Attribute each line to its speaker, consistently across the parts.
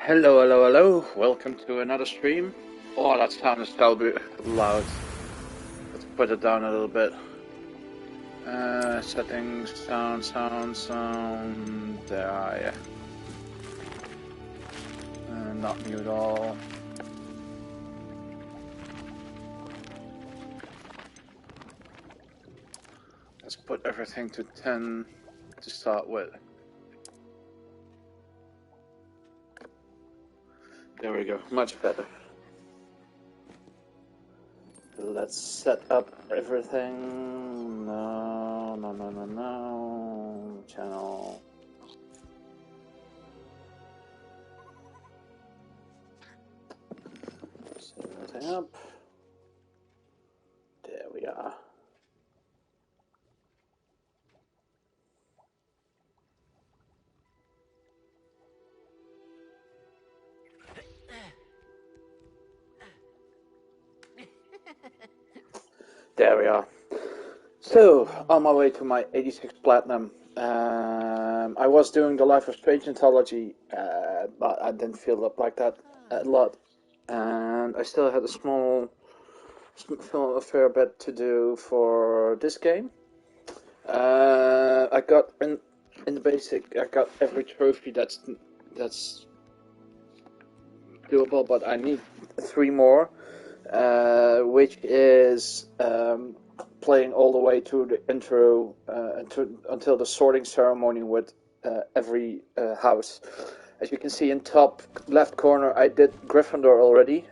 Speaker 1: Hello, hello, hello. Welcome to another stream. Oh, that sound is so loud. Let's put it down a little bit. Settings, sound. There, yeah. Not mute all. Let's put everything to 10 to start with. There we go, much better. Let's set up everything. No. Channel. Set everything up. There we are. There we are. So, on my way to my 86 Platinum. I was doing the Life of Strange anthology, but I didn't feel up like that a lot. And I still had a fair bit to do for this game. I got in the basic, I got every trophy that's doable, but I need 3 more, which is playing all the way to the intro until the sorting ceremony with every house. As you can see in top left corner, I did Gryffindor already.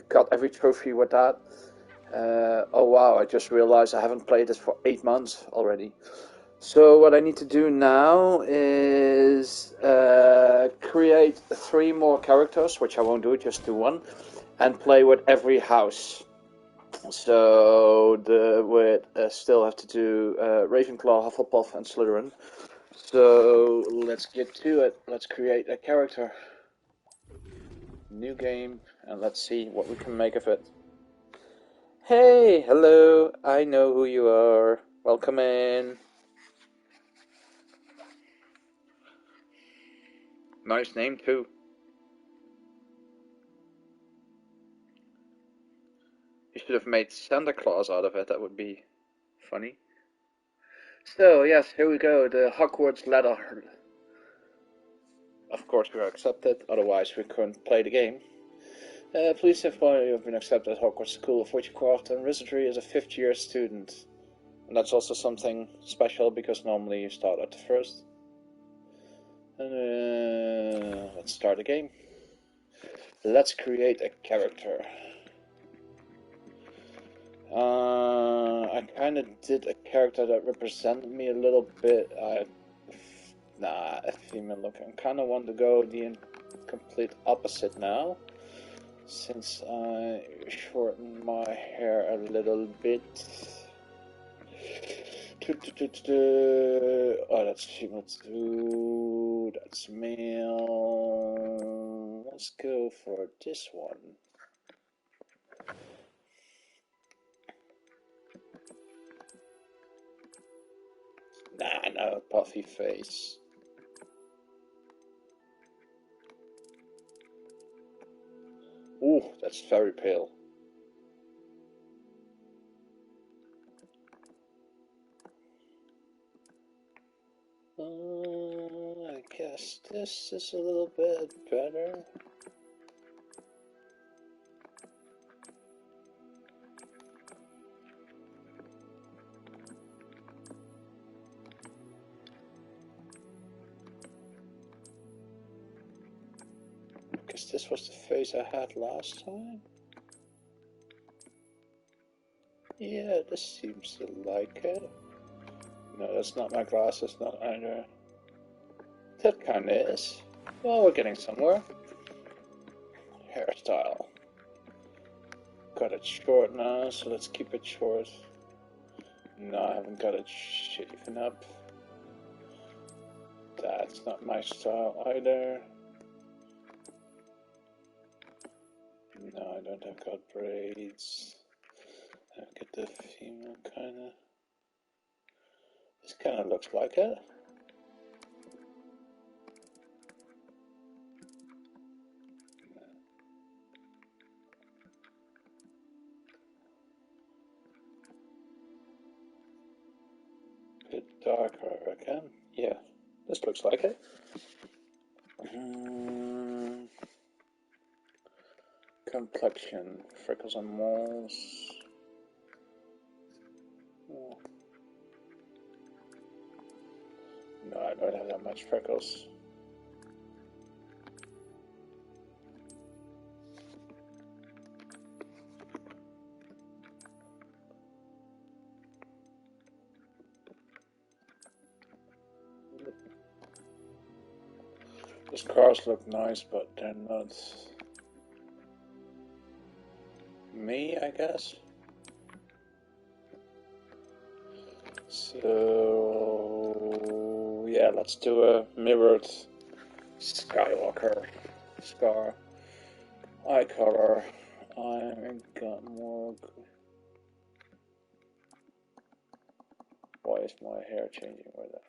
Speaker 1: Got every trophy with that. Oh wow, I just realized I haven't played this for 8 months already. So what I need to do now is create 3 more characters, which I won't do, just do 1, and play with every house. So still have to do Ravenclaw, Hufflepuff, and Slytherin. So let's get to it. Let's create a character. New game, and let's see what we can make of it. Hey, hello, I know who you are. Welcome in. Nice name too. You should have made Santa Claus out of it, that would be funny. So, yes, here we go, the Hogwarts letter. Of course we are accepted, otherwise we couldn't play the game. Please inform you have been accepted at Hogwarts School of Witchcraft and Wizardry as a 5th year student. And that's also something special because normally you start at the first. And let's start the game. Let's create a character. I kind of did a character that represented me a little bit. A female look. I kind of want to go the complete opposite now, since I shortened my hair a little bit. Oh, that's female too. That's male. Let's go for this one. No, puffy face. Ooh, that's very pale. I guess this is a little bit better. Because this was the face I had last time. Yeah, this seems to like it. No, that's not my glasses, not either. That kinda is. Well, we're getting somewhere. Hairstyle. Got it short now, so let's keep it short. No, I haven't got it shaven up. That's not my style either. No, I don't have got braids. I get the female kinda. This kinda looks like it. darker, I reckon. Yeah, this looks like it. Complexion, freckles and moles. Oh. No, I don't have that much freckles. The scars look nice, but they're not me, I guess. So yeah, let's do a mirrored Skywalker scar. Eye color. I got more. Why is my hair changing with that?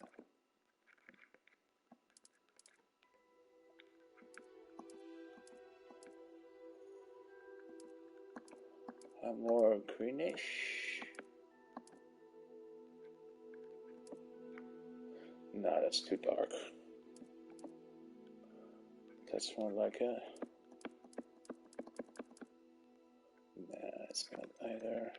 Speaker 1: I'm more greenish. Nah, that's too dark. That's more like a. Nah, it's not either.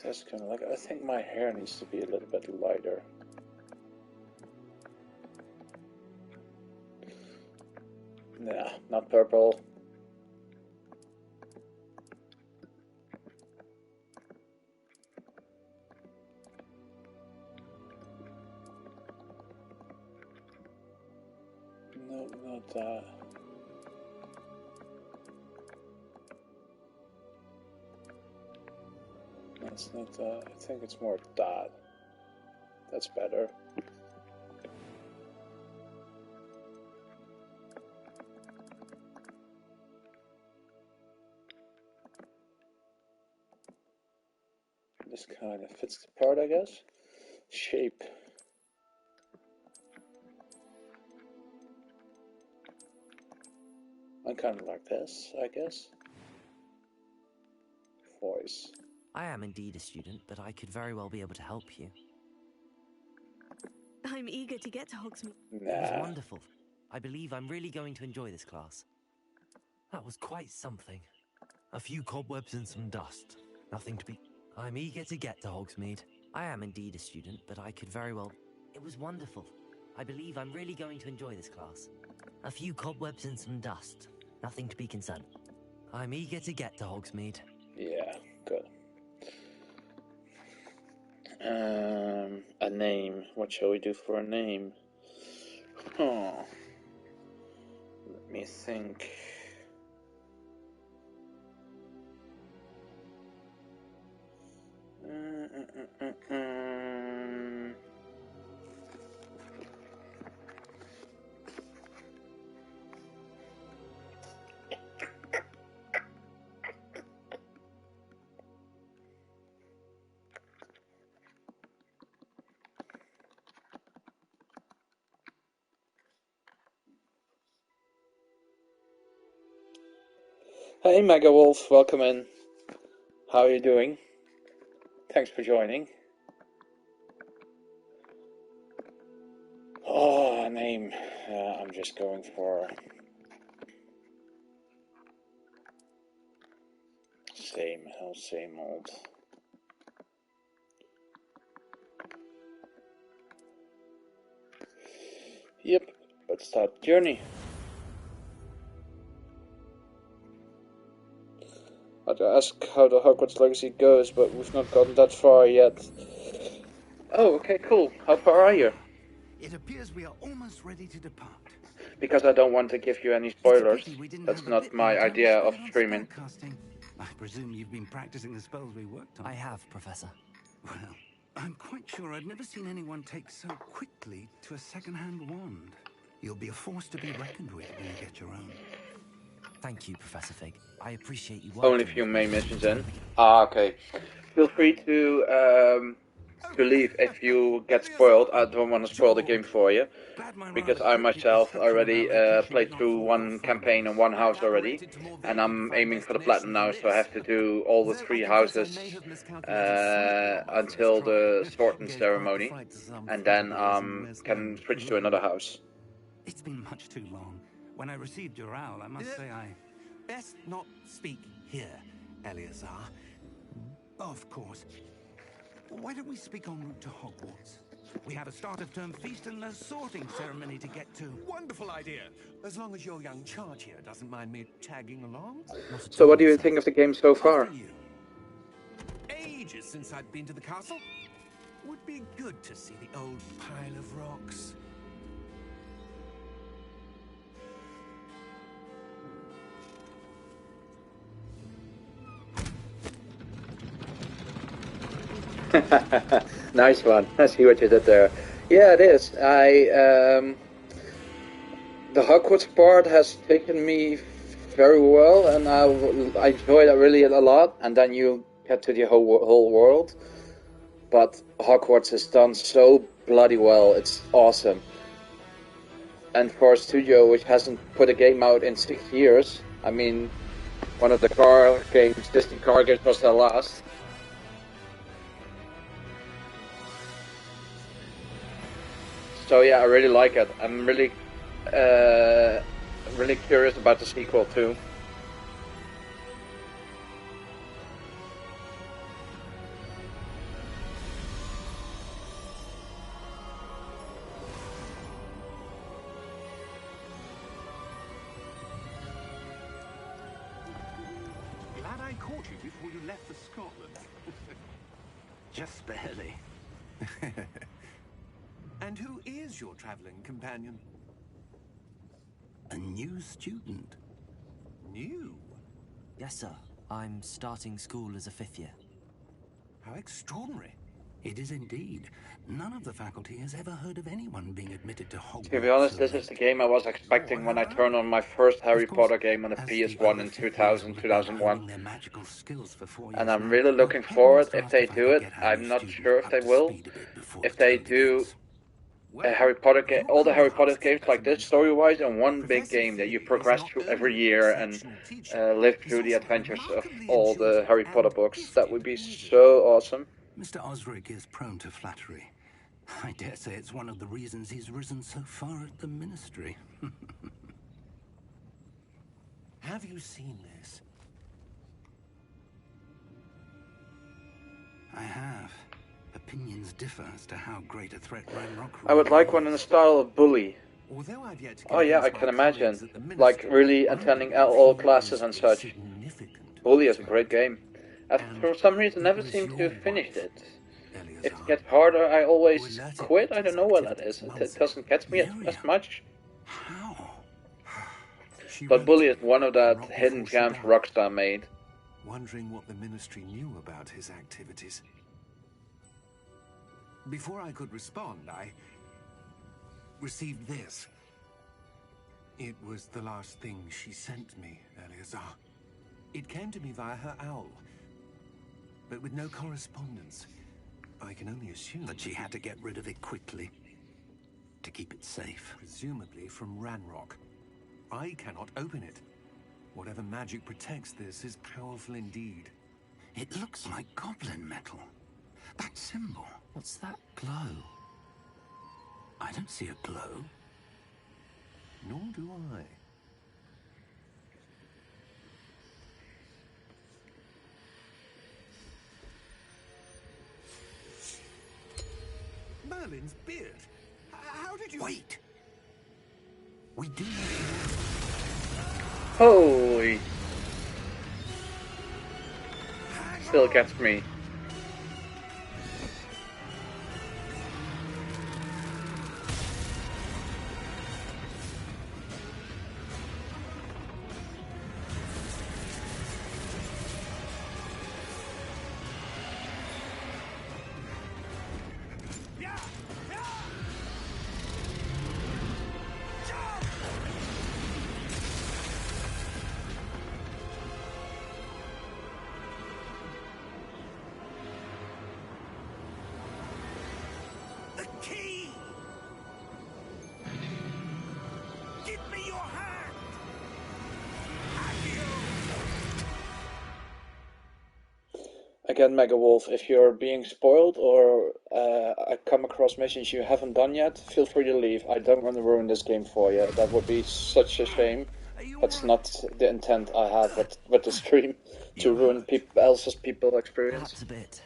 Speaker 1: That's kind of like. I think my hair needs to be a little bit lighter. Nah, not purple. No, not that. That's not that. I think it's more that. That's better. This kind of fits the part, I guess. Shape. I kind of like this, I guess. Voice.
Speaker 2: I am indeed a student, but I could very well be able to help you.
Speaker 3: I'm eager to get to Hogsmeade.
Speaker 1: Nah.
Speaker 2: It was wonderful. I believe I'm really going to enjoy this class.
Speaker 4: That was quite something. A few cobwebs and some dust. Nothing to be... I'm eager to get to Hogsmeade.
Speaker 2: I am indeed a student, but I could very well... It was wonderful. I believe I'm really going to enjoy this class.
Speaker 4: A few cobwebs and some dust. Nothing to be concerned. I'm eager to get to Hogsmeade.
Speaker 1: Yeah, good. A name. What shall we do for a name? Oh. Let me think. Hey Mega Wolf, welcome in. How are you doing? Thanks for joining. Oh, name. I'm just going for same old. Yep, let's start the journey. I'd ask how the Hogwarts Legacy goes, but we've not gotten that far yet. Oh, okay, cool. How far are you?
Speaker 5: It appears we are almost ready to depart.
Speaker 1: Because I don't want to give you any spoilers. That's not my idea of streaming.
Speaker 5: I presume you've been practicing the spells we worked on.
Speaker 4: I have, Professor.
Speaker 5: Well, I'm quite sure I've never seen anyone take so quickly to a second-hand wand. You'll be a force to be reckoned with when you get your own.
Speaker 4: Thank you, Professor Fig. I appreciate you.
Speaker 1: Only a few main missions in. Ah, okay. Feel free to to leave if you get spoiled. I don't want to spoil the game for you, because I myself already played through one campaign and one house already, and I'm aiming for the platinum now, so I have to do all the 3 houses until the sorting ceremony, and then can switch to another house.
Speaker 5: It's been much too long. When I received your owl, I must say I...
Speaker 4: Best not speak here, Eleazar.
Speaker 5: Of course. Why don't we speak en route to Hogwarts? We have a start-of-term feast and a sorting ceremony to get to.
Speaker 4: Wonderful idea. As long as your young charge here doesn't mind me tagging along.
Speaker 1: So what do you think of the game so far?
Speaker 4: After you. Ages since I'd been to the castle. Would be good to see the old pile of rocks.
Speaker 1: Nice one. I see what you did there. Yeah, it is. The Hogwarts part has taken me very well, and I enjoyed it really a lot. And then you get to the whole world. But Hogwarts is done so bloody well. It's awesome. And for a studio which hasn't put a game out in 6 years, I mean, one of the car games, Disney car games, was the last. So yeah, I really like it. I'm really curious about the sequel too.
Speaker 5: Glad I caught you before you left for Scotland. Just barely.
Speaker 4: And who is your traveling companion?
Speaker 5: A new student.
Speaker 4: New?
Speaker 2: Yes, sir. I'm starting school as a 5th year.
Speaker 4: How extraordinary.
Speaker 5: It is indeed. None of the faculty has ever heard of anyone being admitted to Hogwarts.
Speaker 1: To be honest, this is the game I was expecting when I turned on my first Harry Potter game on the PS1 in 2001. And I'm really looking forward if they do it. I'm not sure if they will. If they do a Harry Potter game, all the Harry Potter games like this, story-wise, in one big game that you progress through every year and live through the adventures of all the Harry Potter books, that would be so awesome.
Speaker 5: Mr. Osric is prone to flattery. I dare say it's one of the reasons he's risen so far at the Ministry.
Speaker 4: Have you seen this?
Speaker 5: I have. Opinions differ as to how great a threat Ranrock
Speaker 1: I would like one in the style of Bully.
Speaker 4: Although I've yet to
Speaker 1: Oh yeah, I can imagine. Like really attending all classes and such. Bully is a great game. I for some reason never seem to have finished it. If it gets harder, I always quit. I don't know what that is. It doesn't catch me as much.
Speaker 5: How?
Speaker 1: But Bully is one of that hidden gems Rockstar made.
Speaker 4: Wondering what the Ministry knew about his activities. Before I could respond, I received this. It was the last thing she sent me, Eleazar. It came to me via her owl, but with no correspondence. I can only assume
Speaker 5: that she had to get rid of it quickly to keep it safe.
Speaker 4: Presumably from Ranrock. I cannot open it. Whatever magic protects this is powerful indeed.
Speaker 5: It looks like goblin metal. That symbol.
Speaker 2: What's that glow?
Speaker 5: I don't see a glow.
Speaker 4: Nor do I. Merlin's beard. How did you...
Speaker 5: Wait! We do...
Speaker 1: Holy! Still gets me. again, Mega Wolf, if you're being spoiled or I come across missions you haven't done yet, feel free to leave. I don't want to ruin this game for you. That would be such a shame. That's not the intent I have with the stream, to ruin people experience.
Speaker 2: Perhaps a bit.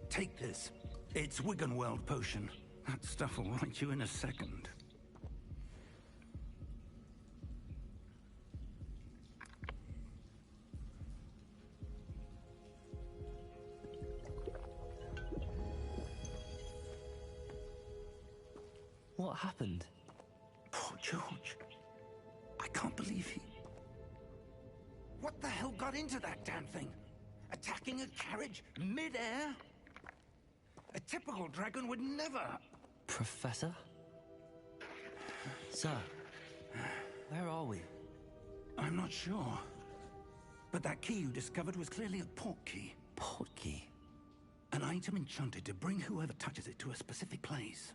Speaker 5: Take this. It's Wiggenweld potion. That stuff will right you in a second.
Speaker 2: What happened?
Speaker 5: Poor George. I can't believe he... What the hell got into that damn thing? Attacking a carriage mid-air? A typical dragon would never...
Speaker 2: Professor? Sir, where are we?
Speaker 5: I'm not sure. But that key you discovered was clearly a port key.
Speaker 2: Port key?
Speaker 5: An item enchanted to bring whoever touches it to a specific place.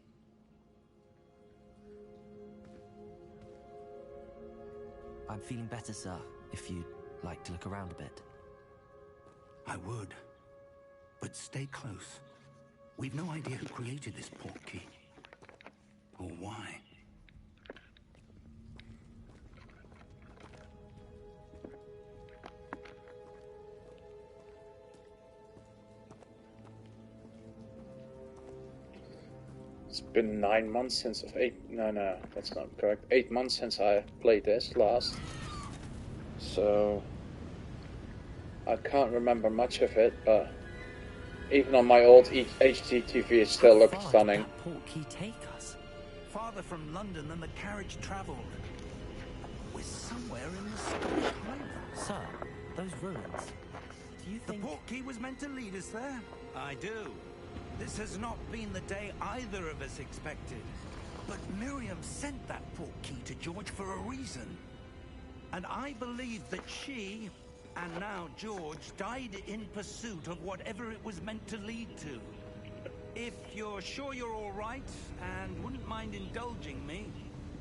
Speaker 2: I'm feeling better, sir, if you'd like to look around a bit.
Speaker 5: I would. But stay close. We've no idea who created this port key. Or why.
Speaker 1: It's been 9 months since... No, that's not correct. 8 months since I played this last. So... I can't remember much of it, but... Even on my old HD TV, it still looked stunning.
Speaker 2: How far did that port key take us?
Speaker 5: Farther from London than the carriage travelled. We're somewhere in the Scottish Highlands.
Speaker 2: Sir, those ruins. Do you think...
Speaker 5: The port key was meant to lead us there? I do. This has not been the day either of us expected. But Miriam sent that port key to George for a reason. And I believe that she, and now George, died in pursuit of whatever it was meant to lead to. If you're sure you're all right, and wouldn't mind indulging me,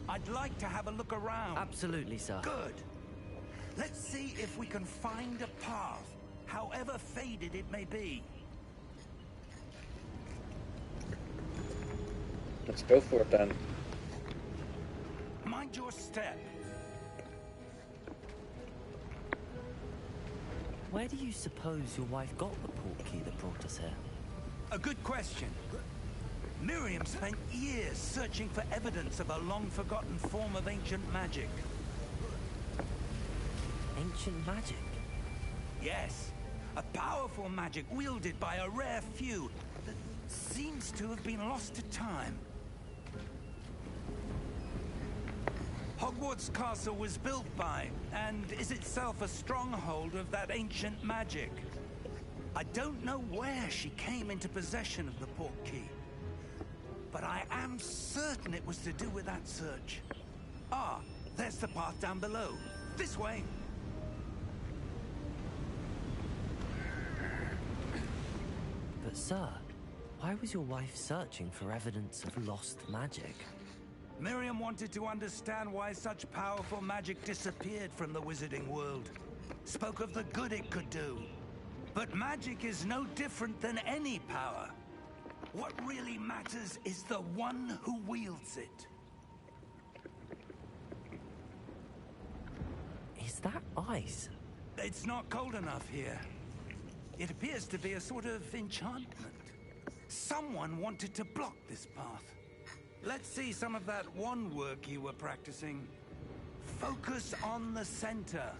Speaker 5: I'd like to have a look around.
Speaker 2: Absolutely, sir.
Speaker 5: Good. Let's see if we can find a path, however faded it may be.
Speaker 1: Let's go for it then.
Speaker 5: Mind your step.
Speaker 2: Where do you suppose your wife got the port key that brought us here?
Speaker 5: A good question. Miriam spent years searching for evidence of a long-forgotten form of ancient magic.
Speaker 2: Ancient magic?
Speaker 5: Yes, a powerful magic wielded by a rare few that seems to have been lost to time. Hogwarts Castle was built by, and is itself a stronghold of that ancient magic. I don't know where she came into possession of the port key, but I am certain it was to do with that search. Ah, there's the path down below. This way.
Speaker 2: But sir, why was your wife searching for evidence of lost magic?
Speaker 5: Miriam wanted to understand why such powerful magic disappeared from the wizarding world. Spoke of the good it could do. But magic is no different than any power. What really matters is the one who wields it.
Speaker 2: Is that ice?
Speaker 5: It's not cold enough here. It appears to be a sort of enchantment. Someone wanted to block this path. Let's see some of that wand work you were practicing. Focus on the center.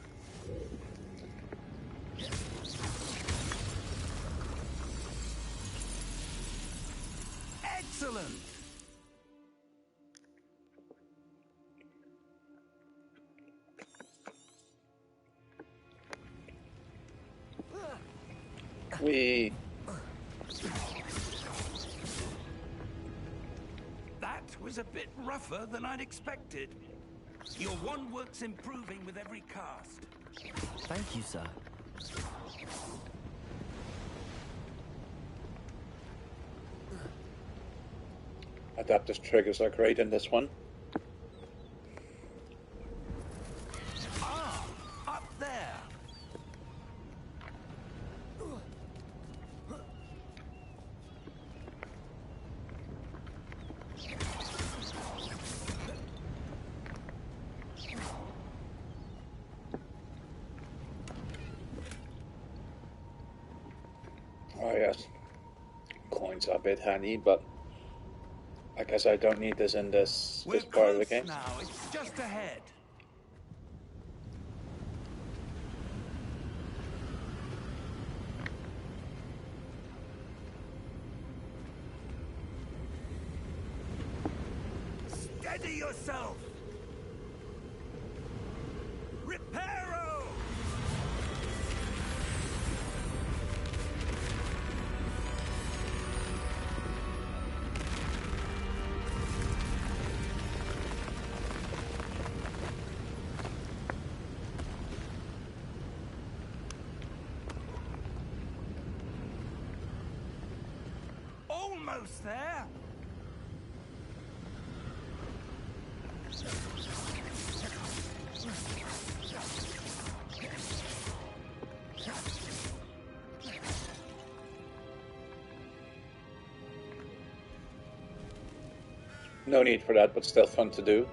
Speaker 5: Excellent!
Speaker 1: We...
Speaker 5: That was a bit rougher than I'd expected. Your wand work's improving with every cast.
Speaker 2: Thank you, sir.
Speaker 1: Adaptive triggers are great in this one.
Speaker 5: Ah, up there.
Speaker 1: Coins are a bit handy, but I guess I don't need this in this
Speaker 5: We're
Speaker 1: part of the
Speaker 5: close
Speaker 1: game.
Speaker 5: now. It's just ahead. Steady yourself. Reparo! Almost there.
Speaker 1: No need for that, but still fun to do.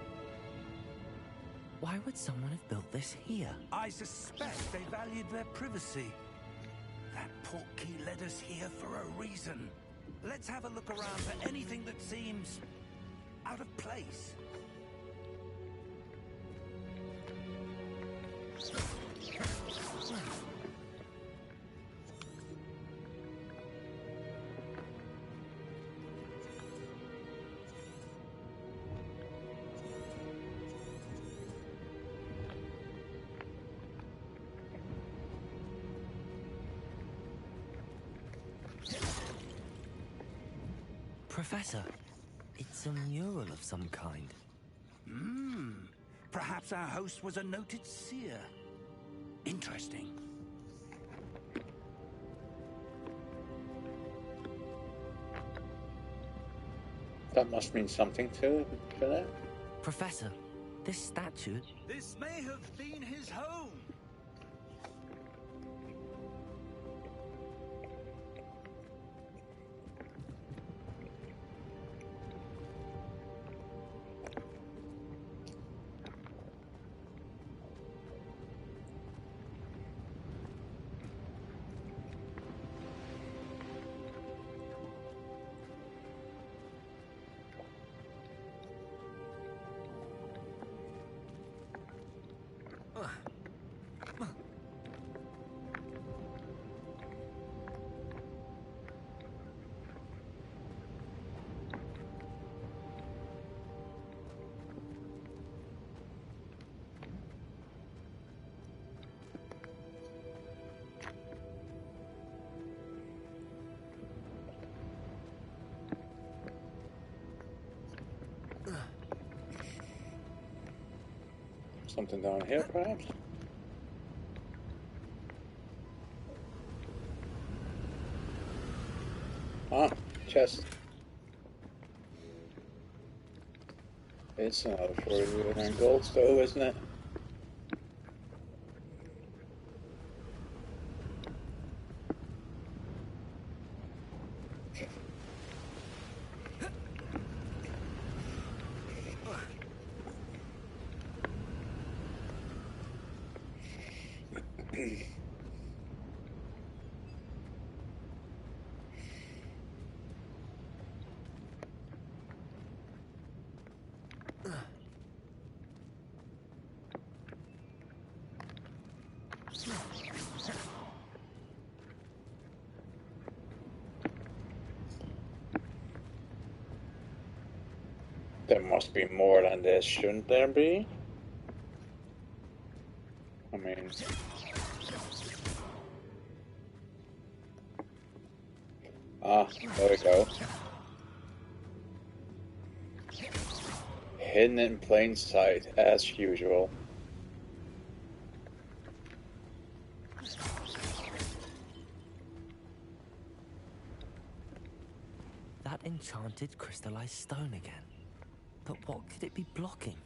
Speaker 2: Why would someone have built this here?
Speaker 5: I suspect they valued their privacy. That portkey led us here for a reason. Let's have a look around for anything that seems out of place.
Speaker 2: Professor, it's a mural of some kind.
Speaker 5: Perhaps our host was a noted seer. Interesting.
Speaker 1: That must mean something to that.
Speaker 2: Professor, this statue...
Speaker 5: This may have been his home.
Speaker 1: Something down here, perhaps? Ah, chest. It's another 49 gold stove, isn't it? There must be more than this, shouldn't there be? I mean... Ah, there we go. Hidden in plain sight, as usual.
Speaker 2: That enchanted crystallized stone again. But what could it be blocking?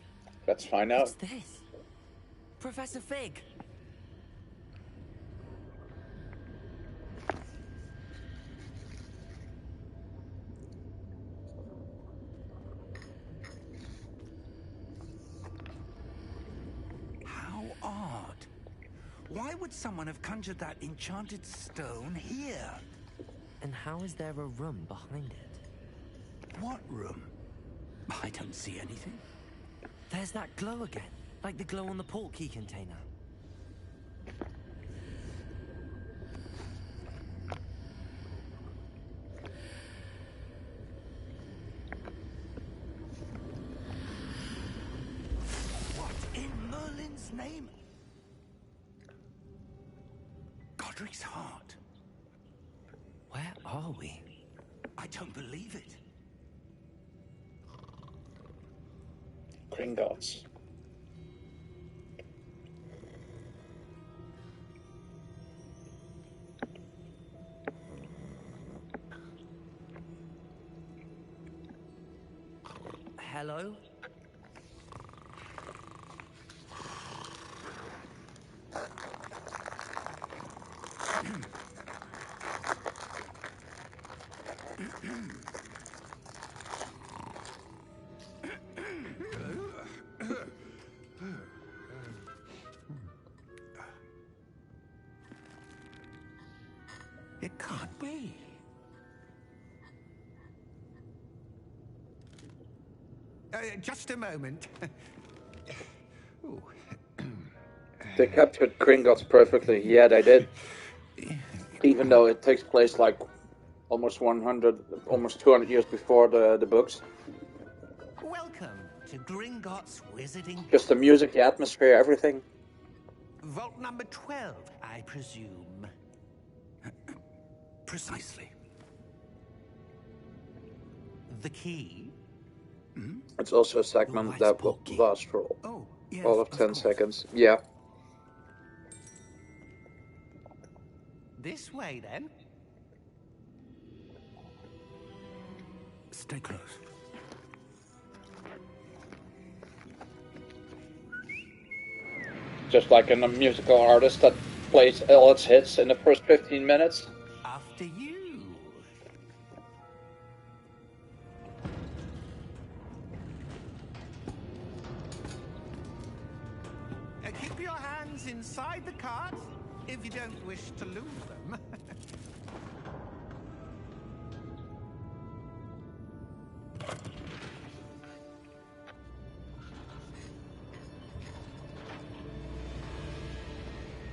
Speaker 1: Let's find out.
Speaker 2: What's this? Professor Fig!
Speaker 5: How odd. Why would someone have conjured that enchanted stone here?
Speaker 2: And how is there a room behind it?
Speaker 5: What room? I don't see anything.
Speaker 2: There's that glow again, like the glow on the portkey container.
Speaker 5: What in Merlin's name? Godric's heart.
Speaker 2: Where are we?
Speaker 5: I don't believe it.
Speaker 1: Gringotts.
Speaker 2: Hello?
Speaker 5: It can't be. Just a moment. Ooh.
Speaker 1: They captured Gringotts perfectly. Yeah, they did. Even though it takes place like almost 100, almost 200 years before the books.
Speaker 5: Welcome to Gringotts Wizarding.
Speaker 1: Just the music, the atmosphere, everything.
Speaker 5: Vault number 12, I presume. Precisely. The key?
Speaker 1: It's also a segment
Speaker 2: Your
Speaker 1: that
Speaker 2: wife's
Speaker 1: will
Speaker 2: portkey.
Speaker 1: last for
Speaker 5: Oh, yes,
Speaker 1: all of 10
Speaker 5: course.
Speaker 1: seconds. Yeah.
Speaker 5: This way, then. Stay close.
Speaker 1: Just like in a musical artist that plays all its hits in the first 15 minutes.
Speaker 5: After you. Keep your hands inside the cart if you don't wish to lose them.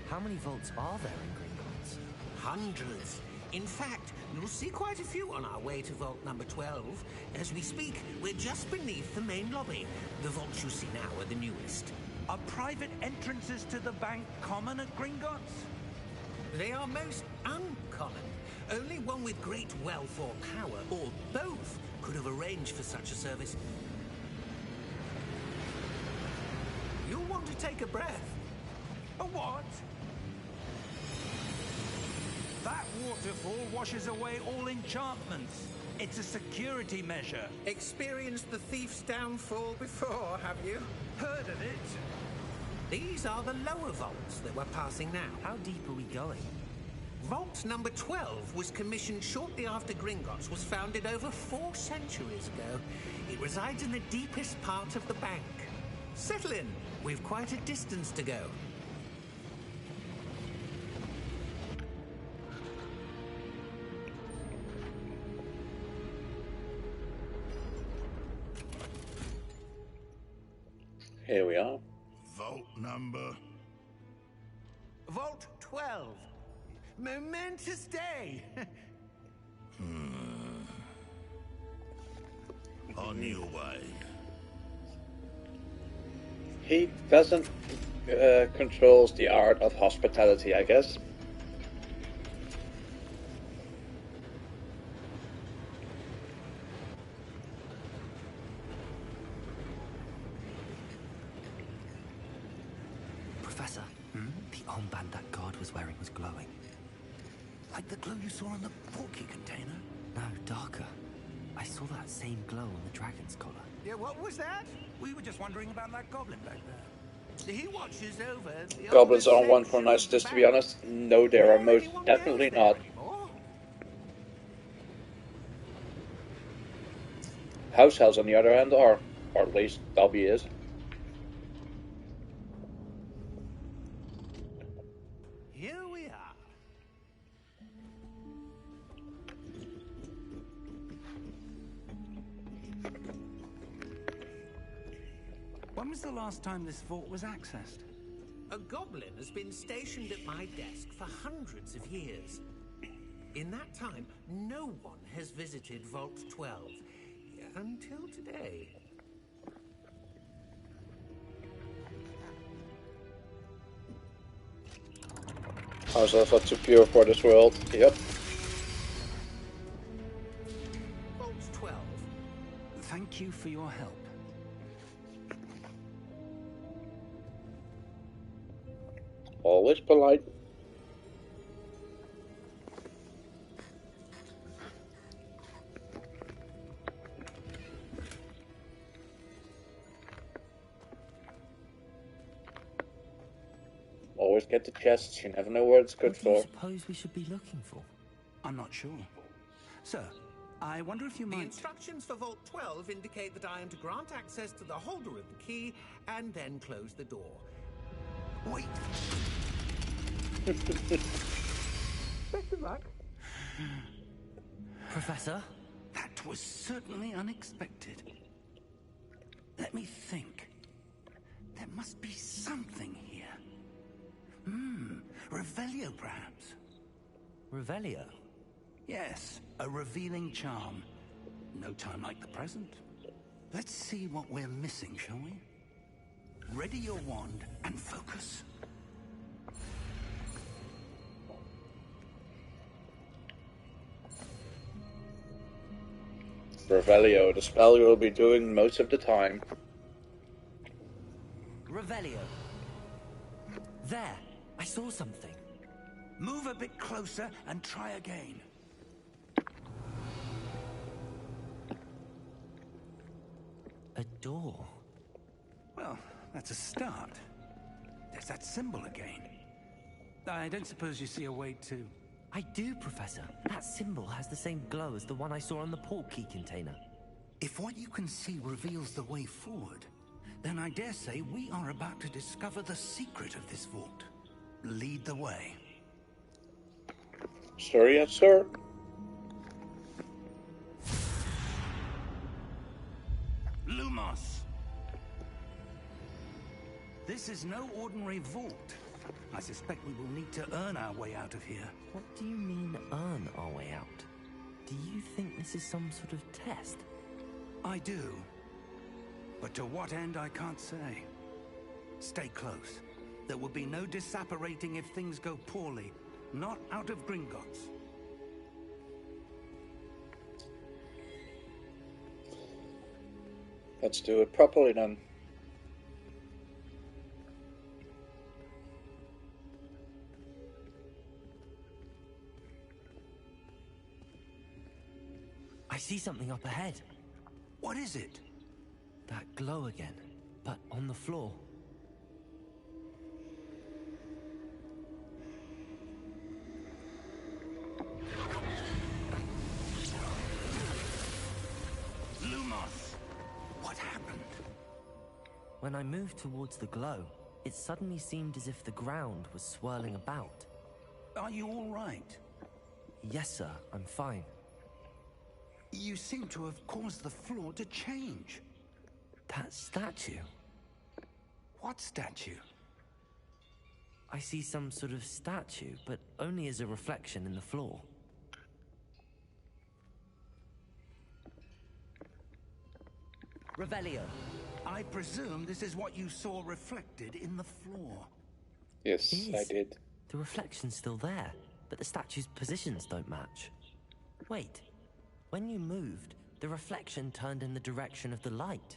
Speaker 2: How many vaults are there in Gringotts?
Speaker 3: Hundreds. In fact, you'll see quite a few on our way to vault number 12. As we speak, we're just beneath the main lobby. The vaults you see now are the newest.
Speaker 5: Are private entrances to the bank common at Gringotts?
Speaker 3: They are most uncommon. Only one with great wealth or power, or both, could have arranged for such a service. You'll want to take a breath.
Speaker 5: A what? That waterfall washes away all enchantments. It's a security measure.
Speaker 3: Experienced the thief's downfall before, have you?
Speaker 5: Heard of it?
Speaker 3: These are the lower vaults that we're passing now.
Speaker 2: How deep are we going?
Speaker 3: Vault number 12 was commissioned shortly after Gringotts was founded over 4 centuries ago. It resides in the deepest part of the bank. Settle in. We've quite a distance to go.
Speaker 1: Here we are.
Speaker 6: Vault number.
Speaker 5: Vault 12. Momentous day.
Speaker 6: On your way.
Speaker 1: He doesn't controls the art of hospitality, I guess.
Speaker 2: Professor, the armband that guard was wearing was glowing.
Speaker 5: Like the glow you saw on the portkey container?
Speaker 2: No, darker. I saw that same glow on the dragon's collar.
Speaker 5: Yeah, what was that? We were just wondering about that goblin back there. He watches over the
Speaker 1: Goblins
Speaker 5: oldest
Speaker 1: aren't one for
Speaker 5: section
Speaker 1: nice,
Speaker 5: of the
Speaker 1: just to be
Speaker 5: bank.
Speaker 1: honest. No, they are
Speaker 5: Where
Speaker 1: most
Speaker 5: anyone
Speaker 1: definitely
Speaker 5: goes there
Speaker 1: not.
Speaker 5: anymore.
Speaker 1: House elves, on the other hand, are. Or at least Dobby is.
Speaker 5: Here we are. was the last time this vault was accessed?
Speaker 3: A goblin has been stationed at my desk for hundreds of years. In that time, no one has visited Vault 12. Until today.
Speaker 1: House Alpha too pure for this world. Yep.
Speaker 3: Vault 12.
Speaker 5: Thank you for your help.
Speaker 1: Always polite. Always get the chests, you never know what it's good
Speaker 2: What do you
Speaker 1: for.
Speaker 2: suppose we should be looking for?
Speaker 5: I'm not sure. Sir, I wonder if you
Speaker 3: The
Speaker 5: might...
Speaker 3: instructions for Vault 12 indicate that I am to grant access to the holder of the key and then close the door.
Speaker 5: Wait!
Speaker 3: Best of luck.
Speaker 2: Professor?
Speaker 5: That was certainly unexpected. Let me think. There must be something here. Revelio, perhaps?
Speaker 2: Revelio?
Speaker 5: Yes, a revealing charm. No time like the present. Let's see what we're missing, shall we? Ready your wand and focus.
Speaker 1: Revelio, the spell you'll be doing most of the time.
Speaker 2: Revelio. There! I saw something.
Speaker 5: Move a bit closer and try again.
Speaker 2: A door.
Speaker 5: Well, that's a start. There's that symbol again. I don't suppose you see a way to...
Speaker 2: I do, Professor. That symbol has the same glow as the one I saw on the portkey container.
Speaker 5: If what you can see reveals the way forward, then I dare say we are about to discover the secret of this vault. Lead the way.
Speaker 1: Sir, yes, sir.
Speaker 5: Lumos! This is no ordinary vault. I suspect we will need to earn our way out of here.
Speaker 2: What do you mean, earn our way out? Do you think this is some sort of test?
Speaker 5: I do. But to what end, I can't say. Stay close. There will be no disapparating if things go poorly. Not out of Gringotts.
Speaker 1: Let's do it properly then.
Speaker 2: I see something up ahead.
Speaker 5: What is it?
Speaker 2: That glow again, but on the floor.
Speaker 5: Lumos! What happened?
Speaker 2: When I moved towards the glow, it suddenly seemed as if the ground was swirling about.
Speaker 5: Are you all right?
Speaker 2: Yes, sir, I'm fine.
Speaker 5: You seem to have caused the floor to change.
Speaker 2: That statue?
Speaker 5: What statue?
Speaker 2: I see some sort of statue, but only as a reflection in the floor. Revelio.
Speaker 5: I presume this is what you saw reflected in the floor.
Speaker 1: Yes,
Speaker 2: It
Speaker 1: I
Speaker 2: is.
Speaker 1: did.
Speaker 2: The reflection's still there, but the statue's positions don't match. Wait, when you moved, the reflection turned in the direction of the light.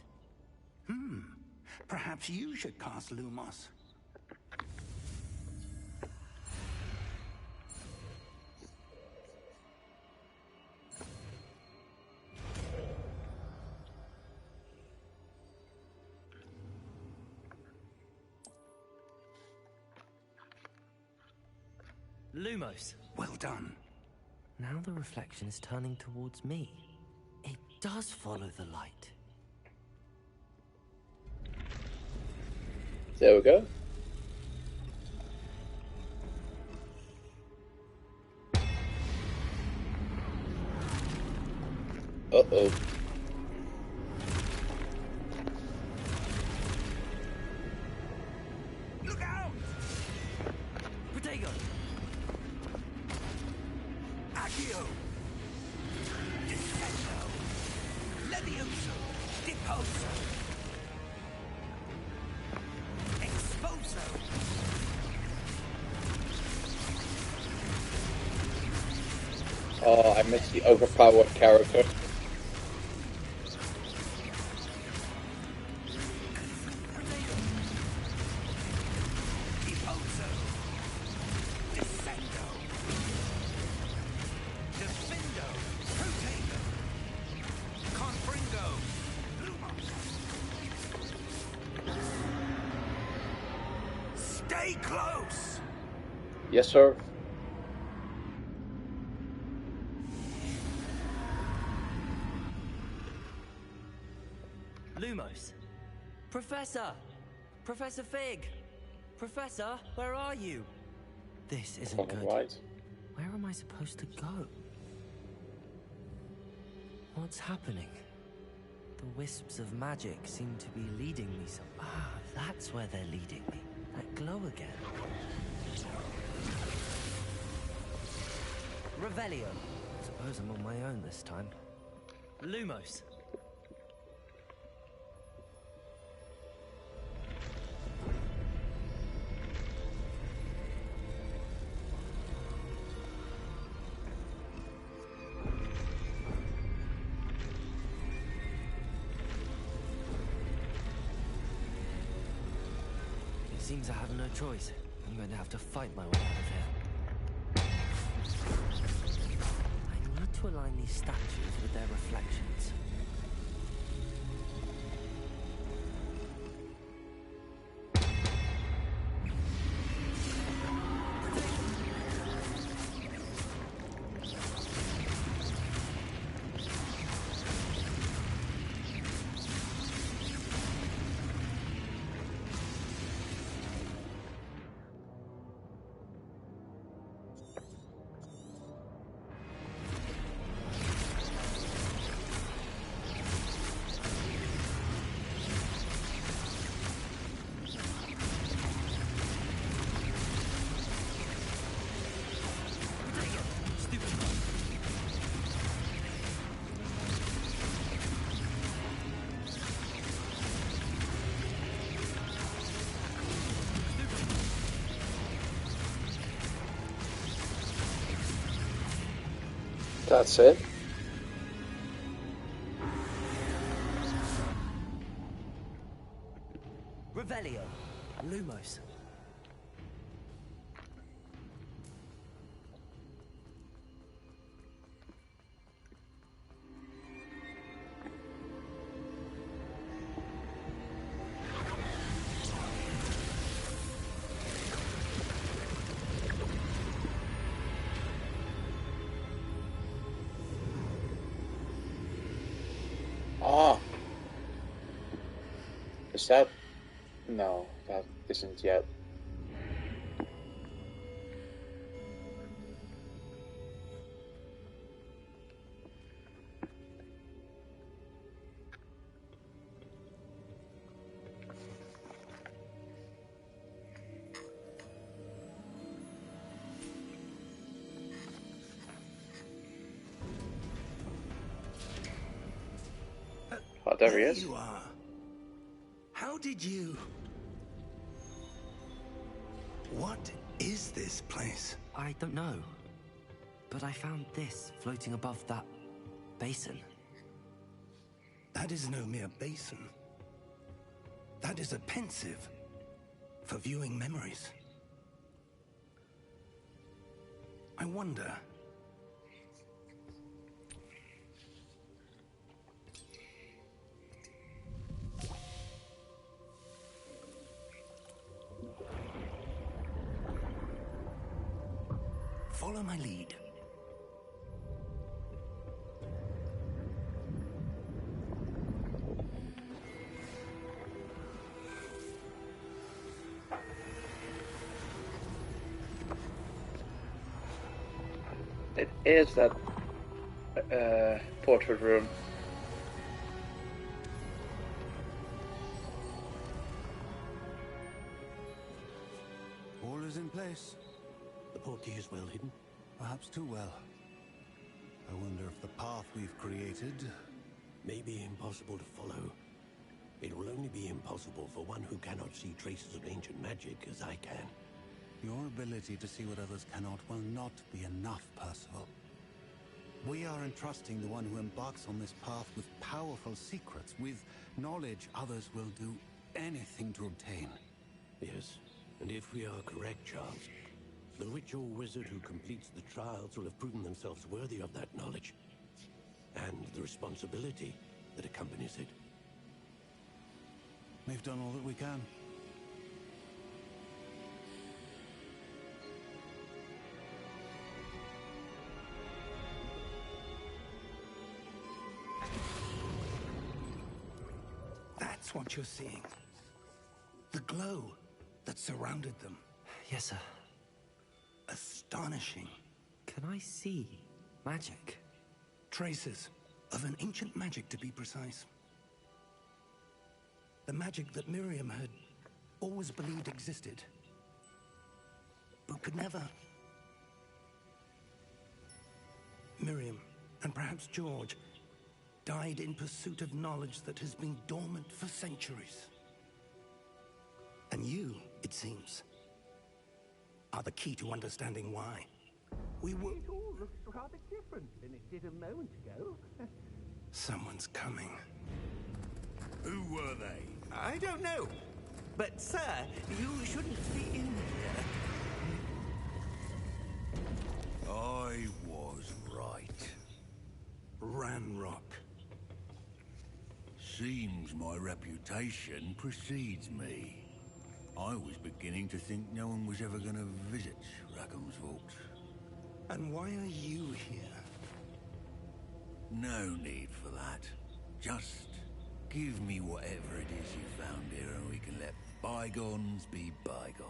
Speaker 5: Perhaps you should cast Lumos.
Speaker 2: Lumos.
Speaker 5: Well done.
Speaker 2: Now the reflection is turning towards me. It does follow the light.
Speaker 1: There we go. Uh-oh. amidst the overpowered character.
Speaker 5: Stay close!
Speaker 1: Yes, sir.
Speaker 2: Lumos. Professor! Professor Fig! Professor, where are you? This isn't good.
Speaker 1: Right.
Speaker 2: Where am I supposed to go? What's happening? The wisps of magic seem to be leading me some... Ah, that's where they're leading me. That glow again. Revelio. Suppose I'm on my own this time. Lumos. Seems I have no choice. I'm going to have to fight my way out of here. I need to align these statues with their reflections.
Speaker 1: That's it.
Speaker 2: Revelio. Lumos.
Speaker 1: Ah. Is that... No, that isn't yet. Oh, there he is.
Speaker 5: You are. How did you... What is this place?
Speaker 2: I don't know. But I found this floating above that basin.
Speaker 5: That is no mere basin. That is a pensive for viewing memories. I wonder... Follow my lead.
Speaker 1: It is that portrait room.
Speaker 4: All is in place.
Speaker 5: The portkey is well hidden.
Speaker 4: Perhaps too well. I wonder if the path we've created...
Speaker 5: May be impossible to follow. It will only be impossible for one who cannot see traces of ancient magic as I can.
Speaker 4: Your ability to see what others cannot will not be enough, Percival.
Speaker 7: We are entrusting the one who embarks on this path with powerful secrets, with knowledge others will do anything to obtain.
Speaker 8: Yes, and if we are correct, Charles, the witch or wizard who completes the trials will have proven themselves worthy of that knowledge, and the responsibility that accompanies it.
Speaker 7: We've done all that we can.
Speaker 5: That's what you're seeing. The glow that surrounded them.
Speaker 2: Yes, sir.
Speaker 5: Astonishing.
Speaker 2: Can I see magic?
Speaker 5: Traces of an ancient magic, to be precise. The magic that Miriam had always believed existed, but could never. Miriam, and perhaps George, died in pursuit of knowledge that has been dormant for centuries. And you, it seems, are the key to understanding why. We were...
Speaker 3: It all looks rather different than it did a moment ago.
Speaker 5: Someone's coming.
Speaker 6: Who were they?
Speaker 3: I don't know. But, sir, you shouldn't be in here.
Speaker 6: I was right.
Speaker 5: Ranrock.
Speaker 6: Seems my reputation precedes me. I was beginning to think no one was ever going to visit Rackham's Vault.
Speaker 5: And why are you here?
Speaker 6: No need for that. Just give me whatever it is you found here and we can let bygones be bygones.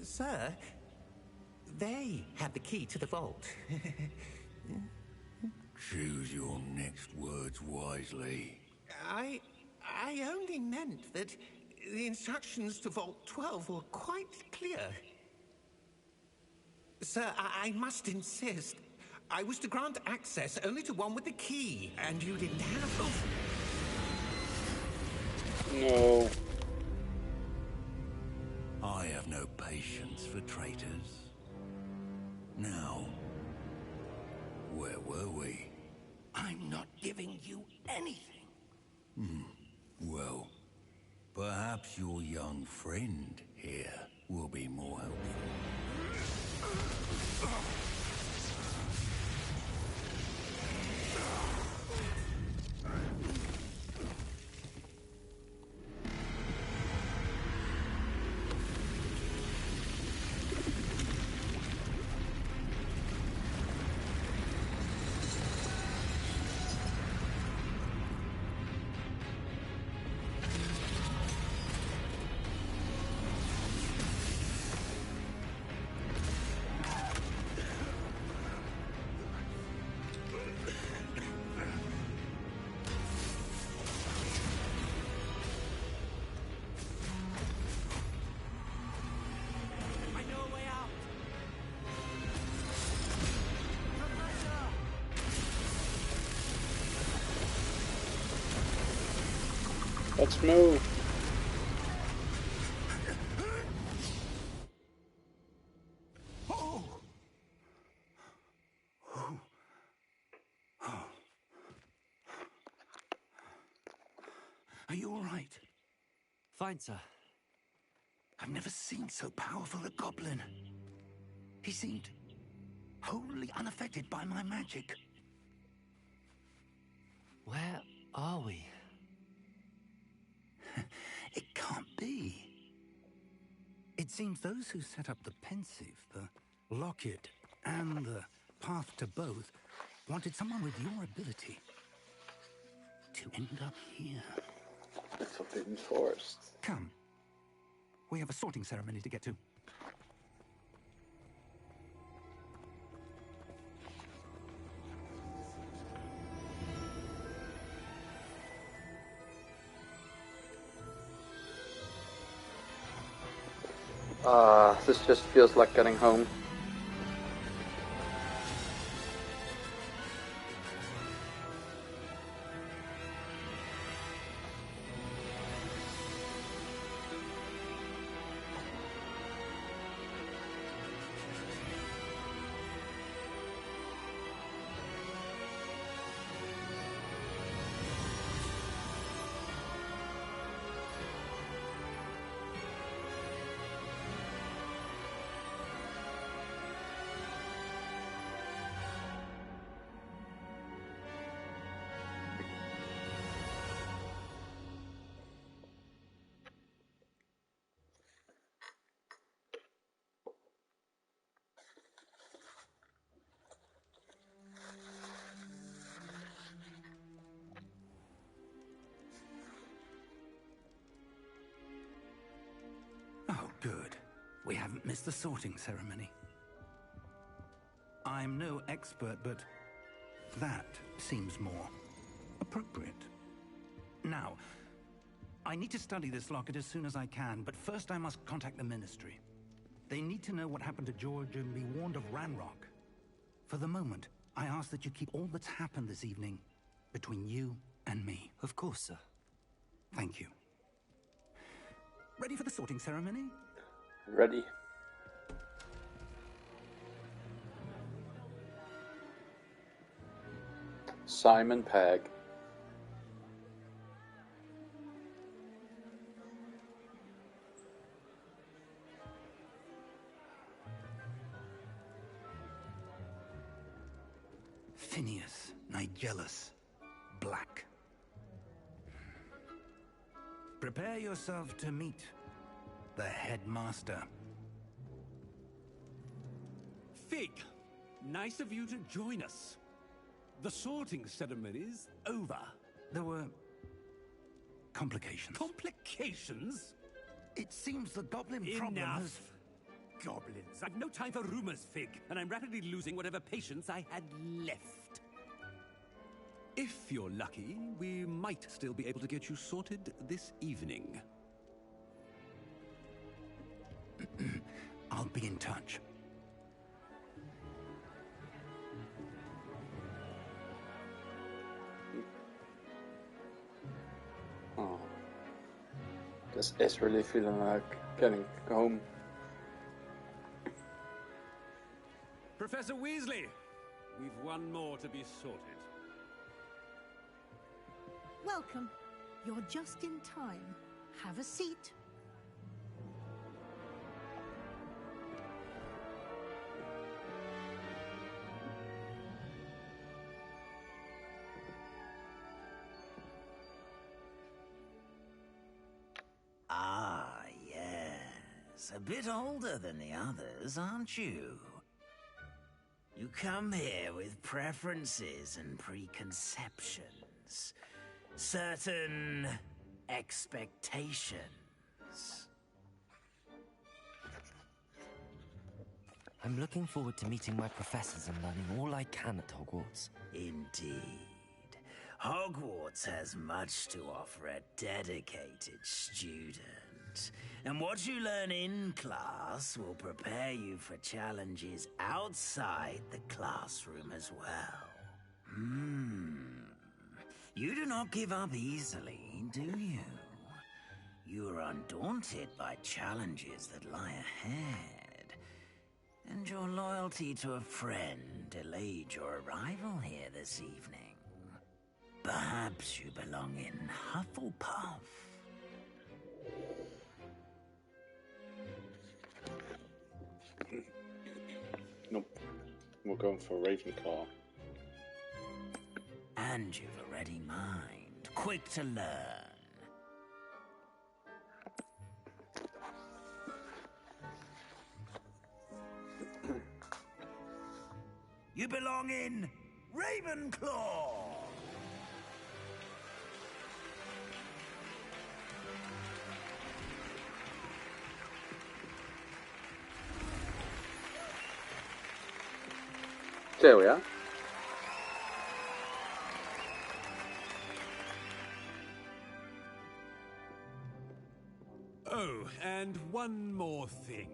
Speaker 3: Sir, they have the key to the vault.
Speaker 6: Choose your next words wisely.
Speaker 3: I only meant that the instructions to Vault 12 were quite clear. Sir, I must insist. I was to grant access only to one with the key, and you didn't have both.
Speaker 1: No.
Speaker 6: I have no patience for traitors. Now, where were we?
Speaker 5: I'm not giving you anything.
Speaker 6: Well, perhaps your young friend here will be more helpful.
Speaker 2: I know a way out.
Speaker 1: Let's move.
Speaker 5: Are you all right?
Speaker 2: Fine, sir.
Speaker 5: I've never seen so powerful a goblin. He seemed wholly unaffected by my magic.
Speaker 2: Where are we?
Speaker 5: It can't be. It seems those who set up the pensive, the locket, and the path to both wanted someone with your ability to end up here.
Speaker 1: The Forbidden Forest.
Speaker 5: Come. We have a sorting ceremony to get to.
Speaker 1: This just feels like getting home.
Speaker 5: we haven't missed the sorting ceremony. I'm no expert, but that seems more appropriate. Now, I need to study this locket as soon as I can, but first I must contact the Ministry. They need to know what happened to George and be warned of Ranrock. For the moment, I ask that you keep all that's happened this evening between you and me.
Speaker 2: Of course, sir.
Speaker 5: Thank you. Ready for the sorting ceremony?
Speaker 1: Ready. Simon Pegg.
Speaker 5: Phineas, Nigellus, Black. Prepare yourself to meet the headmaster.
Speaker 8: Fig, nice of you to join us. The sorting ceremony's over.
Speaker 5: There were complications.
Speaker 8: Complications?
Speaker 5: It seems the goblin problem
Speaker 8: Enough.
Speaker 5: has...
Speaker 8: Goblins. I've no time for rumors, Fig, and I'm rapidly losing whatever patience I had left. If you're lucky, we might still be able to get you sorted this evening.
Speaker 5: I'll be in touch.
Speaker 1: Oh. This is really feeling like getting home.
Speaker 8: Professor Weasley, we've one more to be sorted.
Speaker 9: Welcome. You're just in time. Have a seat.
Speaker 10: Ah, yes. A bit older than the others, aren't you? You come here with preferences and preconceptions. Certain expectations.
Speaker 2: I'm looking forward to meeting my professors and learning all I can at Hogwarts.
Speaker 10: Indeed. Hogwarts has much to offer a dedicated student. And what you learn in class will prepare you for challenges outside the classroom as well. You do not give up easily, do you? You are undaunted by challenges that lie ahead. And your loyalty to a friend delayed your arrival here this evening. Perhaps you belong in Hufflepuff.
Speaker 1: Nope. We're going for Ravenclaw.
Speaker 10: And you've a ready mind, quick to learn. You belong in Ravenclaw!
Speaker 1: There we are.
Speaker 8: Oh, and one more thing.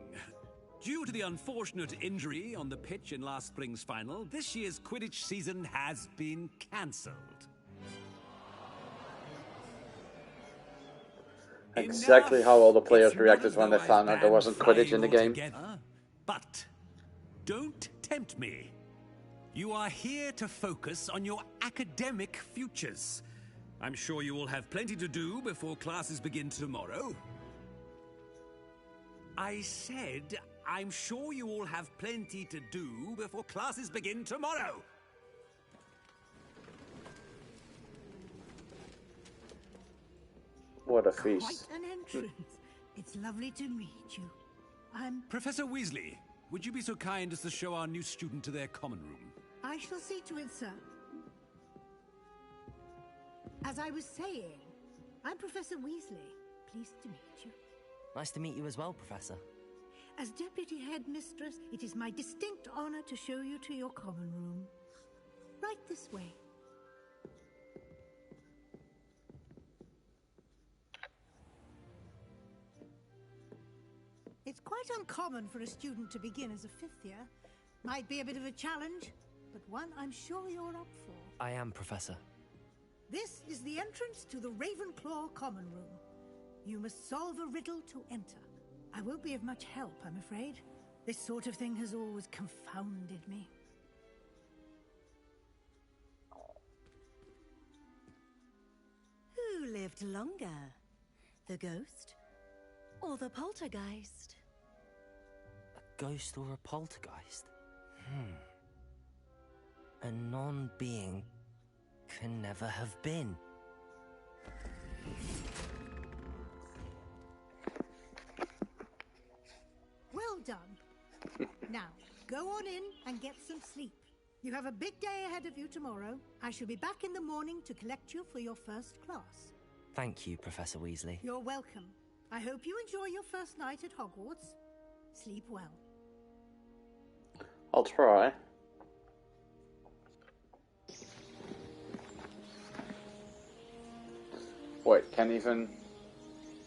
Speaker 8: Due to the unfortunate injury on the pitch in last spring's final, this year's Quidditch season has been cancelled.
Speaker 1: Exactly how all the players reacted when they found out there wasn't Quidditch in the game.
Speaker 8: But don't tempt me. You are here to focus on your academic futures. I'm sure you will have plenty to do before classes begin tomorrow. I said, I'm sure you all have plenty to do before classes begin tomorrow.
Speaker 1: What a feast.
Speaker 9: Quite an entrance. It's lovely to meet you.
Speaker 8: Professor Weasley, would you be so kind as to show our new student to their common room?
Speaker 9: I shall see to it, sir. As I was saying, I'm Professor Weasley. Pleased to meet you.
Speaker 2: Nice to meet you as well, Professor.
Speaker 9: As Deputy Headmistress, it is my distinct honor to show you to your common room. Right this way. It's quite uncommon for a student to begin as a fifth year. Might be a bit of a challenge, but one I'm sure you're up for.
Speaker 2: I am, Professor.
Speaker 9: This is the entrance to the Ravenclaw common room. You must solve a riddle to enter. I won't be of much help, I'm afraid. This sort of thing has always confounded me.
Speaker 11: Who lived longer? The ghost or the poltergeist?
Speaker 2: A ghost or a poltergeist? A non-being can never have been.
Speaker 9: Well done. Now, go on in and get some sleep. You have a big day ahead of you tomorrow. I shall be back in the morning to collect you for your first class.
Speaker 2: Thank you, Professor Weasley.
Speaker 9: You're welcome. I hope you enjoy your first night at Hogwarts. Sleep well.
Speaker 1: I'll try. Wait, can't even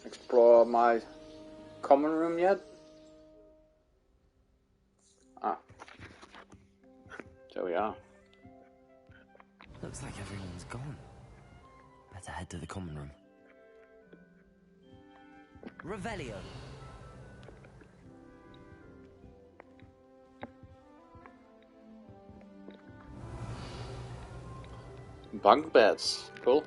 Speaker 1: explore my common room yet? Ah. There we are.
Speaker 2: Looks like everyone's gone. Better head to the common room. Revelio.
Speaker 1: Bunk beds. Cool.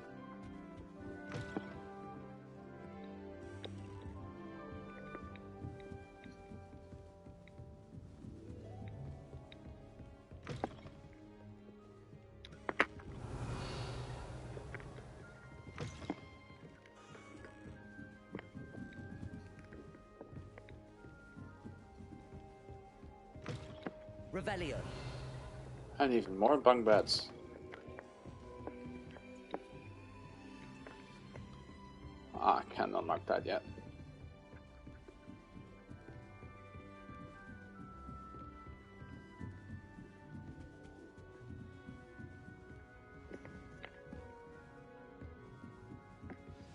Speaker 2: Revelio.
Speaker 1: And even more bunk beds. Ah, I can't unlock that yet.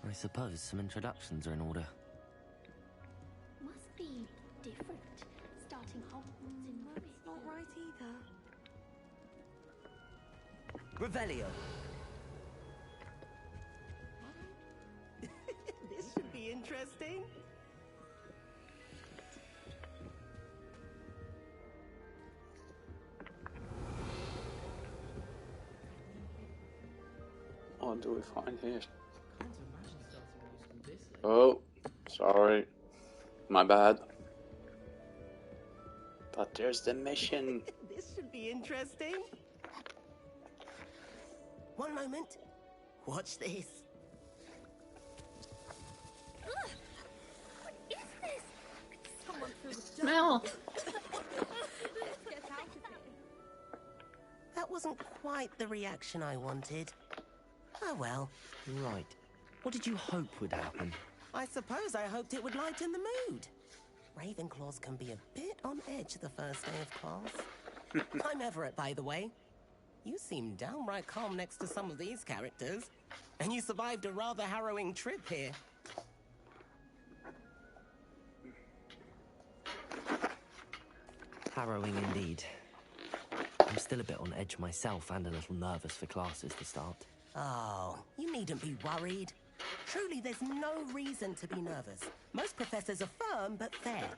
Speaker 2: I suppose some introductions are in order.
Speaker 12: Must be different. Starting Hogwarts in Rubbish.
Speaker 11: Not right either.
Speaker 2: Revelio.
Speaker 13: This should be interesting.
Speaker 1: What do we find here? Oh, sorry. My bad. But there's the mission.
Speaker 13: This should be interesting. One moment. Watch this.
Speaker 12: Ugh! What is this? Someone threw a
Speaker 14: Smell.
Speaker 12: Let's get out of here.
Speaker 13: That wasn't quite the reaction I wanted. Oh well.
Speaker 2: Right. What did you hope would happen?
Speaker 13: I suppose I hoped it would lighten the mood. Ravenclaws can be a bit on edge the first day of class. I'm Everett, by the way. You seem downright calm next to some of these characters. And you survived a rather harrowing trip here.
Speaker 2: Harrowing indeed. I'm still a bit on edge myself and a little nervous for classes to start.
Speaker 13: Oh, you needn't be worried. Truly, there's no reason to be nervous. Most professors are firm but fair.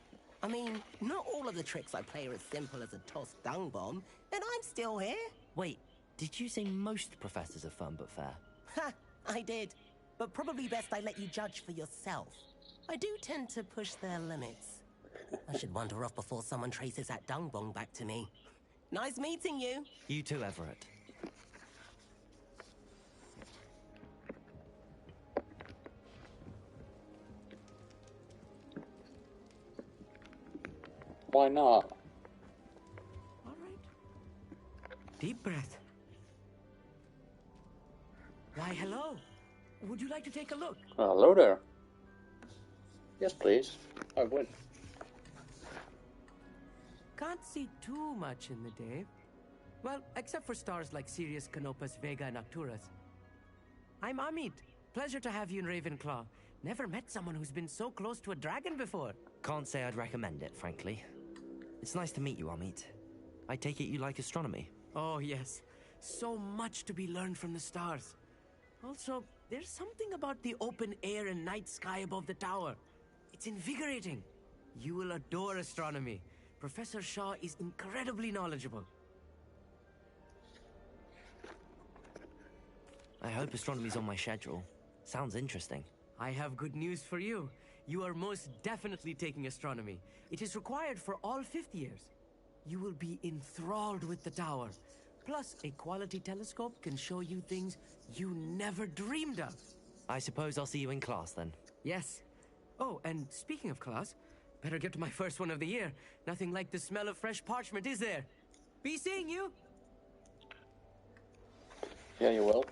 Speaker 13: I mean, not all of the tricks I play are as simple as a tossed dung bomb, and I'm still here.
Speaker 2: Wait, did you say most professors are firm but fair?
Speaker 13: Ha, I did. But probably best I let you judge for yourself. I do tend to push their limits. I should wander off before someone traces that dung bomb back to me. Nice meeting you.
Speaker 2: You too, Everett.
Speaker 1: Why not?
Speaker 13: All right.
Speaker 5: Deep breath. Why, hello. Would you like to take a look?
Speaker 1: Hello there. Yes, please. I would.
Speaker 14: can't see too much in the day. Well, except for stars like Sirius, Canopus, Vega, and Arcturus. I'm Amit. Pleasure to have you in Ravenclaw. Never met someone who's been so close to a dragon before.
Speaker 2: Can't say I'd recommend it, frankly. It's nice to meet you, Amit. I take it you like astronomy?
Speaker 14: Oh, yes. So much to be learned from the stars. Also, there's something about the open air and night sky above the tower. It's invigorating. You will adore astronomy. Professor Shaw is incredibly knowledgeable.
Speaker 2: I hope astronomy's on my schedule. Sounds interesting.
Speaker 14: I have good news for you. You are most definitely taking astronomy. It is required for all fifth years. You will be enthralled with the tower. Plus, a quality telescope can show you things you never dreamed of.
Speaker 2: I suppose I'll see you in class then.
Speaker 14: Yes. Oh, and speaking of class, better get to my first one of the year. Nothing like the smell of fresh parchment, is there? Be seeing you!
Speaker 1: Yeah, you will.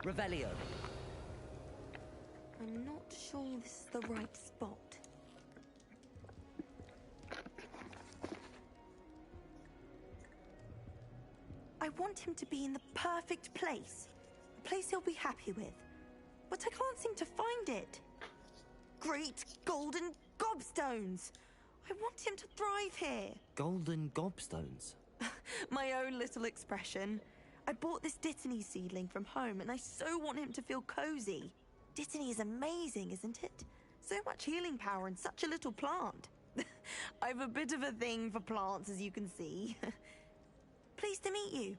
Speaker 2: Revelio.
Speaker 11: I'm not sure this is the right spot. I want him to be in the perfect place. A place he'll be happy with. But I can't seem to find it. Great golden gobstones! I want him to thrive here.
Speaker 2: Golden gobstones?
Speaker 11: My own little expression. I bought this Dittany seedling from home and I so want him to feel cozy. Dittany is amazing, isn't it? So much healing power in such a little plant. I've a bit of a thing for plants, as you can see. Pleased to meet you.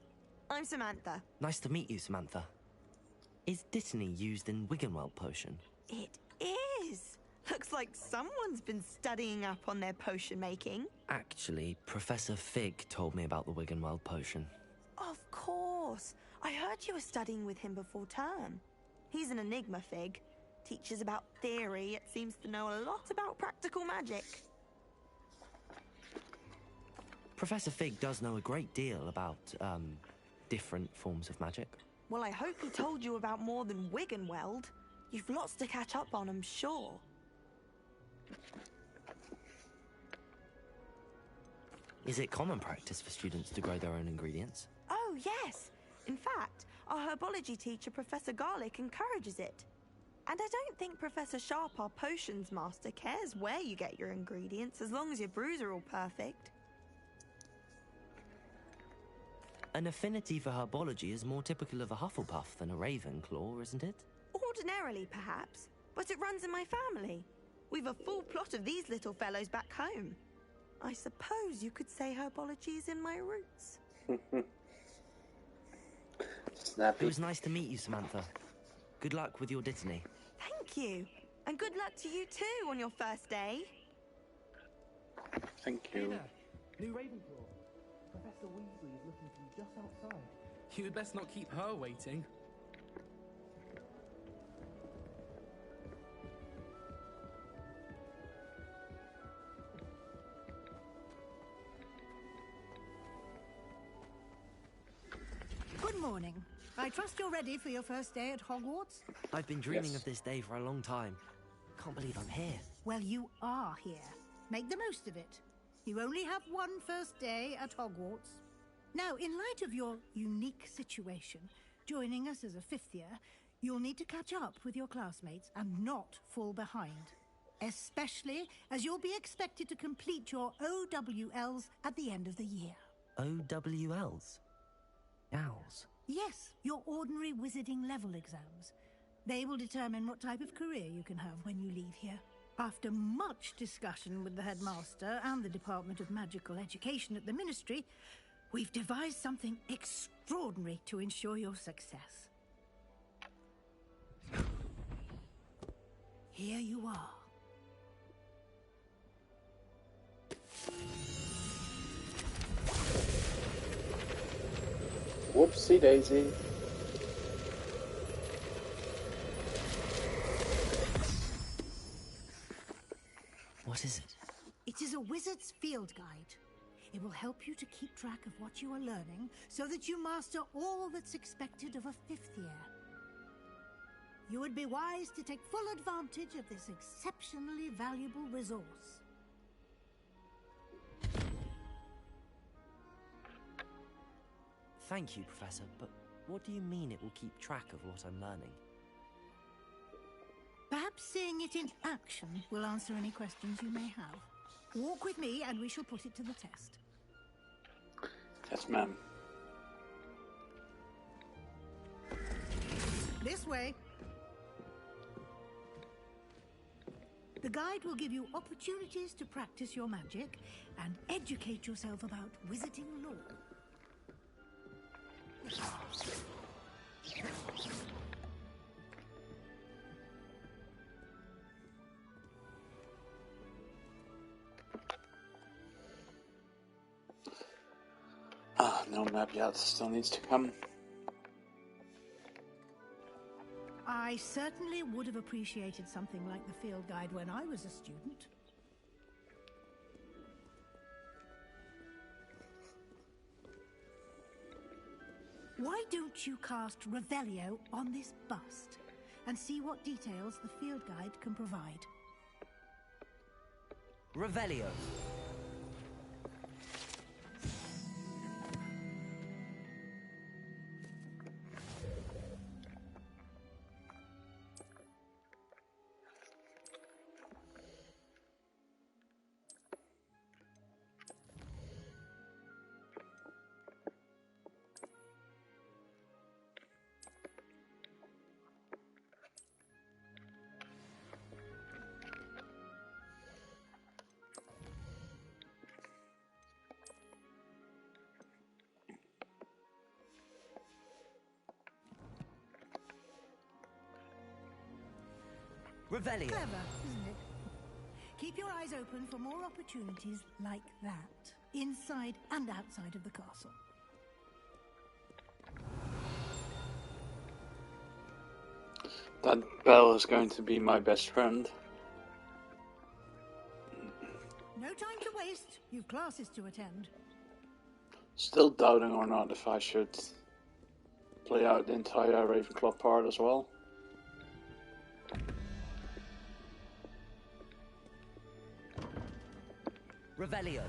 Speaker 11: I'm Samantha.
Speaker 2: Nice to meet you, Samantha. Is Dittany used in Wiggenweld potion?
Speaker 11: It is. Looks like someone's been studying up on their potion making.
Speaker 2: Actually, Professor Fig told me about the Wiggenweld potion.
Speaker 11: Of course. I heard you were studying with him before term. He's an enigma, Fig. Teaches about theory, yet seems to know a lot about practical magic.
Speaker 2: Professor Fig does know a great deal about, different forms of magic.
Speaker 11: Well, I hope he told you about more than Wiggenweld. You've lots to catch up on, I'm sure.
Speaker 2: Is it common practice for students to grow their own ingredients?
Speaker 11: Oh, yes. In fact, our herbology teacher, Professor Garlick, encourages it. And I don't think Professor Sharp, our potions master, cares where you get your ingredients, as long as your brews are all perfect.
Speaker 2: An affinity for herbology is more typical of a Hufflepuff than a Ravenclaw, isn't it?
Speaker 11: Ordinarily, perhaps, but it runs in my family. We've a full plot of these little fellows back home. I suppose you could say herbology is in my roots.
Speaker 1: Snappy.
Speaker 2: It was nice to meet you, Samantha. Good luck with your Dittany.
Speaker 11: Thank you. And good luck to you too on your first day.
Speaker 1: Thank you.
Speaker 14: Hey there. New Ravenclaw. Professor Weasley is looking for you just outside.
Speaker 15: You'd best not keep her waiting.
Speaker 9: Good morning. I trust you're ready for your first day at Hogwarts?
Speaker 2: I've been dreaming of this day for a long time. Can't believe I'm here.
Speaker 9: Well, you are here. Make the most of it. You only have one first day at Hogwarts. Now, in light of your unique situation, joining us as a fifth year, you'll need to catch up with your classmates and not fall behind. Especially as you'll be expected to complete your OWLs at the end of the year.
Speaker 2: OWLs? Owls?
Speaker 9: Yes, your ordinary wizarding level exams. They will determine what type of career you can have when you leave here. After much discussion with the headmaster and the Department of Magical Education at the Ministry, we've devised something extraordinary to ensure your success. Here you are.
Speaker 1: Whoopsie daisy.
Speaker 2: What is it?
Speaker 9: It is a wizard's field guide. It will help you to keep track of what you are learning so that you master all that's expected of a fifth year. You would be wise to take full advantage of this exceptionally valuable resource.
Speaker 2: Thank you, Professor, but what do you mean it will keep track of what I'm learning?
Speaker 9: Perhaps seeing it in action will answer any questions you may have. Walk with me and we shall put it to the test.
Speaker 1: Yes, ma'am.
Speaker 9: This way. The guide will give you opportunities to practice your magic and educate yourself about wizarding lore.
Speaker 1: No map yet. Still needs to come.
Speaker 9: I certainly would have appreciated something like the field guide when I was a student. Why don't you cast Revelio on this bust and see what details the field guide can provide?
Speaker 2: Revelio. Revelio.
Speaker 9: Clever, isn't it? Keep your eyes open for more opportunities like that, inside and outside of the castle.
Speaker 1: That bell is going to be my best friend.
Speaker 9: No time to waste. You've classes to attend.
Speaker 1: Still doubting or not if I should play out the entire Ravenclaw part as well.
Speaker 2: Revelio.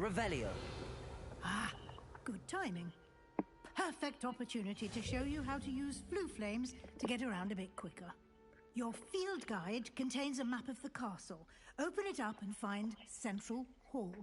Speaker 2: Revelio.
Speaker 9: Ah, good timing. Perfect opportunity to show you how to use flue flames to get around a bit quicker. Your field guide contains a map of the castle. Open it up and find Central Hall.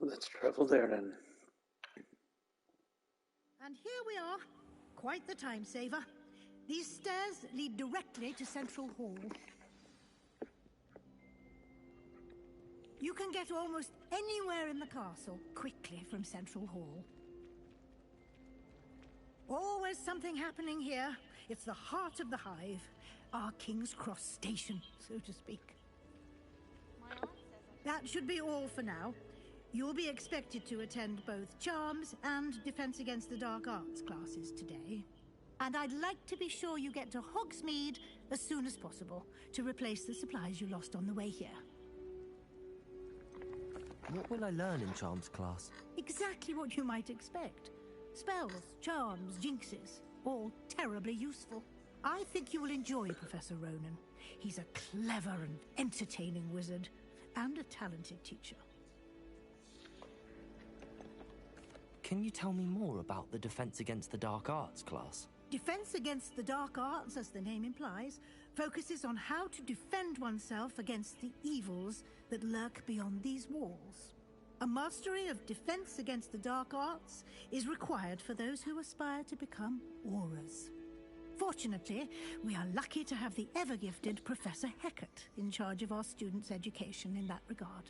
Speaker 1: Let's travel there then.
Speaker 9: And here we are. Quite the time saver. These stairs lead directly to Central Hall. You can get almost anywhere in the castle quickly from Central Hall. Always something happening here. It's the heart of the hive. Our King's Cross station, so to speak. That should be all for now. You'll be expected to attend both Charms and Defense Against the Dark Arts classes today. And I'd like to be sure you get to Hogsmeade as soon as possible to replace the supplies you lost on the way here.
Speaker 2: What will I learn in Charms class?
Speaker 9: Exactly what you might expect. Spells, charms, jinxes, all terribly useful. I think you will enjoy Professor Ronan. He's a clever and entertaining wizard, and a talented teacher.
Speaker 2: Can you tell me more about the Defense Against the Dark Arts class?
Speaker 9: Defense Against the Dark Arts, as the name implies, focuses on how to defend oneself against the evils that lurk beyond these walls. A mastery of Defense Against the Dark Arts is required for those who aspire to become Aurors. Fortunately, we are lucky to have the ever-gifted Professor Heckert in charge of our students' education in that regard.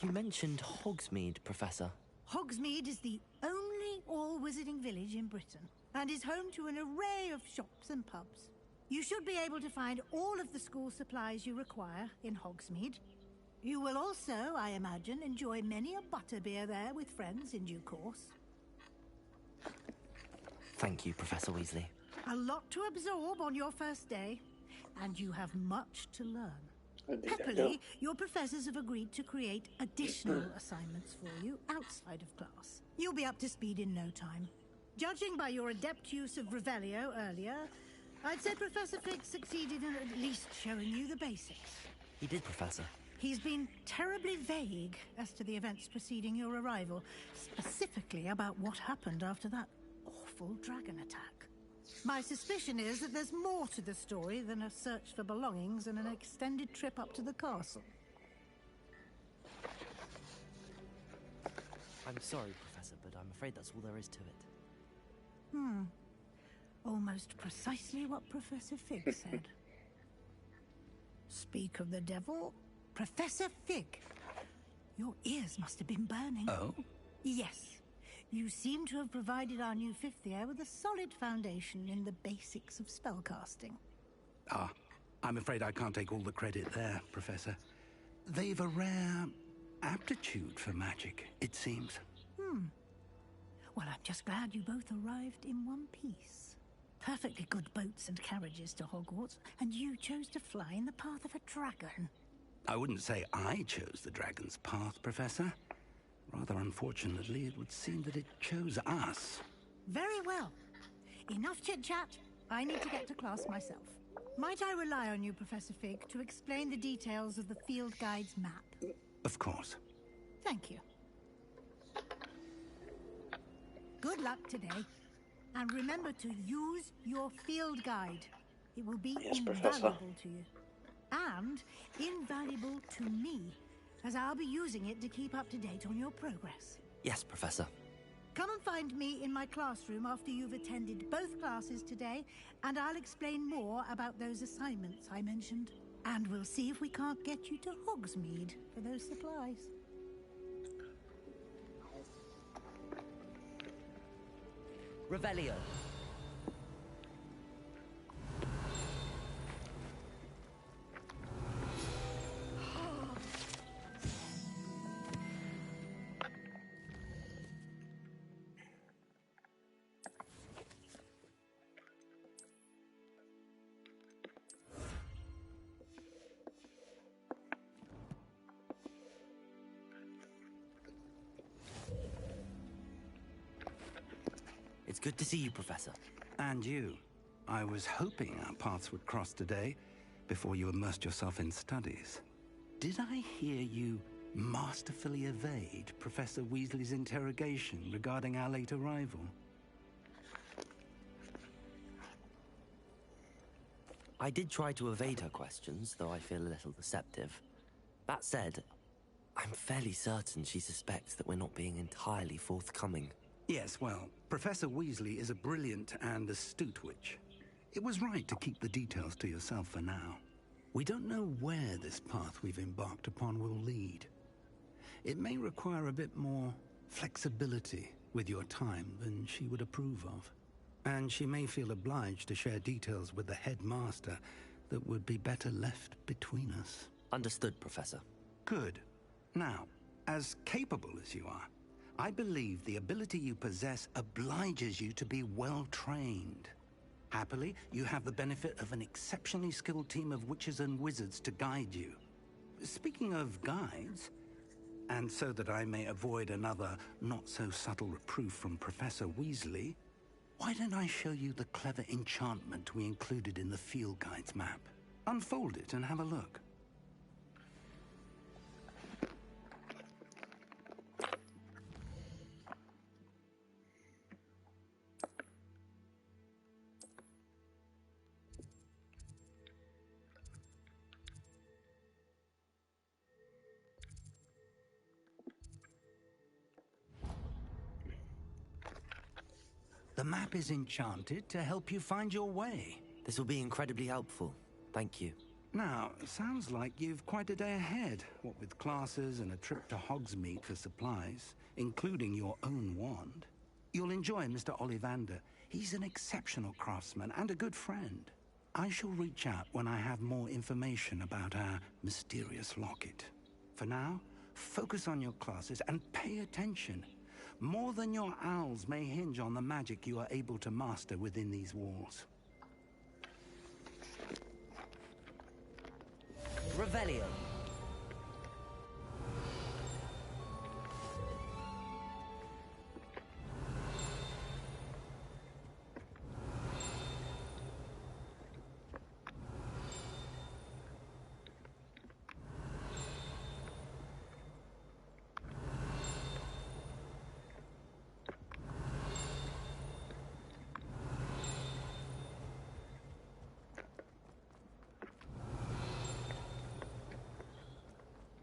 Speaker 2: You mentioned Hogsmeade, Professor.
Speaker 9: Hogsmeade is the only all-wizarding village in Britain and is home to an array of shops and pubs. You should be able to find all of the school supplies you require in Hogsmeade. You will also, I imagine, enjoy many a butterbeer there with friends in due course.
Speaker 2: Thank you, Professor Weasley.
Speaker 9: A lot to absorb on your first day, and you have much to learn. Happily, your professors have agreed to create additional assignments for you outside of class. You'll be up to speed in no time. Judging by your adept use of Revelio earlier, I'd say Professor Fig succeeded in at least showing you the basics.
Speaker 2: He did, Professor.
Speaker 9: He's been terribly vague as to the events preceding your arrival, specifically about what happened after that awful dragon attack. My suspicion is that there's more to the story than a search for belongings and an extended trip up to the castle.
Speaker 2: I'm sorry, Professor, but I'm afraid that's all there is to it.
Speaker 9: Almost precisely what Professor Fig said. Speak of the devil, Professor Fig. Your ears must have been burning.
Speaker 7: Oh?
Speaker 9: Yes. You seem to have provided our new fifth year with a solid foundation in the basics of spellcasting.
Speaker 7: Ah, I'm afraid I can't take all the credit there, Professor. They've a rare aptitude for magic, it seems.
Speaker 9: Well, I'm just glad you both arrived in one piece. Perfectly good boats and carriages to Hogwarts, and you chose to fly in the path of a dragon.
Speaker 7: I wouldn't say I chose the dragon's path, Professor. Rather unfortunately, it would seem that it chose us.
Speaker 9: Very well. Enough chit-chat. I need to get to class myself. Might I rely on you, Professor Fig, to explain the details of the field guide's map?
Speaker 7: Of course.
Speaker 9: Thank you. Good luck today. And remember to use your field guide. It will be invaluable to you. And invaluable to me, as I'll be using it to keep up to date on your progress.
Speaker 2: Yes, Professor.
Speaker 9: Come and find me in my classroom after you've attended both classes today, and I'll explain more about those assignments I mentioned. And we'll see if we can't get you to Hogsmeade for those supplies.
Speaker 2: Revelio. It's good to see you, Professor.
Speaker 7: And you. I was hoping our paths would cross today, before you immersed yourself in studies. Did I hear you masterfully evade Professor Weasley's interrogation regarding our late arrival?
Speaker 2: I did try to evade her questions, though I feel a little deceptive. That said, I'm fairly certain she suspects that we're not being entirely forthcoming.
Speaker 7: Yes, well, Professor Weasley is a brilliant and astute witch. It was right to keep the details to yourself for now. We don't know where this path we've embarked upon will lead. It may require a bit more flexibility with your time than she would approve of. And she may feel obliged to share details with the headmaster that would be better left between us.
Speaker 2: Understood, Professor.
Speaker 7: Good. Now, as capable as you are, I believe the ability you possess obliges you to be well trained. Happily, you have the benefit of an exceptionally skilled team of witches and wizards to guide you. Speaking of guides, and so that I may avoid another not-so-subtle reproof from Professor Weasley, why don't I show you the clever enchantment we included in the field guide's map? Unfold it and have a look. The map is enchanted to help you find your way.
Speaker 2: This will be incredibly helpful. Thank you.
Speaker 7: Now, sounds like you've quite a day ahead, what with classes and a trip to Hogsmeade for supplies, including your own wand. You'll enjoy Mr. Ollivander. He's an exceptional craftsman and a good friend. I shall reach out when I have more information about our mysterious locket. For now, focus on your classes and pay attention. More than your owls may hinge on the magic you are able to master within these walls.
Speaker 2: Revelio.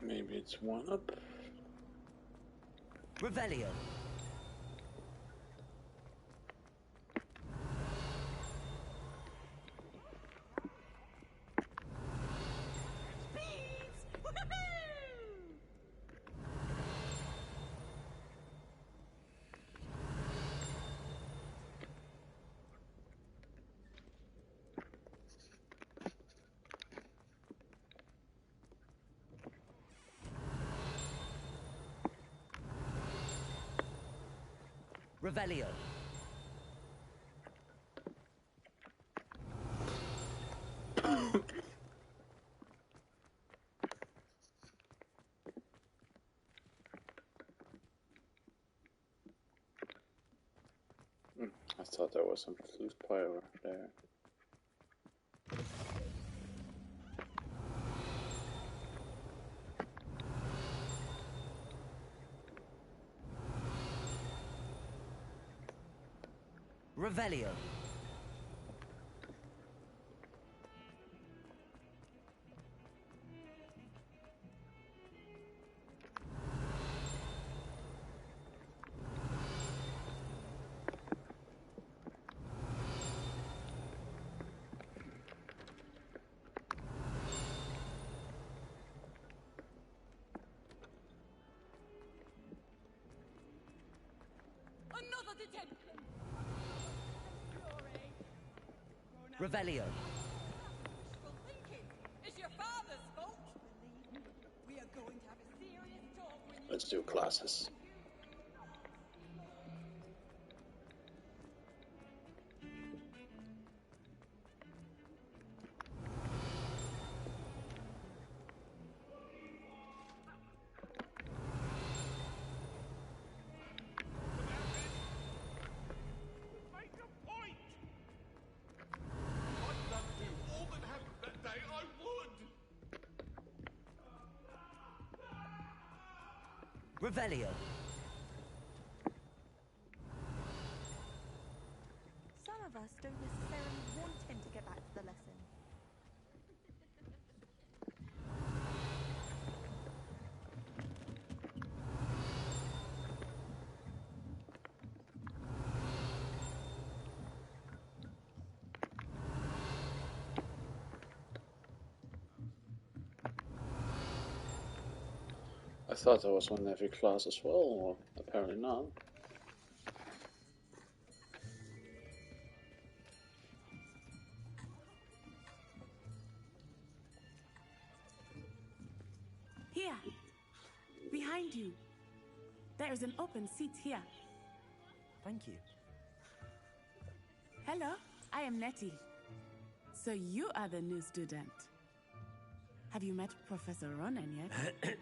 Speaker 1: Maybe it's one up.
Speaker 2: Revelio. Revelio.
Speaker 1: I thought there was some loose pyro there.
Speaker 2: Revelio.
Speaker 12: Another detention!
Speaker 2: Revelio.
Speaker 12: It's your father's fault. Believe me, we are going to have a serious talk when you...
Speaker 1: Let's do classes.
Speaker 2: Revelio.
Speaker 11: Some of us don't necessarily want him to get back to the lesson.
Speaker 1: I thought there was one in every class as well, or apparently not.
Speaker 16: Here, behind you. There is an open seat here.
Speaker 2: Thank you.
Speaker 16: Hello, I am Nettie. So you are the new student. Have you met Professor Ronan yet?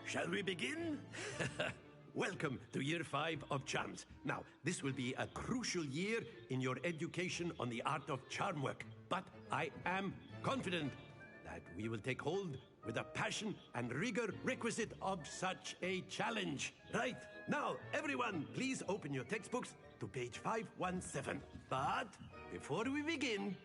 Speaker 8: Shall we begin? Welcome to Year 5 of Charms. Now, this will be a crucial year in your education on the art of charm work. But I am confident that we will take hold with the passion and rigor requisite of such a challenge. Right, now, everyone, please open your textbooks to page 517. But before we begin,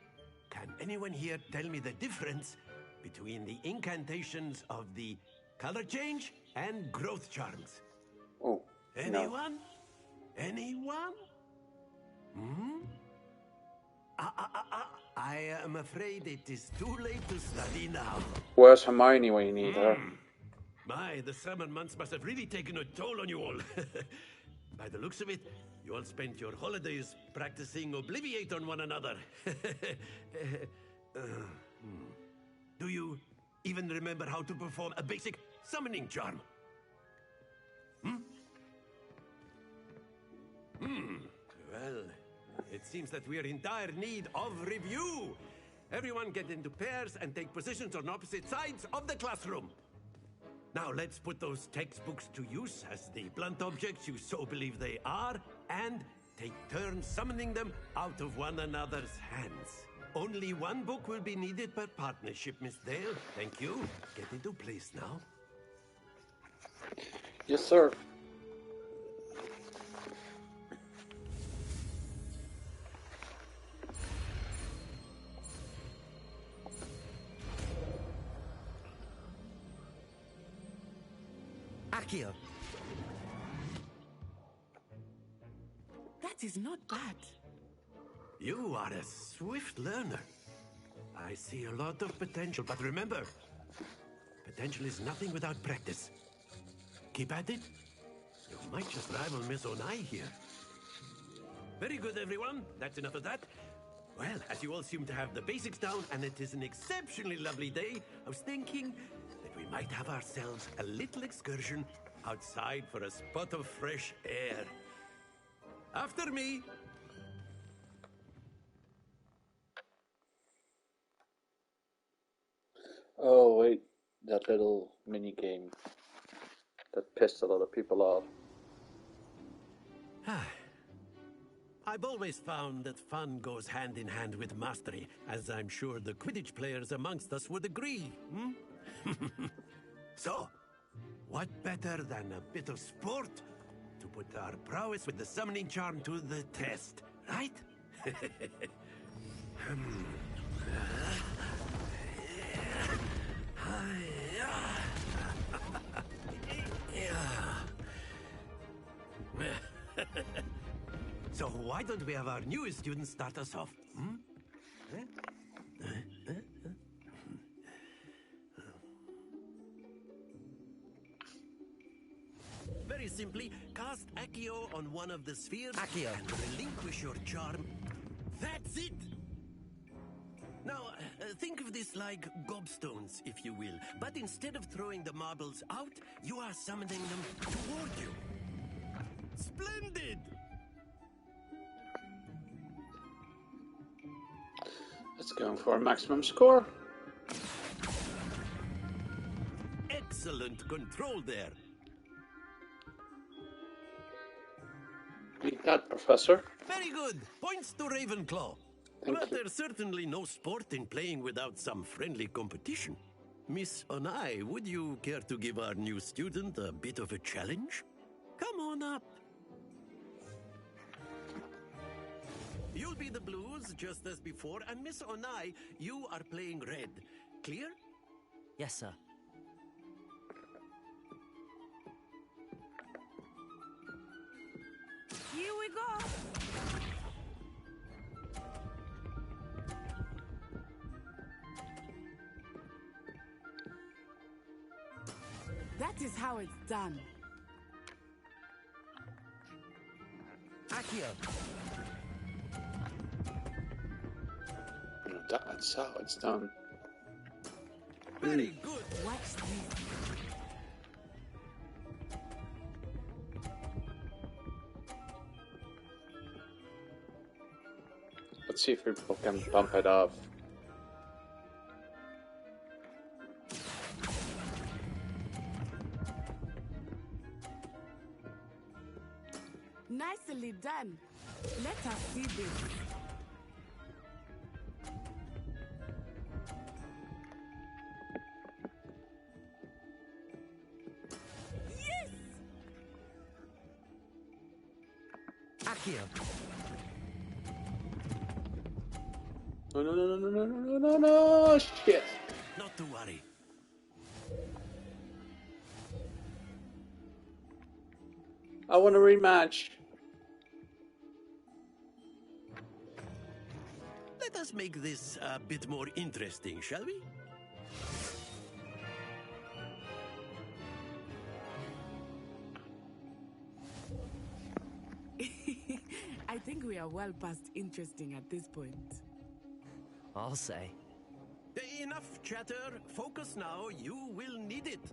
Speaker 8: can anyone here tell me the difference between the incantations of the color change and growth charms?
Speaker 1: Oh.
Speaker 8: Anyone? Anyone? Hmm? I am afraid it is too late to study now.
Speaker 1: Where's Hermione when you need her?
Speaker 8: My, the summer months must have really taken a toll on you all. By the looks of it, you all spent your holidays practicing Obliviate on one another. Do you even remember how to perform a basic summoning charm? Well, it seems that we are in dire need of review. Everyone get into pairs and take positions on opposite sides of the classroom. Now let's put those textbooks to use as the blunt objects you so believe they are, and take turns summoning them out of one another's hands. Only one book will be needed per partnership, Miss Dale. Thank you. Get into place now.
Speaker 1: Yes, sir.
Speaker 14: Accio.
Speaker 16: That is not bad.
Speaker 8: You are a swift learner. I see a lot of potential, but remember, potential is nothing without practice. Keep at it. You might just rival Miss Onai here. Very good, everyone. That's enough of that. Well, as you all seem to have the basics down, and it is an exceptionally lovely day, I was thinking that we might have ourselves a little excursion outside for a spot of fresh air. After me.
Speaker 1: Oh, wait. That little mini game that pissed a lot of people off.
Speaker 8: I've always found that fun goes hand in hand with mastery, as I'm sure the Quidditch players amongst us would agree. So, what better than a bit of sport to put our prowess with the summoning charm to the test, right? So why don't we have our newest student start us off? Very simply, cast Accio on one of the spheres and relinquish your charm. That's it! Now, think of this like gobstones, if you will. But instead of throwing the marbles out, you are summoning them toward you. Splendid!
Speaker 1: Let's go for a maximum score.
Speaker 8: Excellent control there.
Speaker 1: Beat that, Professor.
Speaker 8: Very good. Points to Ravenclaw. But there's certainly no sport in playing without some friendly competition. Miss Onai, would you care to give our new student a bit of a challenge? Come on up. You'll be the blues, just as before, and Miss Onai, you are playing red. Clear?
Speaker 2: Yes, sir.
Speaker 16: Here we go. That is how it's done.
Speaker 14: Accio.
Speaker 1: That's how it's done.
Speaker 8: Very good.
Speaker 16: Watch this.
Speaker 1: Let's see if people can bump it up.
Speaker 16: Nicely done. Let us see this. Yes!
Speaker 14: Accio.
Speaker 1: No, no, no, no, no, no, no, no, no, shit.
Speaker 8: Not to worry.
Speaker 1: I want a rematch.
Speaker 8: Let us make this a bit more interesting, shall we?
Speaker 16: I think we are well past interesting at this point.
Speaker 2: I'll say.
Speaker 8: Enough chatter. Focus now. You will need it.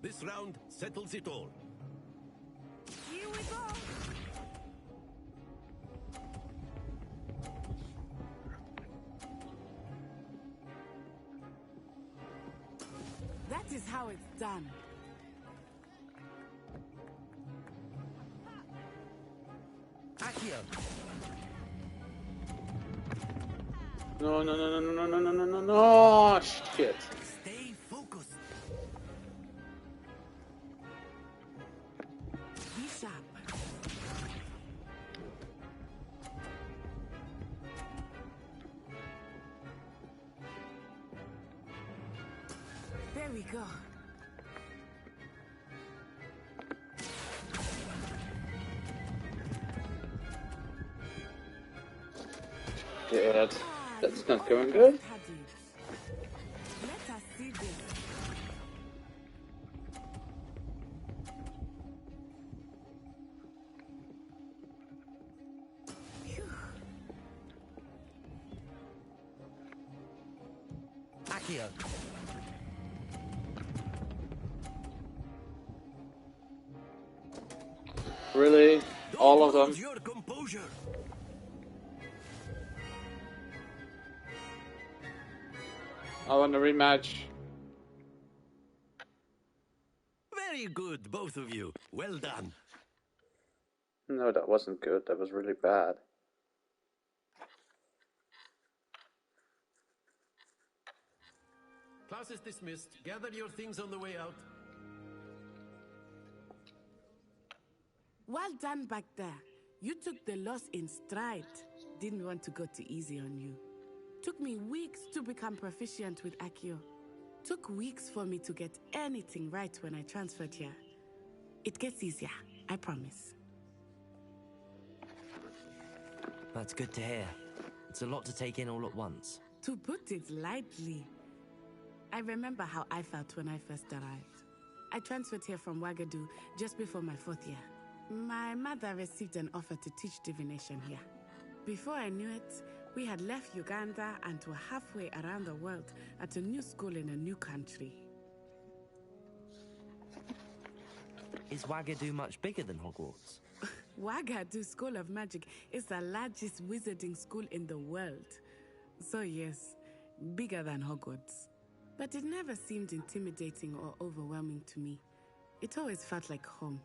Speaker 8: This round settles it all.
Speaker 9: Here we go.
Speaker 16: That is how it's done.
Speaker 2: Accio!
Speaker 1: No, no, no, no, no, no, no, no, no, no, shit.
Speaker 5: Stay focused.
Speaker 16: Be sharp. There we go.
Speaker 1: Shit. That's not going good.
Speaker 16: Let us see this.
Speaker 2: Accio!
Speaker 1: Really? All of them?
Speaker 8: Your composure.
Speaker 1: I want a rematch.
Speaker 8: Very good, both of you. Well done.
Speaker 1: No, that wasn't good. That was really bad.
Speaker 8: Class is dismissed. Gather your things on the way out.
Speaker 16: Well done back there. You took the loss in stride. Didn't want to go too easy on you. Took me weeks to become proficient with Accio. Took weeks for me to get anything right when I transferred here. It gets easier, I promise.
Speaker 2: That's good to hear. It's a lot to take in all at once.
Speaker 16: To put it lightly, I remember how I felt when I first arrived. I transferred here from Wagadu just before my 4th year. My mother received an offer to teach divination here. Before I knew it, we had left Uganda and were halfway around the world at a new school in a new country.
Speaker 2: Is Wagadu much bigger than Hogwarts?
Speaker 16: Wagadu School of Magic is the largest wizarding school in the world. So yes, bigger than Hogwarts. But it never seemed intimidating or overwhelming to me. It always felt like home.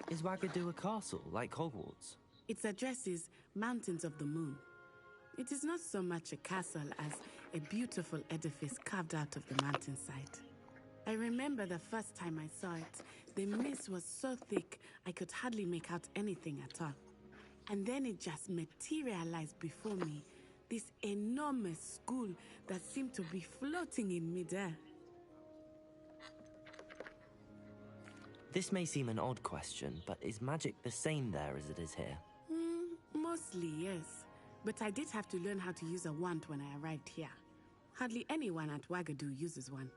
Speaker 2: Is Wagadu a castle, like Hogwarts?
Speaker 16: Its address is Mountains of the Moon. It is not so much a castle as a beautiful edifice carved out of the mountainside. I remember the first time I saw it, the mist was so thick I could hardly make out anything at all. And then it just materialized before me, this enormous school that seemed to be floating in midair.
Speaker 2: This may seem an odd question, but is magic the same there as it is here?
Speaker 16: Mostly, yes. But I did have to learn how to use a wand when I arrived here. Hardly anyone at Wagadu uses one.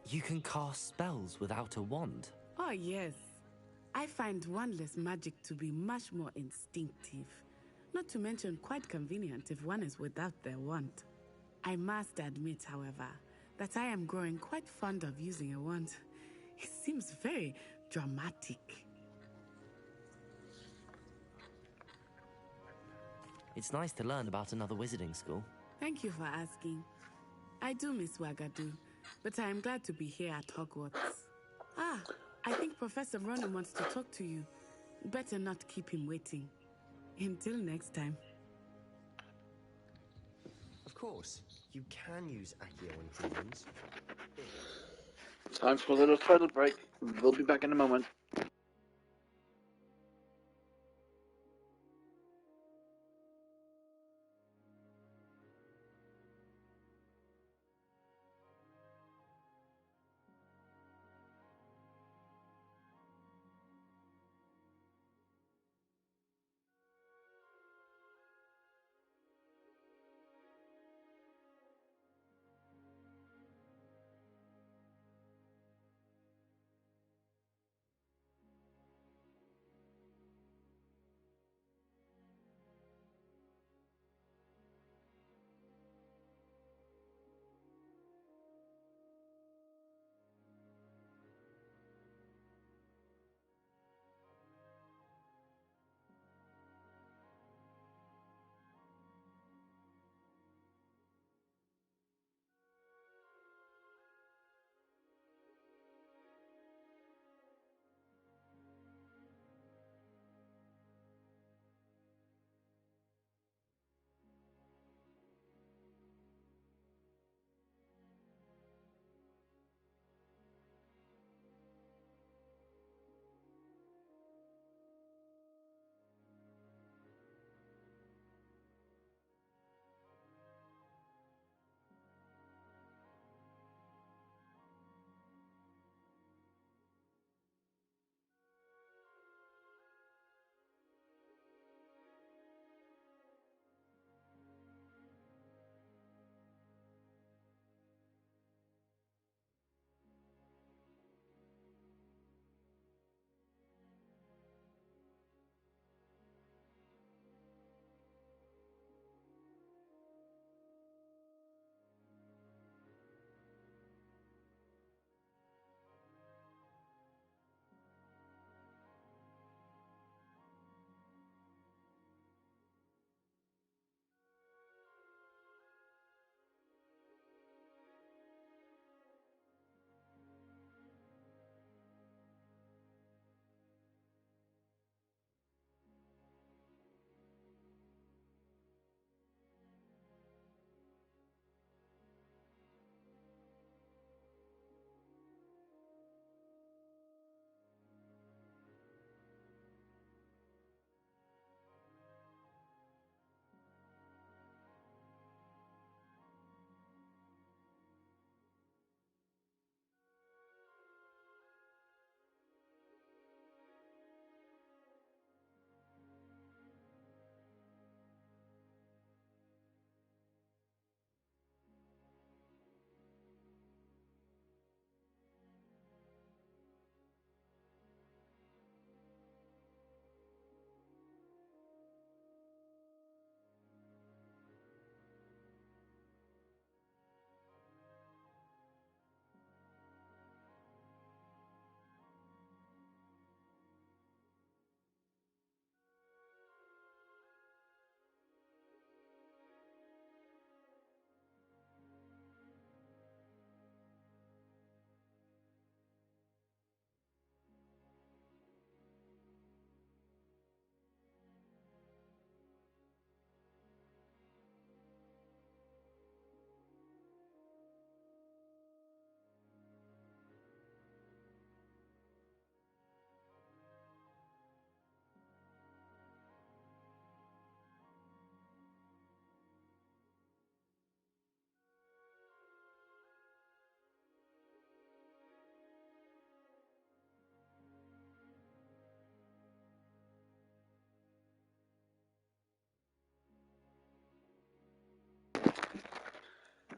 Speaker 2: You can cast spells without a wand?
Speaker 16: Oh, yes. I find wandless magic to be much more instinctive. Not to mention quite convenient if one is without their wand. I must admit, however, that I am growing quite fond of using a wand. It seems very dramatic.
Speaker 2: It's nice to learn about another wizarding school.
Speaker 16: Thank you for asking. I do miss Wagadu, but I am glad to be here at Hogwarts. Ah, I think Professor Ronan wants to talk to you. Better not keep him waiting. Until next time.
Speaker 17: Of course, you can use Accio on humans.
Speaker 1: Time for a little toilet break. We'll be back in a moment.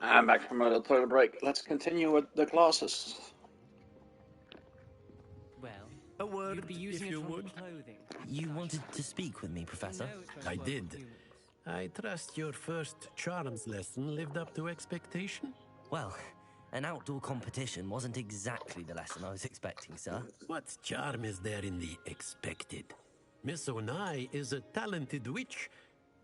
Speaker 1: I'm back from a little toilet break. Let's continue with the classes.
Speaker 14: Well,
Speaker 18: a word,
Speaker 14: you'd be using
Speaker 18: if
Speaker 14: it
Speaker 18: you
Speaker 14: on
Speaker 18: would.
Speaker 14: clothing.
Speaker 2: You wanted to speak with me, Professor?
Speaker 8: I did. I trust your first charms lesson lived up to expectation?
Speaker 2: Well, an outdoor competition wasn't exactly the lesson I was expecting, sir.
Speaker 8: What charm is there in the expected? Miss Onai is a talented witch.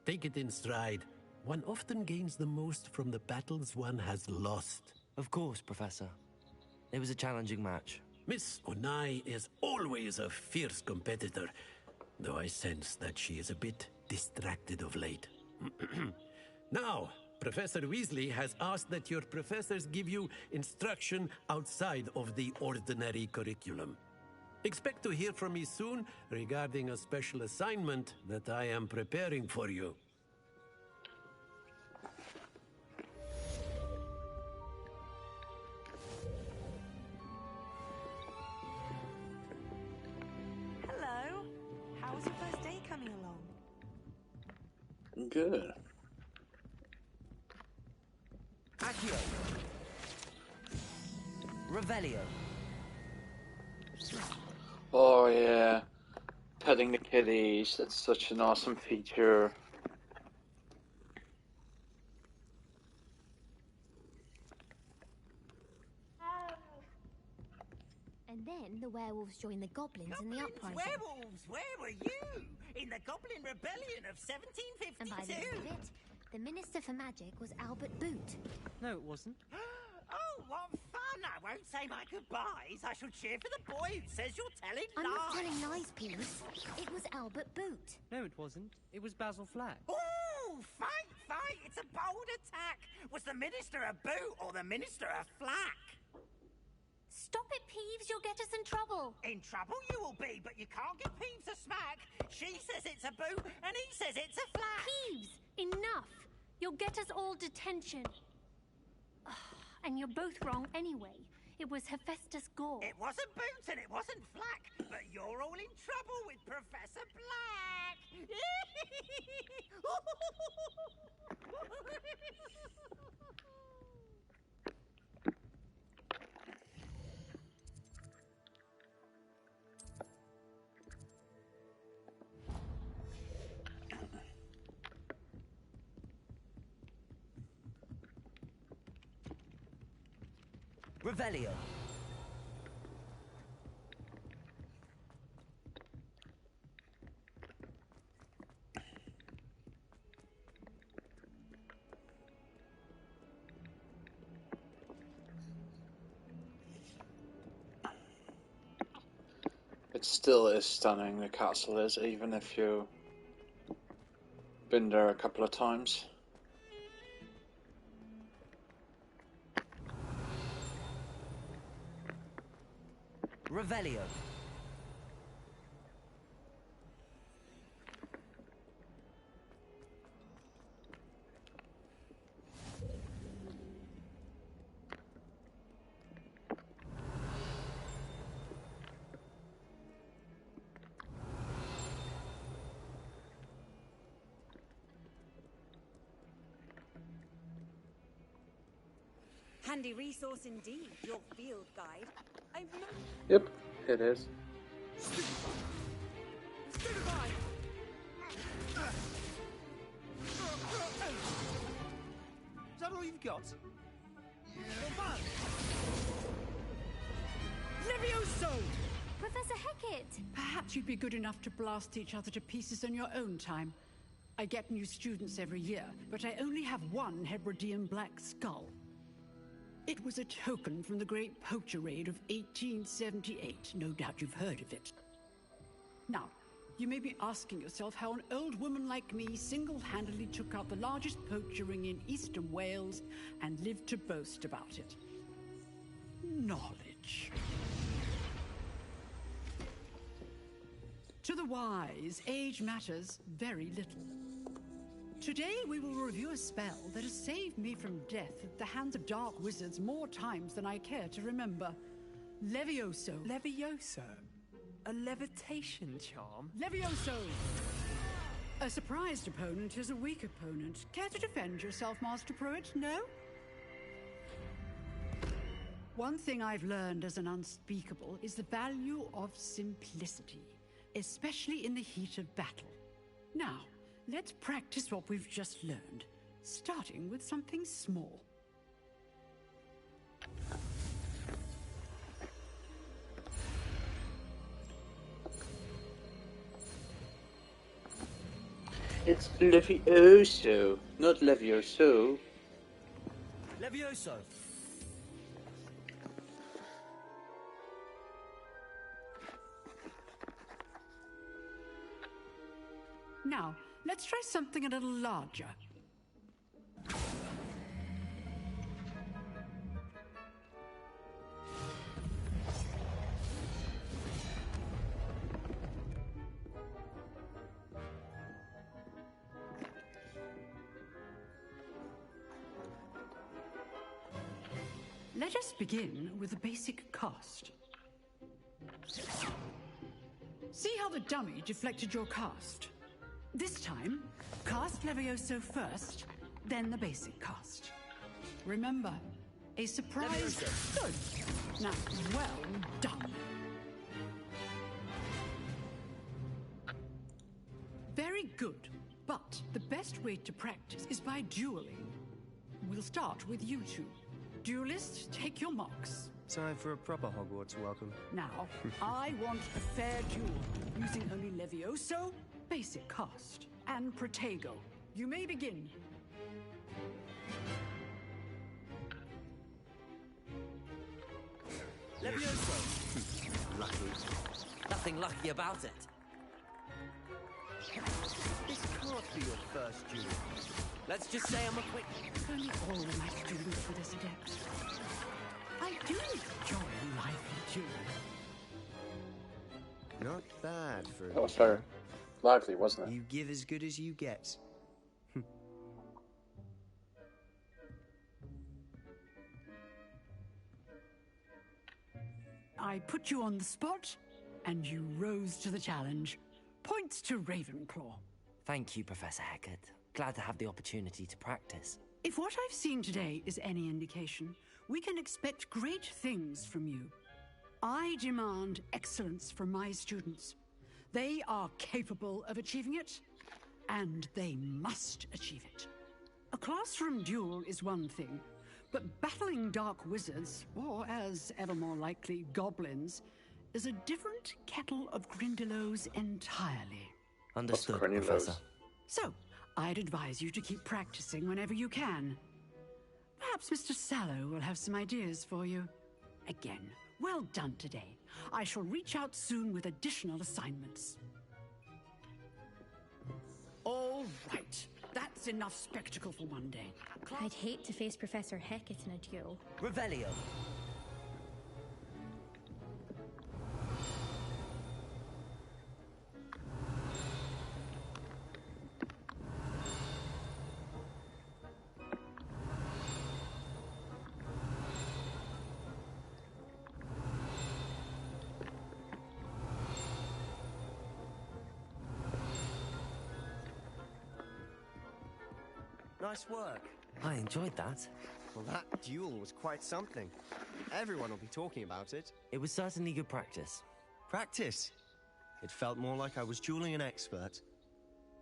Speaker 8: Take it in stride. One often gains the most from the battles one has lost.
Speaker 2: Of course, Professor. It was a challenging match.
Speaker 8: Miss Onai is always a fierce competitor, though I sense that she is a bit distracted of late. Now, Professor Weasley has asked that your professors give you instruction outside of the ordinary curriculum. Expect to hear from me soon regarding a special assignment that I am preparing for you.
Speaker 11: Hello. How's your first day coming along?
Speaker 1: Good.
Speaker 2: Accio. Revelio.
Speaker 1: Oh yeah, petting the kitties. That's such an awesome feature.
Speaker 12: And then the werewolves joined the goblins in the uprising.
Speaker 10: Werewolves, where were you? In the Goblin Rebellion of 1752?
Speaker 12: And by the end of it, the Minister for Magic was Albert Boot.
Speaker 14: No, it wasn't.
Speaker 10: Oh, what fun! I won't say my goodbyes. I shall cheer for the boy who says you're telling
Speaker 12: I'm
Speaker 10: lies.
Speaker 12: not telling lies, Peeves. It was Albert Boot.
Speaker 14: No, it wasn't. It was Basil Flack.
Speaker 10: Ooh, fight, fight! It's a bold attack. Was the Minister a boot or the Minister a flack?
Speaker 12: Stop it, Peeves. You'll get us in trouble.
Speaker 10: In trouble you will be, but you can't give Peeves a smack. She says it's a boot, and he says it's a flack.
Speaker 12: Peeves, enough. You'll get us all detention. And you're both wrong anyway. It was Hephaestus Gore.
Speaker 10: It wasn't boot and it wasn't flack, but you're all in trouble with Professor Black.
Speaker 2: Revelio.
Speaker 1: It still is stunning, the castle is, even if you've been there a couple of times.
Speaker 2: Revelio.
Speaker 19: Handy resource indeed, your field guide.
Speaker 1: Yep, it is.
Speaker 5: Is that all you've got?
Speaker 19: Levioso!
Speaker 20: Professor Hecat! Perhaps you'd be good enough to blast each other to pieces in your own time. I get new students every year, but I only have one Hebridean black skull. It was a token from the Great Poacher Raid of 1878. No doubt you've heard of it. Now, you may be asking yourself how an old woman like me single-handedly took out the largest poacher ring in eastern Wales and lived to boast about it. Knowledge. To the wise, age matters very little. Today we will review a spell that has saved me from death at the hands of dark wizards more times than I care to remember. Levioso.
Speaker 14: Levioso? A levitation charm?
Speaker 20: Levioso! A surprised opponent is a weak opponent. Care to defend yourself, Master Pruitt? No? One thing I've learned as an unspeakable is the value of simplicity, especially in the heat of battle. Now, let's practice what we've just learned, starting with something small.
Speaker 1: It's Levioso, not Levioso.
Speaker 14: Levioso.
Speaker 20: Now, let's try something a little larger. Let us begin with a basic cast. See how the dummy deflected your cast? This time, cast Levioso first, then the basic cast. Remember, a surprise... Good. Now, well done. Very good, but the best way to practice is by dueling. We'll start with you two. Duelists, take your marks.
Speaker 17: Time for a proper Hogwarts welcome.
Speaker 20: Now, I want a fair duel, using only Levioso, basic cast, and Protego. You may begin.
Speaker 14: Levioso.
Speaker 17: Lucky.
Speaker 2: Nothing lucky about it.
Speaker 14: This can't be your first duel. Let's just say I'm a quick...
Speaker 20: Only all of my students were this adept. I do enjoy life in duel.
Speaker 17: Not bad for...
Speaker 1: That was very lively, wasn't it?
Speaker 17: You give as good as you get.
Speaker 20: I put you on the spot, and you rose to the challenge. Points to Ravenclaw.
Speaker 2: Thank you, Professor Hecat. Glad to have the opportunity to practice.
Speaker 20: If what I've seen today is any indication, we can expect great things from you. I demand excellence from my students. They are capable of achieving it, and they must achieve it. A classroom duel is one thing, but battling dark wizards, or as ever more likely, goblins, is a different kettle of Grindylows entirely.
Speaker 2: Understood, Professor.
Speaker 20: So, I'd advise you to keep practicing whenever you can. Perhaps Mr. Sallow will have some ideas for you. Again, well done today. I shall reach out soon with additional assignments. All right. That's enough spectacle for one day.
Speaker 18: I'd hate to face Professor Hecat in a duel.
Speaker 14: Revelio.
Speaker 17: Nice work.
Speaker 2: I enjoyed that.
Speaker 17: Well, that duel was quite something. Everyone will be talking about it.
Speaker 2: It was certainly good practice.
Speaker 17: Practice? It felt more like I was dueling an expert.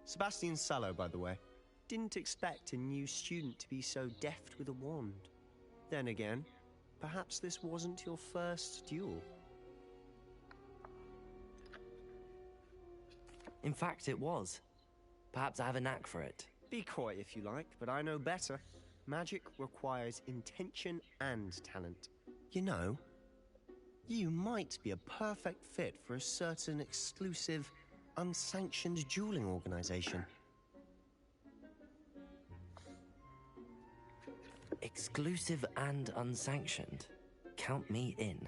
Speaker 17: Sebastian Sallow, by the way. Didn't expect a new student to be so deft with a wand. Then again, perhaps this wasn't your first duel.
Speaker 2: In fact, it was. Perhaps I have a knack for it.
Speaker 17: Be coy if you like, but I know better. Magic requires intention and talent. You know, you might be a perfect fit for a certain exclusive, unsanctioned dueling organization.
Speaker 2: Exclusive and unsanctioned. Count me in.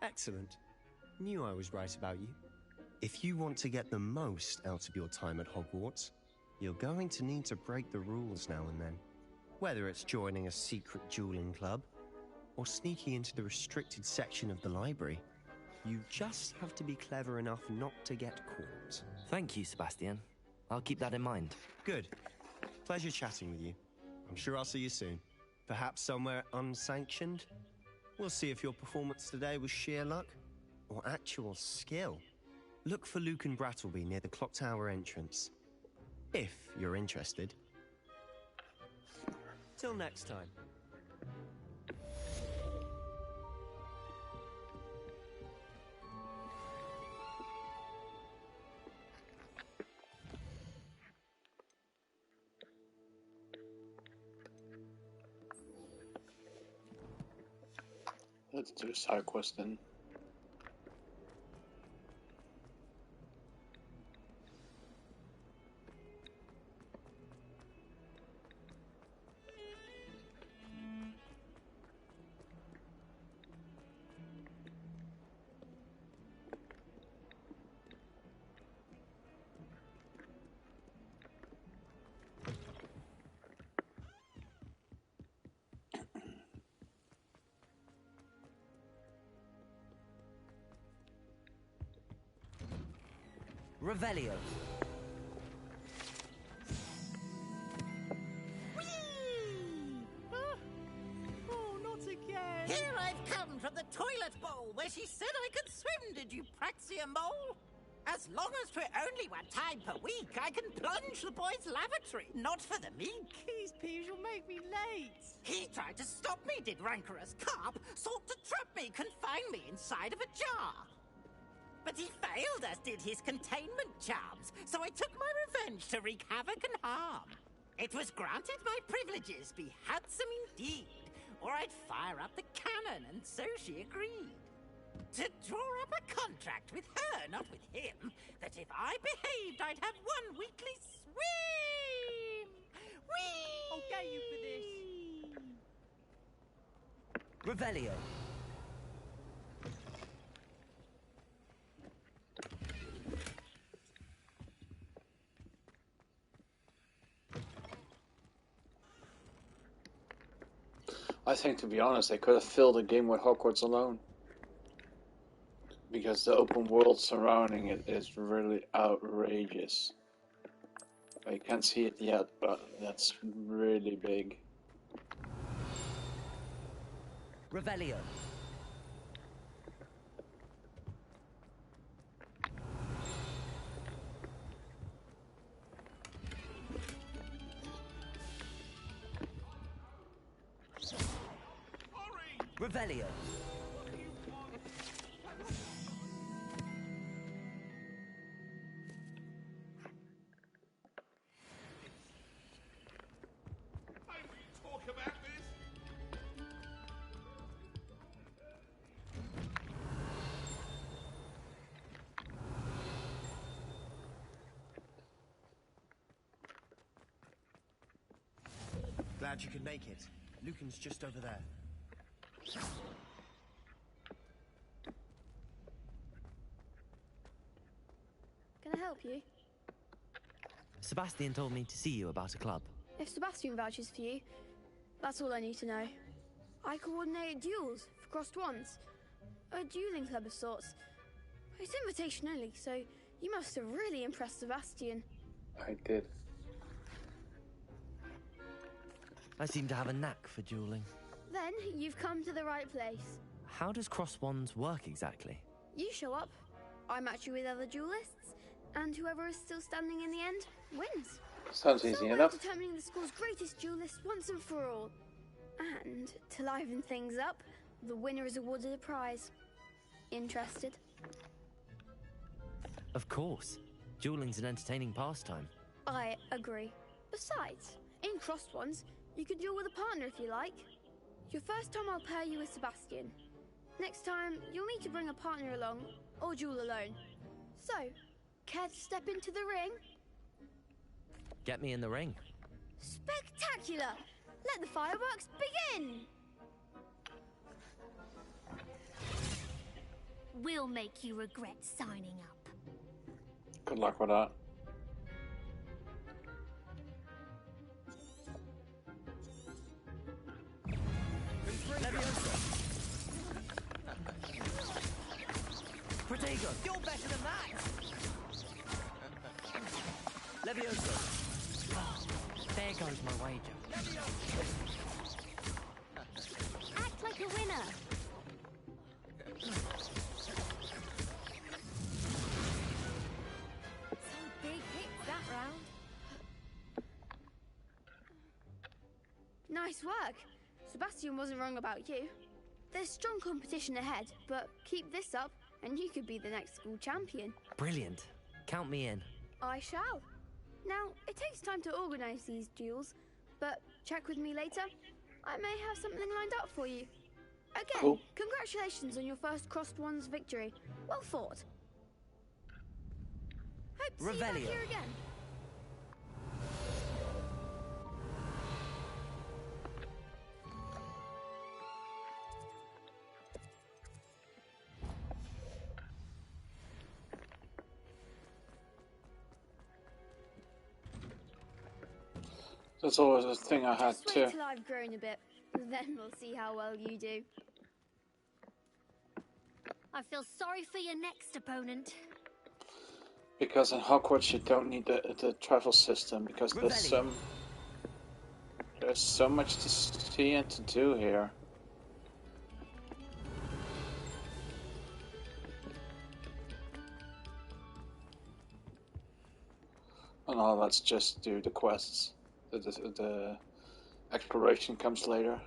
Speaker 17: Excellent. Knew I was right about you. If you want to get the most out of your time at Hogwarts, you're going to need to break the rules now and then. Whether it's joining a secret dueling club, or sneaking into the restricted section of the library, you just have to be clever enough not to get caught.
Speaker 2: Thank you, Sebastian. I'll keep that in mind.
Speaker 17: Good. Pleasure chatting with you. I'm sure I'll see you soon. Perhaps somewhere unsanctioned? We'll see if your performance today was sheer luck or actual skill. Look for Lucan Brattleby near the clock tower entrance, if you're interested. Till next time.
Speaker 1: Let's do a side quest then.
Speaker 2: Revelio.
Speaker 10: Oh, not again. Here I've come from the toilet bowl where she said I could swim, did you Praxia Mole? As long as for only 1 time per week, I can plunge the boy's lavatory, not for the meek.
Speaker 13: These peas will make me late.
Speaker 10: He tried to stop me, did rancorous carp, sought to trap me, confine me inside of a jar. But he failed, as did his containment charms, so I took my revenge to wreak havoc and harm. It was granted my privileges be handsome indeed, or I'd fire up the cannon, and so she agreed. To draw up a contract with her, not with him, that if I behaved, I'd have 1 weekly swim! Whee!
Speaker 13: I'll get you for this.
Speaker 2: Revelio.
Speaker 1: I think, to be honest, they could have filled the game with Hogwarts alone. Because the open world surrounding it is really outrageous. I can't see it yet, but that's really big.
Speaker 2: Revelio. Revelio.
Speaker 17: Glad you could make it. Lucan's just over there.
Speaker 21: Can I help you?
Speaker 2: Sebastian told me to see you about a club.
Speaker 21: If Sebastian vouches for you, that's all I need to know. I coordinate duels for crossed ones. A dueling club of sorts. It's invitation only, so you must have really impressed Sebastian.
Speaker 1: I did.
Speaker 2: I seem to have a knack for dueling.
Speaker 21: Then you've come to the right place.
Speaker 2: How does cross wands work exactly?
Speaker 21: You show up, I match you with other duelists, and whoever is still standing in the end wins.
Speaker 1: Sounds easy enough.
Speaker 21: Determining the school's greatest duelist once and for all. And to liven things up, the winner is awarded a prize. Interested?
Speaker 2: Of course. Dueling's an entertaining pastime.
Speaker 21: I agree. Besides, in crossed ones, you could duel with a partner if you like. Your first time I'll pair you with Sebastian. Next time, you'll need to bring a partner along, or duel alone. So, care to step into the ring?
Speaker 2: Get me in the ring.
Speaker 21: Spectacular! Let the fireworks begin!
Speaker 12: We'll make you regret signing up.
Speaker 1: Good luck with that.
Speaker 2: Protego!
Speaker 10: You're better than that!
Speaker 2: Levioso! There goes my wager.
Speaker 12: Act like a winner.
Speaker 21: Nice work. Sebastian wasn't wrong about you. There's strong competition ahead, but keep this up and you could be the next school champion.
Speaker 2: Brilliant. Count me in.
Speaker 21: I shall. Now, it takes time to organise these duels, but check with me later. I may have something lined up for you. Again,
Speaker 1: cool.
Speaker 21: Congratulations on your first Crossed Ones victory. Well fought. Hope to see you back here again.
Speaker 1: That's always a thing I had
Speaker 21: Just
Speaker 1: too.
Speaker 21: wait till I've grown a bit, then we'll see how well you do.
Speaker 12: I feel sorry for your next opponent.
Speaker 1: Because in Hogwarts you don't need the travel system, because there's so much to see and to do here. And all that's just do the quests. The exploration comes later.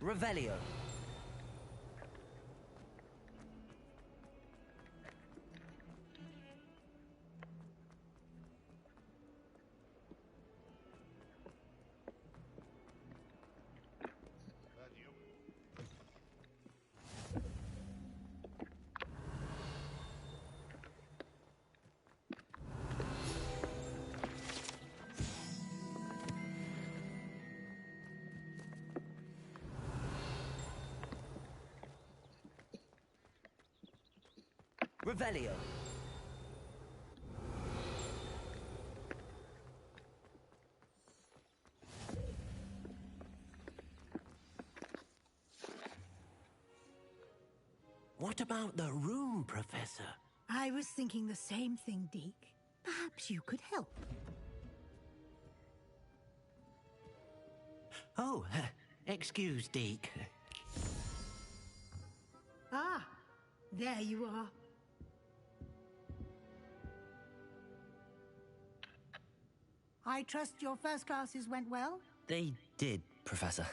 Speaker 2: Revelio. Revelio.
Speaker 5: What about the room, Professor?
Speaker 9: I was thinking the same thing, Deke. Perhaps you could help.
Speaker 5: Oh, excuse, Deke.
Speaker 9: Ah, there you are. I trust your first classes went well?
Speaker 2: They did, Professor.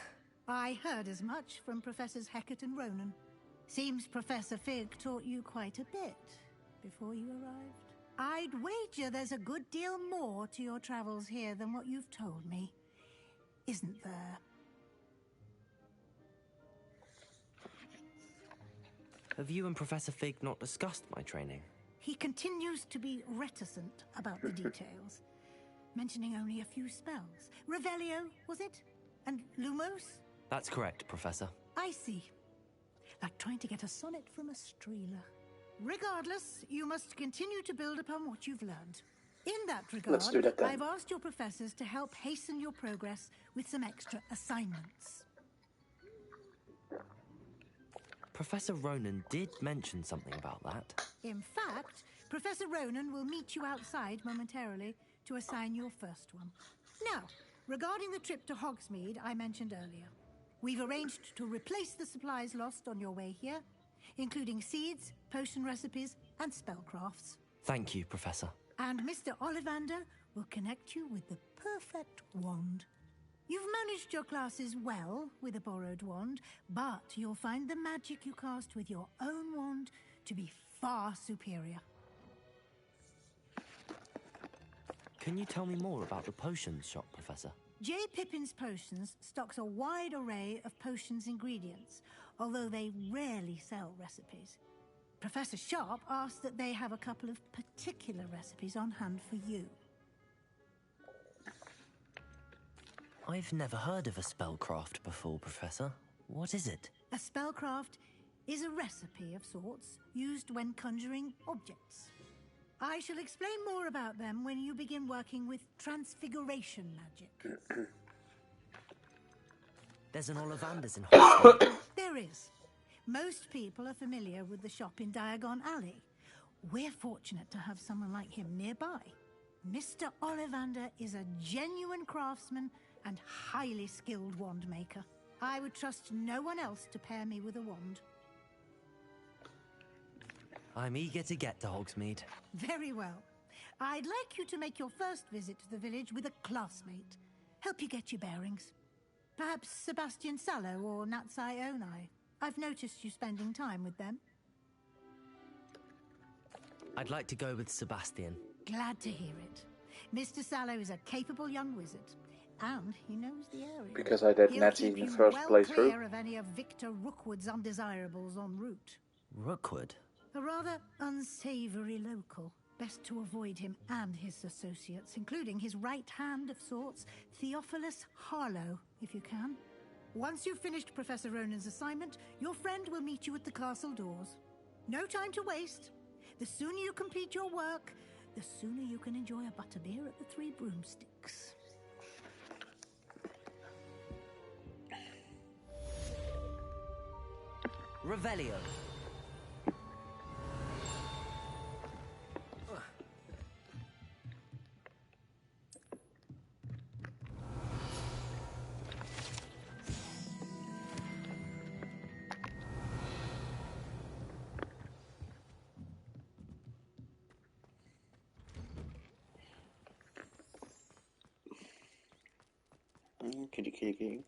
Speaker 9: I heard as much from Professors Hecat and Ronan. Seems Professor Fig taught you quite a bit before you arrived. I'd wager there's a good deal more to your travels here than what you've told me. Isn't there?
Speaker 2: Have you and Professor Fig not discussed my training?
Speaker 9: He continues to be reticent about the details, mentioning only a few spells. Revelio, was it? And Lumos?
Speaker 2: That's correct, Professor.
Speaker 9: I see. Like trying to get a sonnet from a streeler. Regardless, you must continue to build upon what you've learned. In that regard,
Speaker 1: Let's do that then.
Speaker 9: I've asked your professors to help hasten your progress with some extra assignments.
Speaker 2: Professor Ronan did mention something about that.
Speaker 9: In fact, Professor Ronan will meet you outside momentarily to assign your first one. Now, regarding the trip to Hogsmeade I mentioned earlier, we've arranged to replace the supplies lost on your way here, including seeds, potion recipes, and spellcrafts.
Speaker 2: Thank you, Professor.
Speaker 9: And Mr. Ollivander will connect you with the perfect wand. You've managed your classes well with a borrowed wand, but you'll find the magic you cast with your own wand to be far superior.
Speaker 2: Can you tell me more about the potions shop, Professor?
Speaker 9: J. Pippin's Potions stocks a wide array of potions ingredients, although they rarely sell recipes. Professor Sharp asked that they have a couple of particular recipes on hand for you.
Speaker 2: I've never heard of a spellcraft before, Professor. What is it?
Speaker 9: A spellcraft is a recipe of sorts used when conjuring objects. I shall explain more about them when you begin working with transfiguration magic.
Speaker 2: There's an Ollivander's in Hogsmeade.
Speaker 9: There is. Most people are familiar with the shop in Diagon Alley. We're fortunate to have someone like him nearby. Mr. Ollivander is a genuine craftsman and highly skilled wand maker. I would trust no one else to pair me with a wand.
Speaker 2: I'm eager to get to Hogsmeade.
Speaker 9: Very well. I'd like you to make your first visit to the village with a classmate. Help you get your bearings. Perhaps Sebastian Sallow or Natsai Onai. I've noticed you spending time with them.
Speaker 2: I'd like to go with Sebastian.
Speaker 9: Glad to hear it. Mr. Sallow is a capable young wizard, and he knows the area.
Speaker 1: Because I did
Speaker 9: He'll
Speaker 1: Natty
Speaker 9: keep
Speaker 1: in the
Speaker 9: you
Speaker 1: first
Speaker 9: well
Speaker 1: playthrough.
Speaker 9: clear of any of Victor Rookwood's undesirables en route.
Speaker 2: Rookwood?
Speaker 9: A rather unsavory local. Best to avoid him and his associates, including his right hand of sorts, Theophilus Harlow, if you can. Once you've finished Professor Ronan's assignment, your friend will meet you at the castle doors. No time to waste. The sooner you complete your work, the sooner you can enjoy a butterbeer at the Three Broomsticks.
Speaker 2: Revelio.
Speaker 1: Kitty.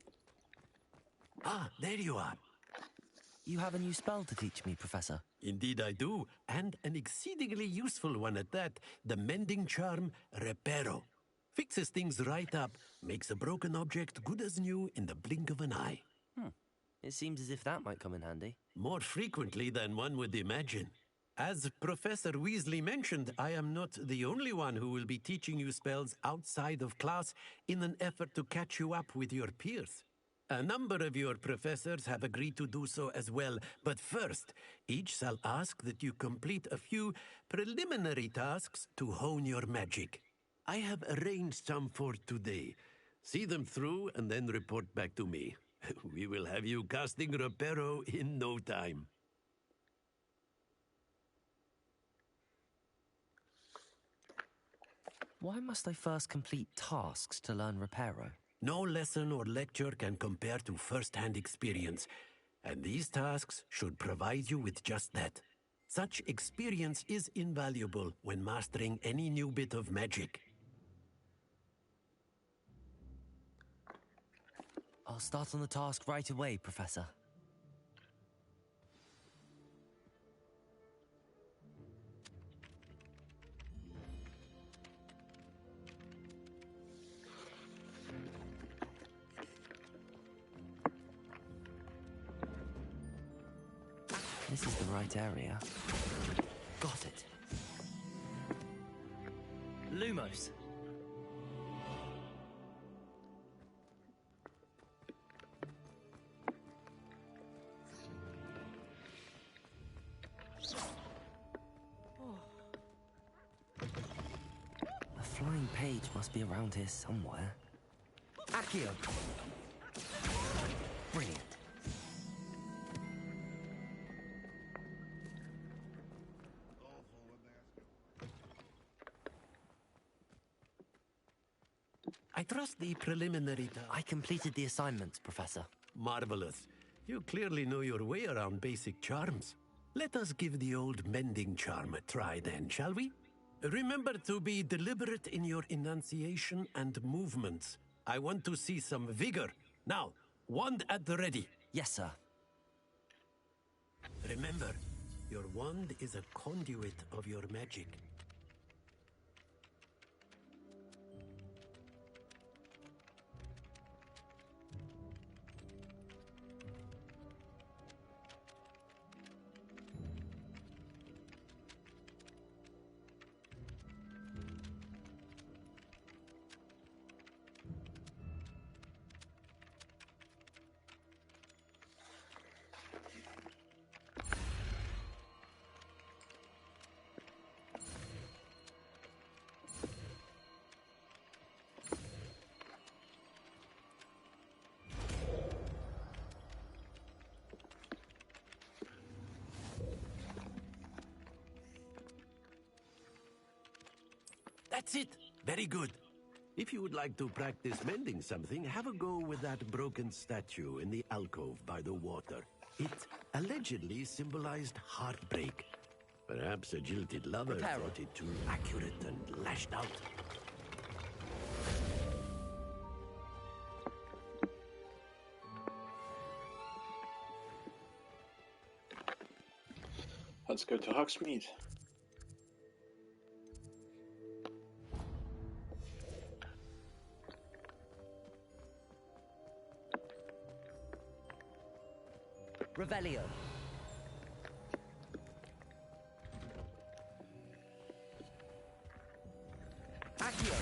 Speaker 8: Ah, there you are.
Speaker 2: You have a new spell to teach me, Professor.
Speaker 8: Indeed I do, and an exceedingly useful one at that. The mending charm, Reparo. Fixes things right up, makes a broken object good as new in the blink of an eye.
Speaker 2: It seems as if that might come in handy.
Speaker 8: More frequently than one would imagine. As Professor Weasley mentioned, I am not the only one who will be teaching you spells outside of class in an effort to catch you up with your peers. A number of your professors have agreed to do so as well, but first, each shall ask that you complete a few preliminary tasks to hone your magic. I have arranged some for today. See them through and then report back to me. We will have you casting Reparo in no time.
Speaker 2: Why must I first complete tasks to learn Reparo?
Speaker 8: No lesson or lecture can compare to first-hand experience, and these tasks should provide you with just that. Such experience is invaluable when mastering any new bit of magic.
Speaker 2: I'll start on the task right away, Professor. This is the right area. Got it. Lumos. A flying page must be around here somewhere. Accio. Brilliant.
Speaker 8: I trust the preliminary
Speaker 2: I completed the assignments, Professor.
Speaker 8: Marvelous. You clearly know your way around basic charms. Let us give the old mending charm a try then, shall we? Remember to be deliberate in your enunciation and movements. I want to see some vigor. Now, wand at the ready.
Speaker 2: Yes, sir.
Speaker 8: Remember, your wand is a conduit of your magic. That's it. Very good. If you would like to practice mending something, have a go with that broken statue in the alcove by the water. It allegedly symbolized heartbreak. Perhaps a jilted lover thought it too accurate and lashed out.
Speaker 1: Let's go to Hogsmeade.
Speaker 2: Revelio. Accio.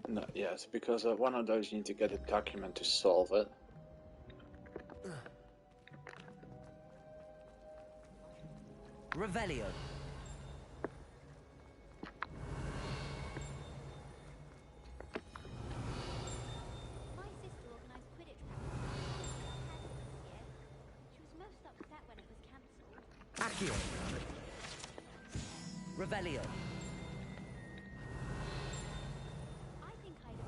Speaker 1: No, yes, because one of those you need to get a document to solve it.
Speaker 2: Revelio.
Speaker 4: My sister organised Quidditch practice this year. She was most upset when it was cancelled.
Speaker 2: Accio. Revelio.
Speaker 4: I think I'd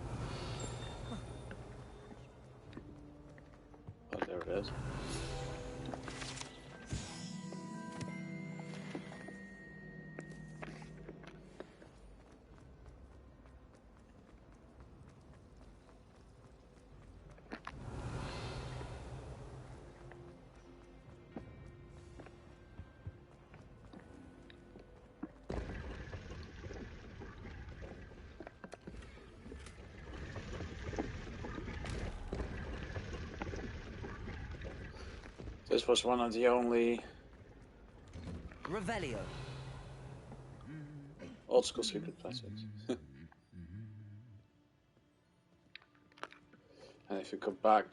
Speaker 1: Oh, there it is. This was one of the only
Speaker 2: Revelio.
Speaker 1: old school secret passages. And if you go back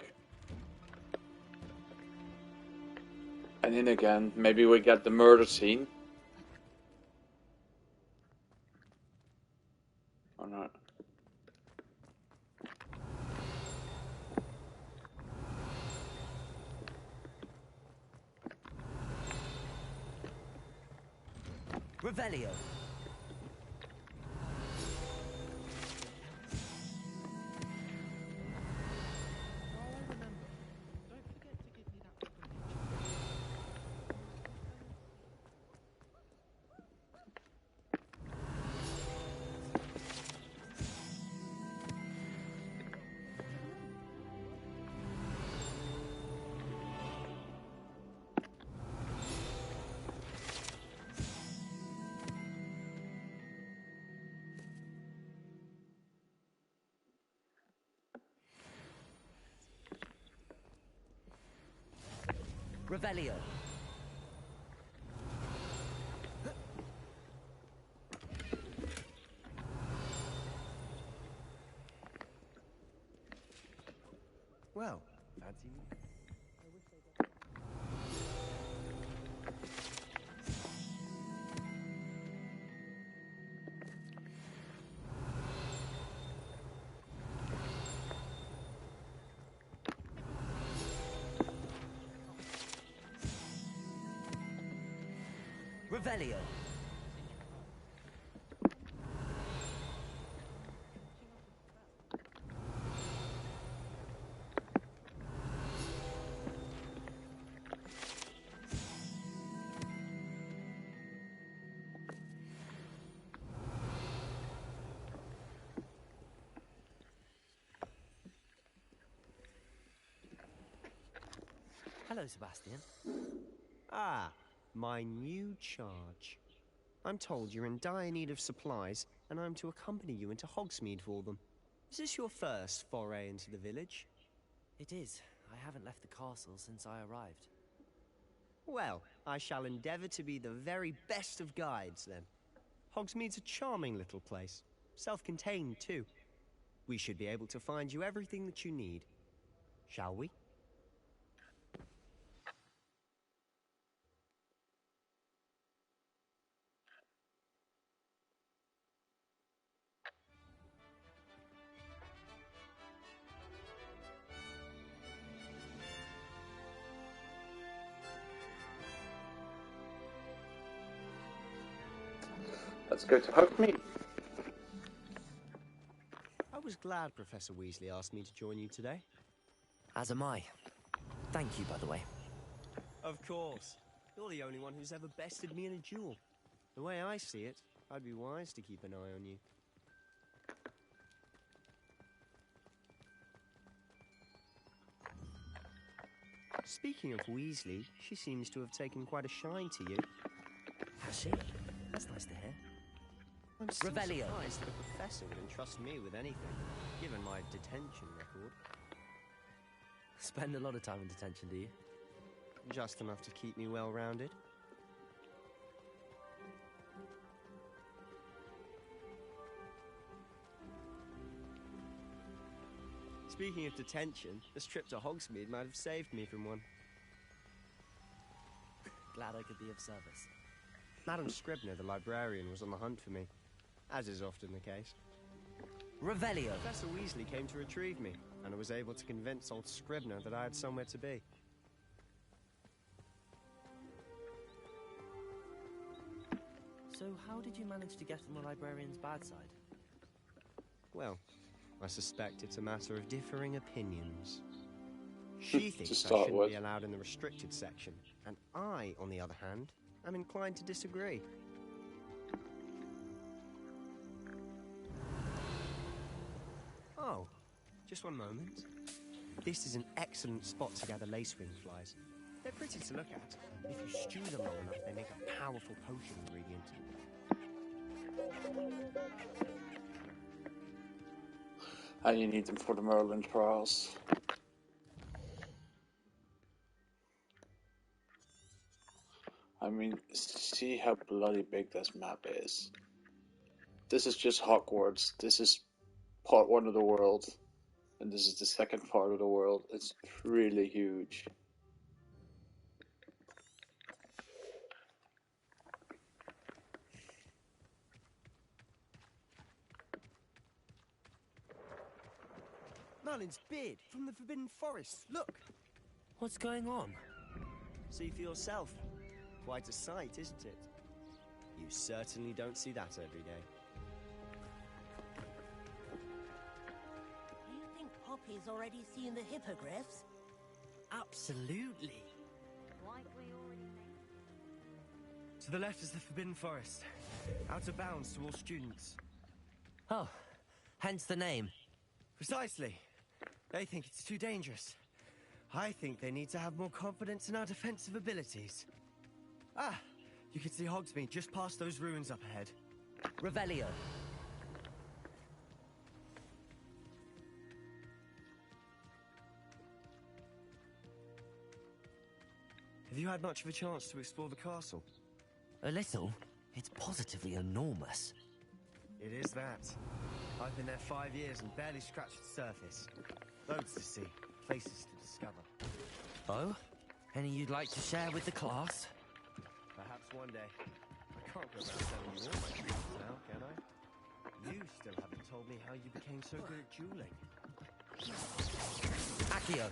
Speaker 1: and in again, maybe we get the murder scene. Or not.
Speaker 2: Revelio. Revelio.
Speaker 17: Well, fancy me.
Speaker 2: Revelio. Hello, Sebastian.
Speaker 17: Ah, my new charge. I'm told you're in dire need of supplies, and I'm to accompany you into Hogsmeade for them. Is this your first foray into the village?
Speaker 2: It is. I haven't left the castle since I arrived.
Speaker 17: Well, I shall endeavour to be the very best of guides, then. Hogsmeade's a charming little place. Self-contained, too. We should be able to find you everything that you need. Shall we?
Speaker 1: Let's go to Hogsmeade.
Speaker 17: I was glad Professor Weasley asked me to join you today.
Speaker 2: As am I. Thank you, by the way.
Speaker 17: Of course. You're the only one who's ever bested me in a duel. The way I see it, I'd be wise to keep an eye on you. Speaking of Weasley, she seems to have taken quite a shine to you.
Speaker 2: Has she? That's nice to hear.
Speaker 17: I'm still
Speaker 2: Revelio.
Speaker 17: surprised that a professor would entrust me with anything, given my detention record.
Speaker 2: Spend a lot of time in detention, do you?
Speaker 17: Just enough to keep me well-rounded. Speaking of detention, this trip to Hogsmeade might have saved me from one.
Speaker 2: Glad I could be of service.
Speaker 17: Madam Scribner, the librarian, was on the hunt for me, as is often the case.
Speaker 2: Revelio.
Speaker 17: Professor Weasley came to retrieve me, and I was able to convince old Scribner that I had somewhere to be.
Speaker 2: So how did you manage to get on the librarian's bad side?
Speaker 17: Well, I suspect it's a matter of differing opinions. She thinks I
Speaker 1: start
Speaker 17: shouldn't
Speaker 1: with.
Speaker 17: be allowed in the restricted section, and I, on the other hand, am inclined to disagree. Oh, just one moment. This is an excellent spot to gather lacewing flies. They're pretty to look at. If you stew them long enough, they make a powerful potion ingredient.
Speaker 1: And you need them for the Merlin trials. I mean, see how bloody big this map is. This is just Hogwarts. This is part 1 of the world. And this is the second part of the world. It's really huge.
Speaker 17: Merlin's beard from the Forbidden Forest. Look!
Speaker 2: What's going on?
Speaker 17: See for yourself. Quite a sight, isn't it? You certainly don't see that every day.
Speaker 13: Do you think Poppy's already seen the hippogriffs?
Speaker 14: Absolutely.
Speaker 4: Like we already think.
Speaker 14: To the left is the Forbidden Forest. Out of bounds to all students.
Speaker 2: Oh, hence the name.
Speaker 14: Precisely. They think it's too dangerous. I think they need to have more confidence in our defensive abilities. Ah, you can see Hogsmeade just past those ruins up ahead.
Speaker 2: Revelio.
Speaker 14: Have you had much of a chance to explore the castle?
Speaker 2: A little. It's positively enormous.
Speaker 14: It is that. I've been there 5 years and barely scratched the surface. Loads to see, places to discover.
Speaker 2: Oh? Any you'd like to share with the class?
Speaker 17: Perhaps one day. I can't go around telling you all my secrets now, can I?
Speaker 14: You still haven't told me how you became so good at dueling.
Speaker 2: Accio.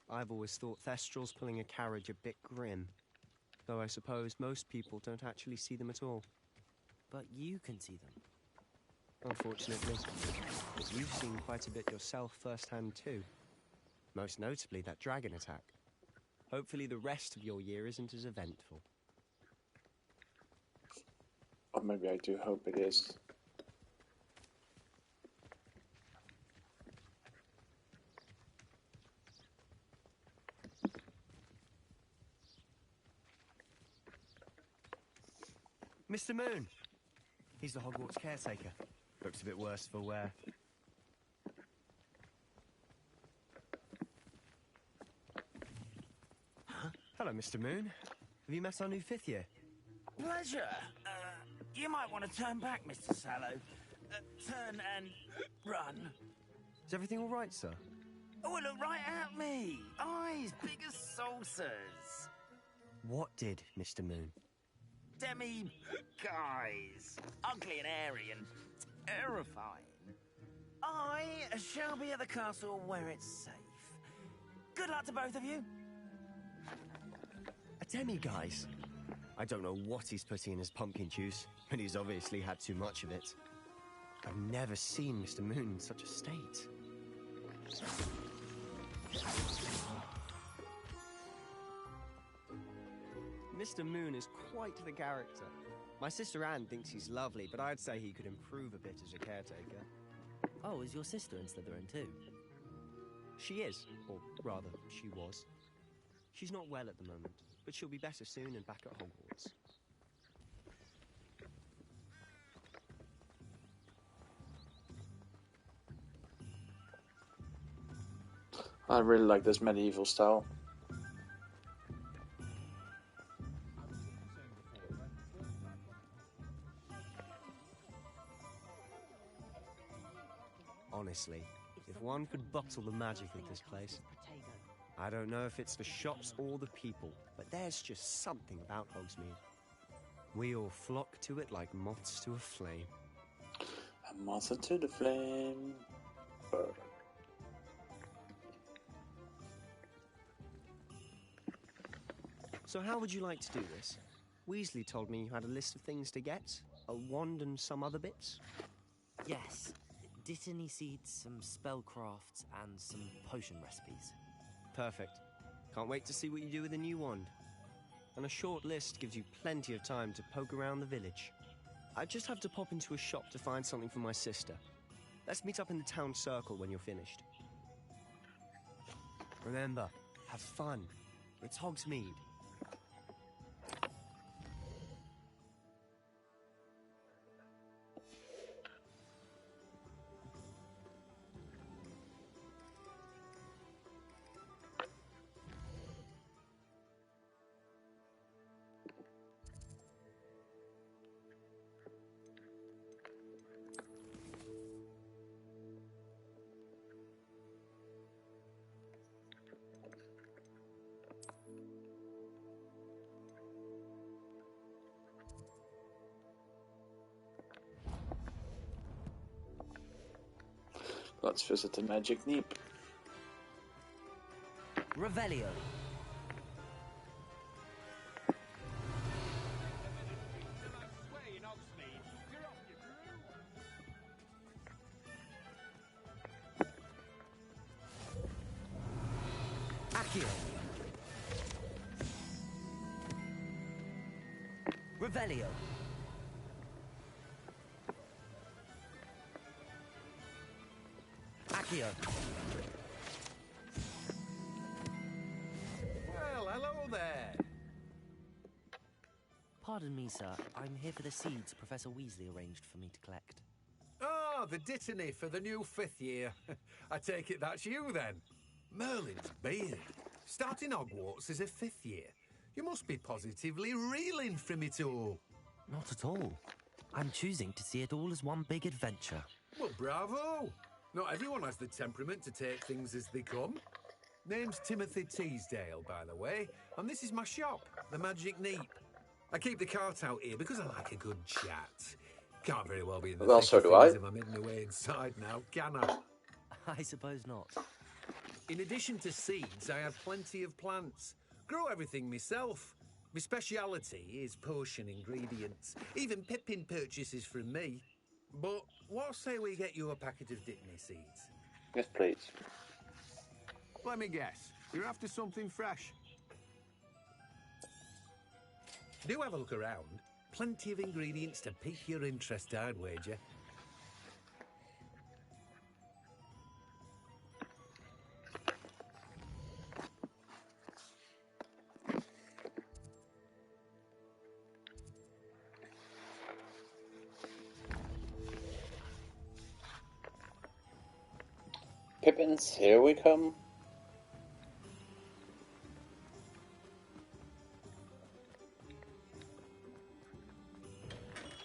Speaker 17: I've always thought Thestrals pulling a carriage a bit grim, though I suppose most people don't actually see them at all.
Speaker 2: But you can see them.
Speaker 17: Unfortunately. You've seen quite a bit yourself firsthand too. Most notably that dragon attack. Hopefully the rest of your year isn't as eventful.
Speaker 1: Or maybe I do hope it is.
Speaker 14: Mr. Moon! He's the Hogwarts caretaker. Looks a bit worse for wear.
Speaker 17: Hello, Mr. Moon. Have you met our new 5th year?
Speaker 10: Pleasure. You might want to turn back, Mr. Sallow. Turn and run.
Speaker 17: Is everything all right, sir?
Speaker 10: Oh, look right at me. Eyes big as saucers.
Speaker 17: What did, Mr. Moon?
Speaker 10: Demi-guys. Ugly and airy and terrifying. I shall be at the castle where it's safe. Good luck to both of you.
Speaker 17: A demi-guise? I don't know what he's putting in his pumpkin juice, but he's obviously had too much of it. I've never seen Mr. Moon in such a state. Mr. Moon is quite the character. My sister Anne thinks he's lovely, but I'd say he could improve a bit as a caretaker.
Speaker 2: Oh, is your sister in Slytherin too?
Speaker 17: She is, or rather, she was. She's not well at the moment, but she'll be better soon and back at Hogwarts.
Speaker 1: I really like this medieval style.
Speaker 17: Honestly, if one could bottle the magic of this place. I don't know if it's the shops or the people, but there's just something about Hogsmeade. We all flock to it like moths to a flame.
Speaker 1: A moth into the flame. Burn.
Speaker 17: So how would you like to do this? Weasley told me you had a list of things to get. A wand and some other bits.
Speaker 2: Yes. Dittany seeds, some spellcrafts, and some potion recipes.
Speaker 17: Perfect. Can't wait to see what you do with the new wand. And a short list gives you plenty of time to poke around the village. I just have to pop into a shop to find something for my sister. Let's meet up in the town circle when you're finished. Remember, have fun. It's Hogsmeade.
Speaker 1: Let's visit the Magic Neep.
Speaker 2: Revelio. Accio. Revelio. Accio.
Speaker 3: Well, hello there.
Speaker 2: Pardon me, sir. I'm here for the seeds Professor Weasley arranged for me to collect.
Speaker 3: Oh, the Dittany for the new 5th year. I take it that's you, then. Merlin's beard. Starting Hogwarts as a 5th year. You must be positively reeling from it all.
Speaker 2: Not at all. I'm choosing to see it all as one big adventure.
Speaker 3: Well, bravo. Not everyone has the temperament to take things as they come. Name's Timothy Teasdale, by the way, and this is my shop, the Magic Neep. I keep the cart out here because I like a good chat. Can't very well be in the
Speaker 1: Well,
Speaker 3: thick
Speaker 1: so
Speaker 3: of
Speaker 1: do
Speaker 3: things
Speaker 1: I.
Speaker 3: if I'm hidden away inside now, can I?
Speaker 2: I suppose not.
Speaker 3: In addition to seeds, I have plenty of plants. Grow everything myself. My speciality is potion ingredients. Even Pippin purchases from me. But what say we get you a packet of Dittany seeds?
Speaker 1: Yes, please.
Speaker 3: Let me guess. You're after something fresh. Do have a look around. Plenty of ingredients to pique your interest, I'd wager.
Speaker 1: Pippins, here we come.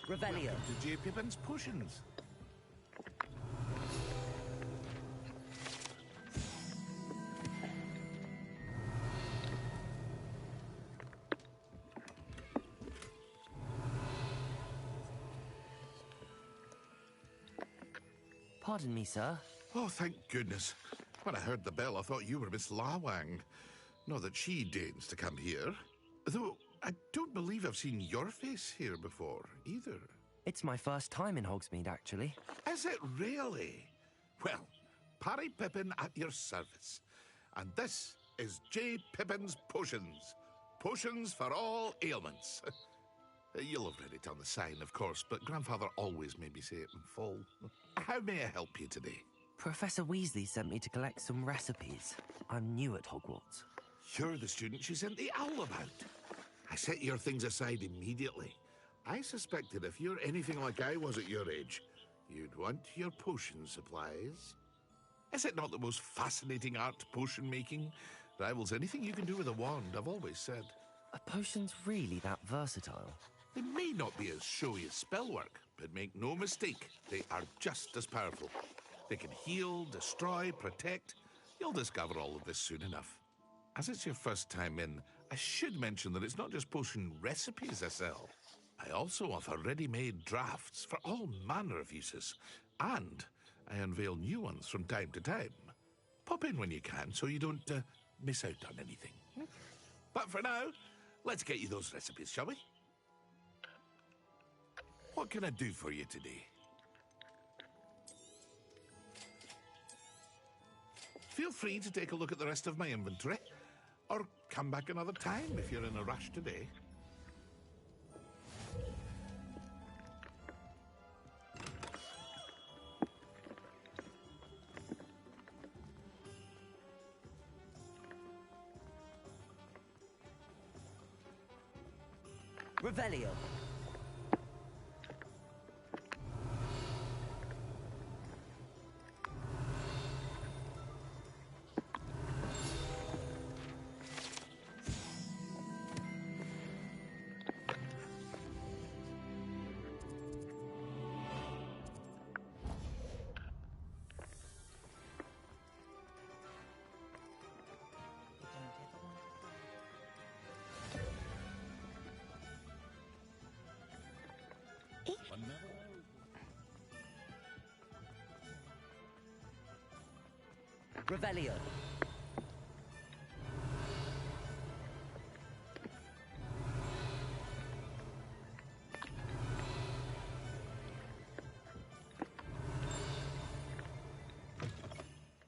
Speaker 2: Revelio.
Speaker 6: Welcome to J. Pippin's Potions.
Speaker 2: Pardon me, sir.
Speaker 6: Oh, thank goodness. When I heard the bell, I thought you were Miss Lawang. Not that she deigns to come here. Though, I don't believe I've seen your face here before, either.
Speaker 2: It's my first time in Hogsmeade, actually.
Speaker 6: Is it really? Well, Parry Pippin at your service. And this is J. Pippin's Potions. Potions for all ailments. You'll have read it on the sign, of course, but Grandfather always made me say it in full. How may I help you today?
Speaker 2: Professor Weasley sent me to collect some recipes. I'm new at Hogwarts.
Speaker 6: You're the student she sent the owl about. I set your things aside immediately. I suspected if you're anything like I was at your age, you'd want your potion supplies. Is it not the most fascinating art, potion making? Rivals anything you can do with a wand, I've always said.
Speaker 2: Are potions really that versatile?
Speaker 6: They may not be as showy as spellwork, but make no mistake, they are just as powerful. They can heal, destroy, protect. You'll discover all of this soon enough. As it's your first time in, I should mention that it's not just potion recipes I sell. I also offer ready-made drafts for all manner of uses, and I unveil new ones from time to time. Pop in when you can so you don't miss out on anything. But for now, let's get you those recipes, shall we? What can I do for you today? Feel free to take a look at the rest of my inventory, or come back another time if you're in a rush today.
Speaker 2: Revelio. Revelio.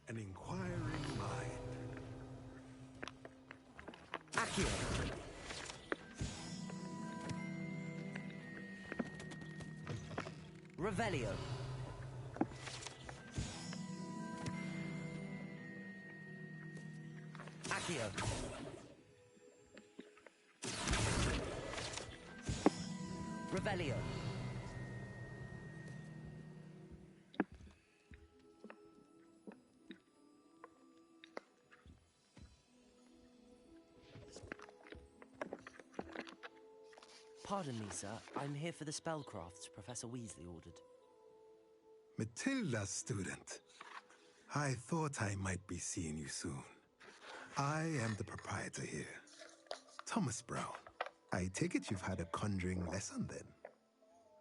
Speaker 22: An inquiring mind.
Speaker 2: Accio. Revelio. Accio. Revelio. Pardon me, sir. I'm here for the spellcrafts Professor Weasley ordered.
Speaker 22: Matilda, student. I thought I might be seeing you soon. I am the proprietor here, Thomas Brown. I take it you've had a conjuring lesson then?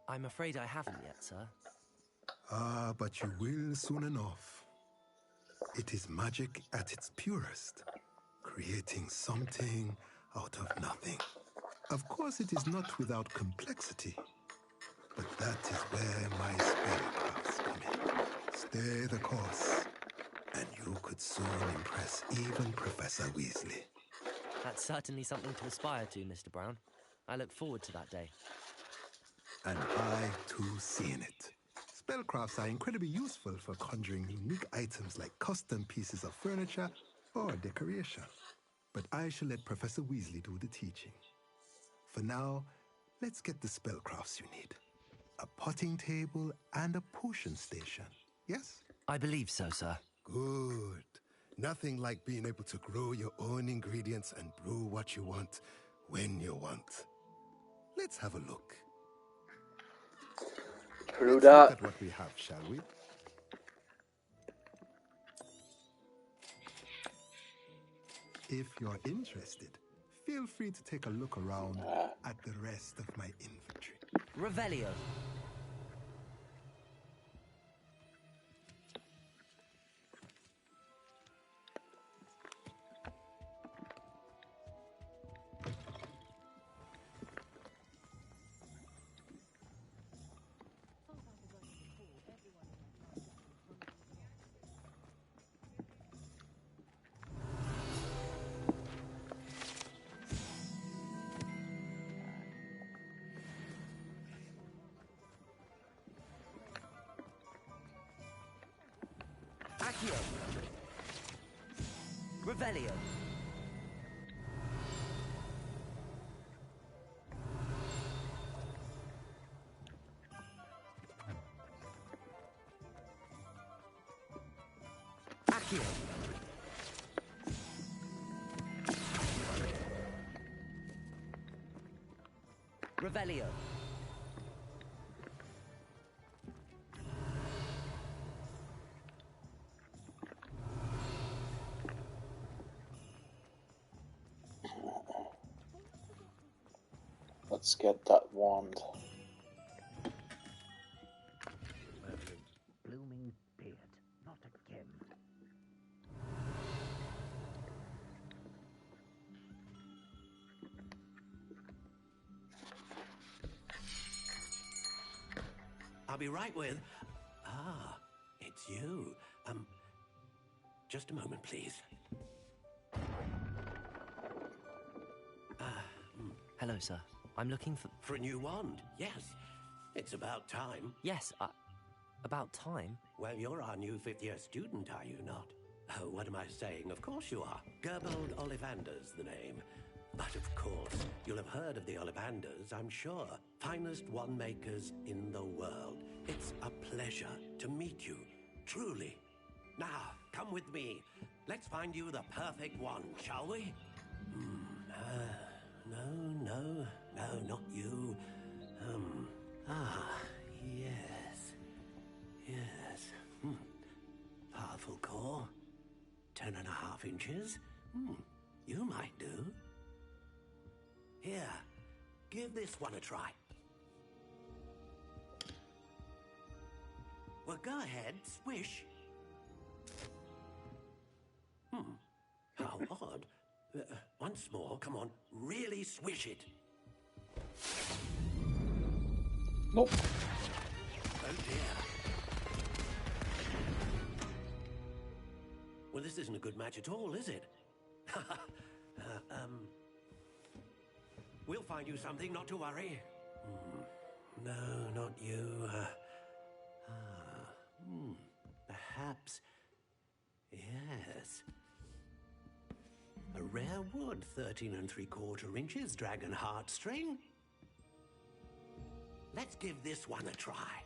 Speaker 2: I'm afraid I haven't yet, sir.
Speaker 22: Ah, but you will soon enough. It is magic at its purest, creating something out of nothing. Of course, it is not without complexity, but that is where my spellcrafts come in. Stay the course, and you could soon impress even Professor Weasley.
Speaker 2: That's certainly something to aspire to, Mr. Brown. I look forward to that day.
Speaker 22: And I, too, seen it. Spellcrafts are incredibly useful for conjuring unique items like custom pieces of furniture or decoration. But I shall let Professor Weasley do the teaching. For now, let's get the spellcrafts you need. A potting table and a potion station, yes?
Speaker 2: I believe so, sir.
Speaker 22: Good. Nothing like being able to grow your own ingredients and brew what you want when you want. Let's have a look. Let's look at what we have, shall we? If you're interested, feel free to take a look around at the rest of my inventory.
Speaker 2: Revelio. Accio. Revelio. Accio. Revelio.
Speaker 1: Let's get that wand.
Speaker 10: Blooming beard, not again.
Speaker 8: I'll be right with... Ah, it's you. Just a moment, please.
Speaker 2: Hello, sir. I'm looking for...
Speaker 8: For a new wand, yes. It's about time.
Speaker 2: Yes, about time?
Speaker 8: Well, you're our new fifth-year student, are you not? Oh, what am I saying? Of course you are. Gerbold Ollivander's the name. But of course, you'll have heard of the Ollivanders, I'm sure. Finest wand makers in the world. It's a pleasure to meet you, truly. Now, come with me. Let's find you the perfect wand, shall we? No, not you. Yes. Powerful core. 10.5 inches. You might do. Here, give this one a try. Well, go ahead, swish. How odd. Once more, come on, really swish it.
Speaker 1: Nope.
Speaker 8: Oh dear. Well, this isn't a good match at all, is it? We'll find you something, not to worry. No, not you. Perhaps. Yes. A rare wood, 13 3/4 inches, dragon heartstring. Let's give this one a try.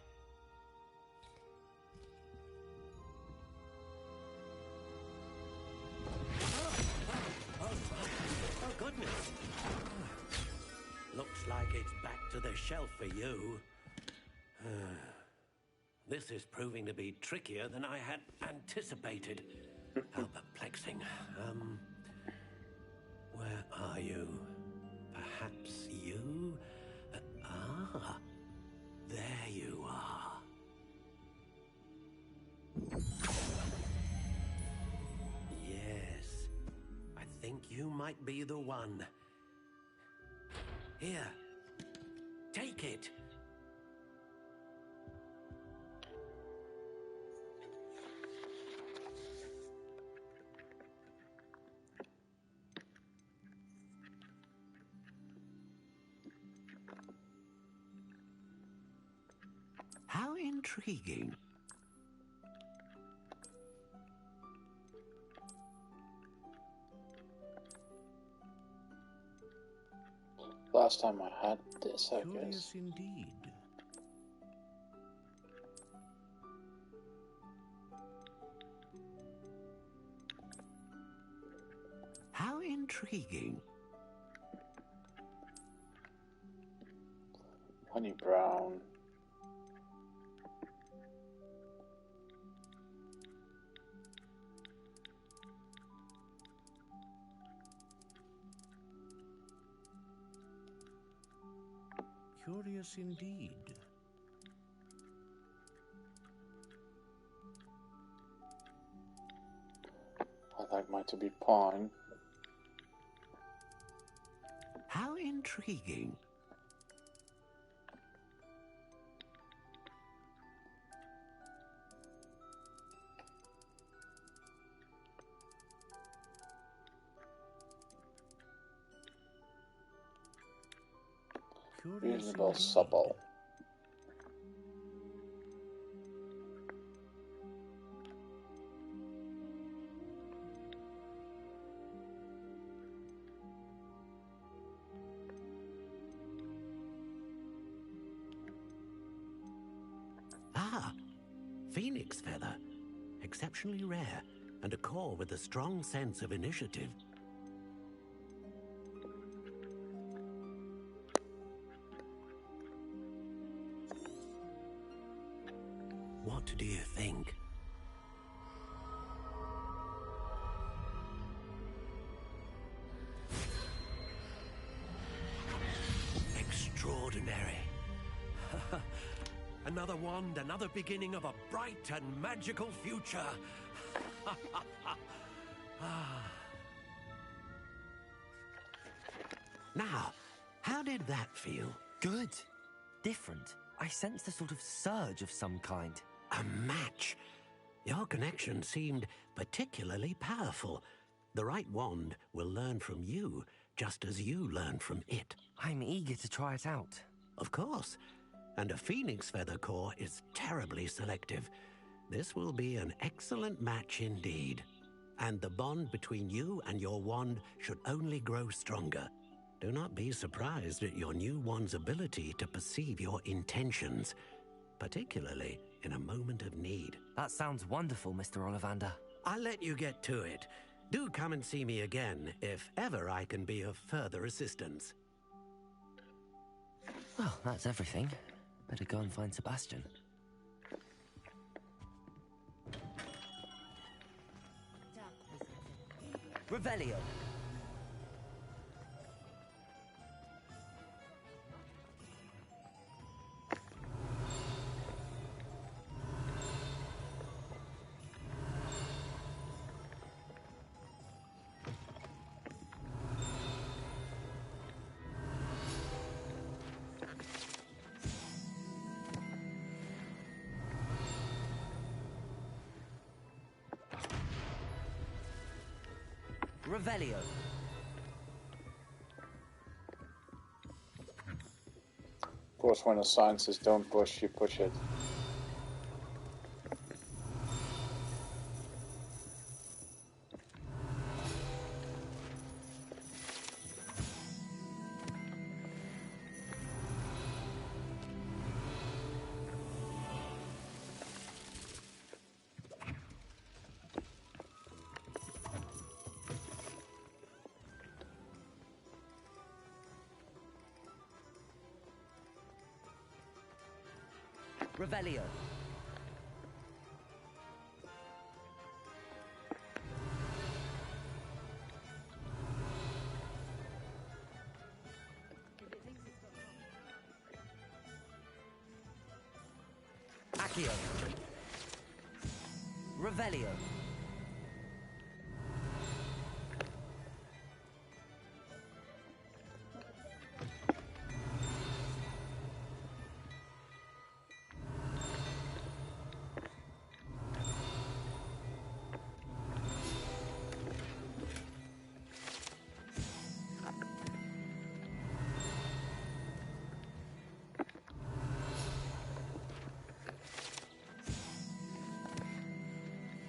Speaker 8: Oh, goodness. Looks like it's back to the shelf for you. This is proving to be trickier than I had anticipated. How perplexing. Where are you? Perhaps you? There you are. Yes, I think you might be the one. Here, take it. How intriguing.
Speaker 1: Last time I had this, I
Speaker 8: Curious
Speaker 1: guess.
Speaker 8: indeed. How intriguing.
Speaker 1: Honey brown.
Speaker 8: Curious indeed.
Speaker 1: I'd like mine to be pawn.
Speaker 8: How intriguing.
Speaker 1: Reasonable, supple.
Speaker 8: Ah, phoenix feather. Exceptionally rare, and a core with a strong sense of initiative. What do you think? Extraordinary. Another wand, another beginning of a bright and magical future. Now, how did that feel?
Speaker 2: Good. Different. I sensed a sort of surge of some kind.
Speaker 8: A match. Your connection seemed particularly powerful. The right wand will learn from you, just as you learn from it.
Speaker 2: I'm eager to try it out.
Speaker 8: Of course. And a phoenix feather core is terribly selective. This will be an excellent match indeed. And the bond between you and your wand should only grow stronger. Do not be surprised at your new wand's ability to perceive your intentions, particularly in a moment of need.
Speaker 2: That sounds wonderful, Mr. Ollivander.
Speaker 8: I'll let you get to it. Do come and see me again if ever I can be of further assistance.
Speaker 2: Well, that's everything. Better go and find Sebastian. Revelio. Revelio.
Speaker 1: Of course, when a sign says don't push, you push it.
Speaker 2: Revelio. Accio. Revelio.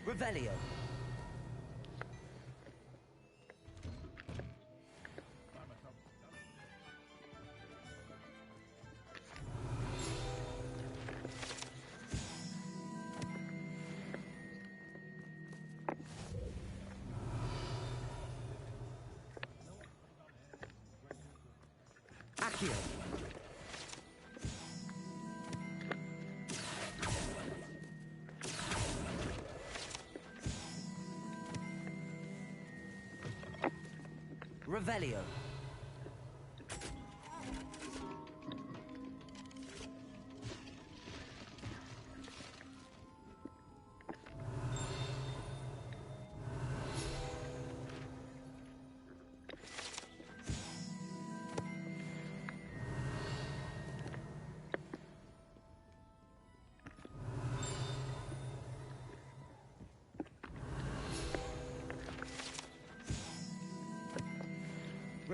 Speaker 2: Revelio. Accio. Revelio.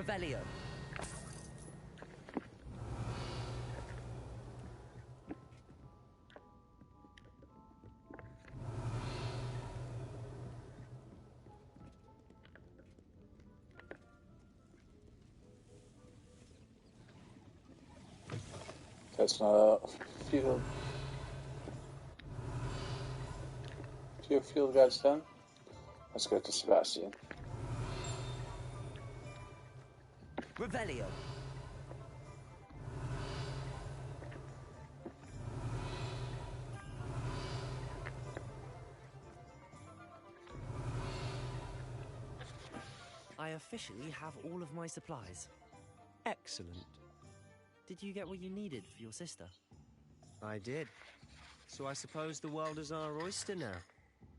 Speaker 2: Revelio.
Speaker 1: That's not a field. Few field guides done. Let's go to Sebastian.
Speaker 2: Revelio. I officially have all of my supplies.
Speaker 17: Excellent.
Speaker 2: Did you get what you needed for your sister?
Speaker 17: I did. So I suppose the world is our oyster now.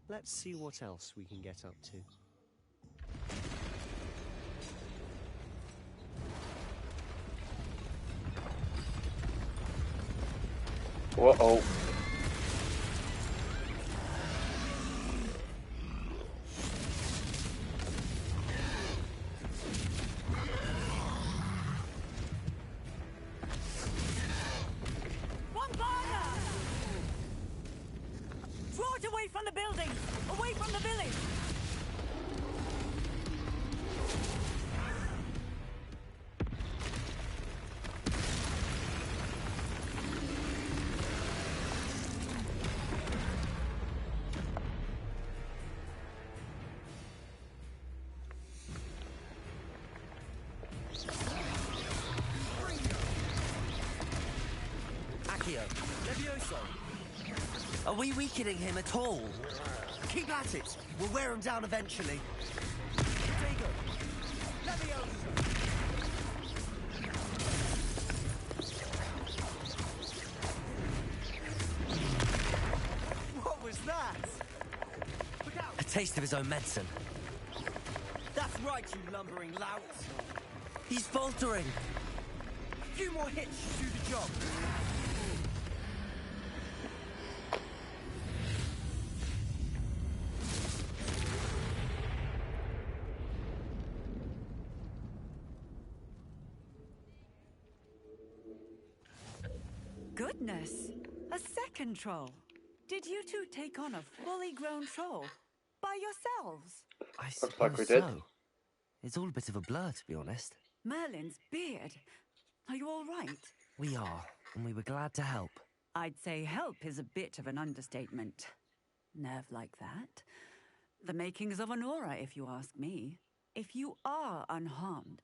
Speaker 17: Let's see what else we can get up to.
Speaker 1: Uh-oh.
Speaker 19: Draw it away from the building! Away from the village!
Speaker 2: Accio. Levioso. Are we weakening him at all? Keep at it. We'll wear him down eventually. Diego. Levioso.
Speaker 19: What was that?
Speaker 2: A taste of his own medicine.
Speaker 19: That's right, you lumbering lout!
Speaker 2: He's faltering.
Speaker 19: A few more hits should do the job.
Speaker 7: Goodness! A second troll. Did you two take on a fully grown troll by yourselves?
Speaker 2: I
Speaker 1: Looks like we
Speaker 2: suppose
Speaker 1: did.
Speaker 2: so. It's all a bit of a blur, to be honest.
Speaker 7: Merlin's beard. Are you all right?
Speaker 2: We are, and we were glad to help.
Speaker 7: I'd say help is a bit of an understatement. Nerve like that. The makings of an aura, if you ask me. If you are unharmed,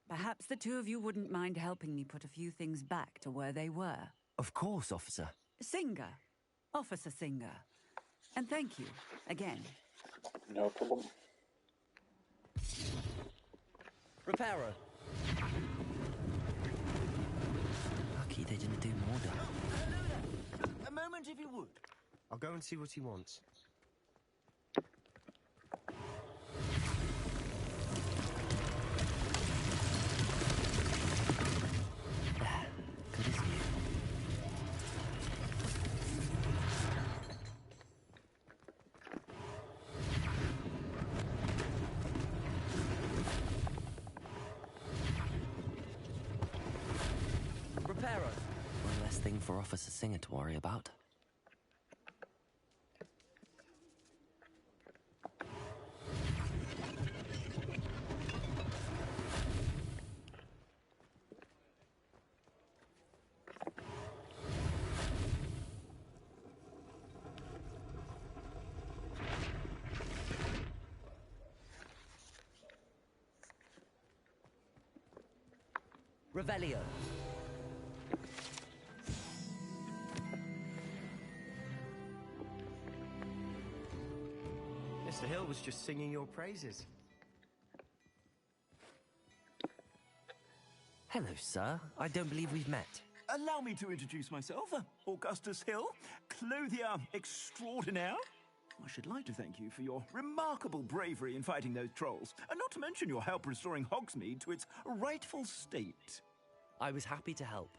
Speaker 7: perhaps the two of you wouldn't mind helping me put a few things back to where they were.
Speaker 2: Of course, officer.
Speaker 7: Singer. Officer Singer. And thank you, again.
Speaker 1: No problem.
Speaker 2: Reparo. Lucky they didn't do more damage.
Speaker 19: A moment if you would.
Speaker 17: I'll go and see what he wants.
Speaker 2: Good as new. Reparo. One less thing for Officer Singer to worry about. Revelio.
Speaker 17: Mr. Hill was just singing your praises.
Speaker 2: Hello, sir. I don't believe we've met.
Speaker 15: Allow me to introduce myself, Augustus Hill, clothier extraordinaire. I should like to thank you for your remarkable bravery in fighting those trolls, and not to mention your help restoring Hogsmeade to its rightful state.
Speaker 2: I was happy to help.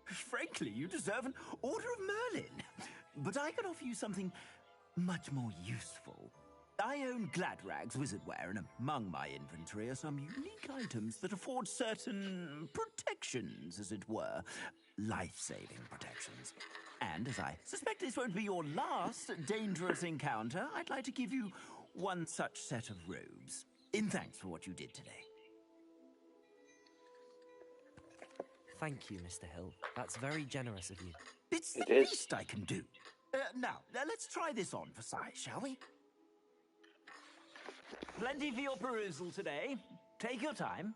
Speaker 15: Frankly, you deserve an Order of Merlin. But I can offer you something much more useful. I own Gladrag's wizardware, and among my inventory are some unique items that afford certain protections, as it were. Life-saving protections. And as I suspect this won't be your last dangerous encounter, I'd like to give you one such set of robes, in thanks for what you did today.
Speaker 14: Thank you, Mr. Hill. That's very generous of you.
Speaker 15: It's the least I can do. Now, let's try this on for size, shall we? Plenty for your perusal today. Take your time.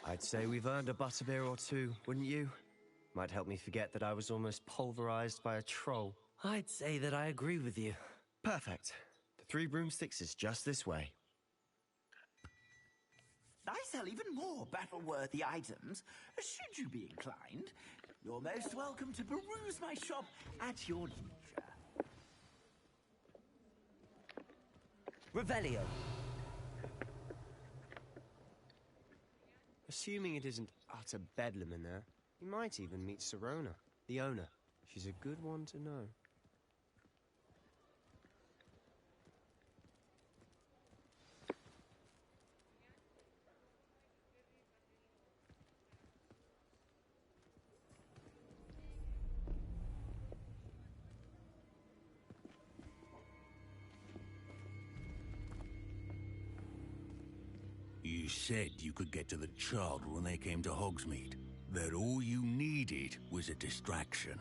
Speaker 17: I'd say we've earned a butterbeer or two, wouldn't you? Might help me forget that I was almost pulverized by a troll.
Speaker 14: I'd say that I agree with you.
Speaker 17: Perfect. The 3 broomsticks is just this way.
Speaker 15: I sell even more battle-worthy items, should you be inclined. You're most welcome to peruse my shop at your leisure.
Speaker 14: Revelio.
Speaker 17: Assuming it isn't utter bedlam in there, you might even meet Sirona, the owner. She's a good one to know.
Speaker 8: You said you could get to the child when they came to Hogsmeade. That all you needed was a distraction.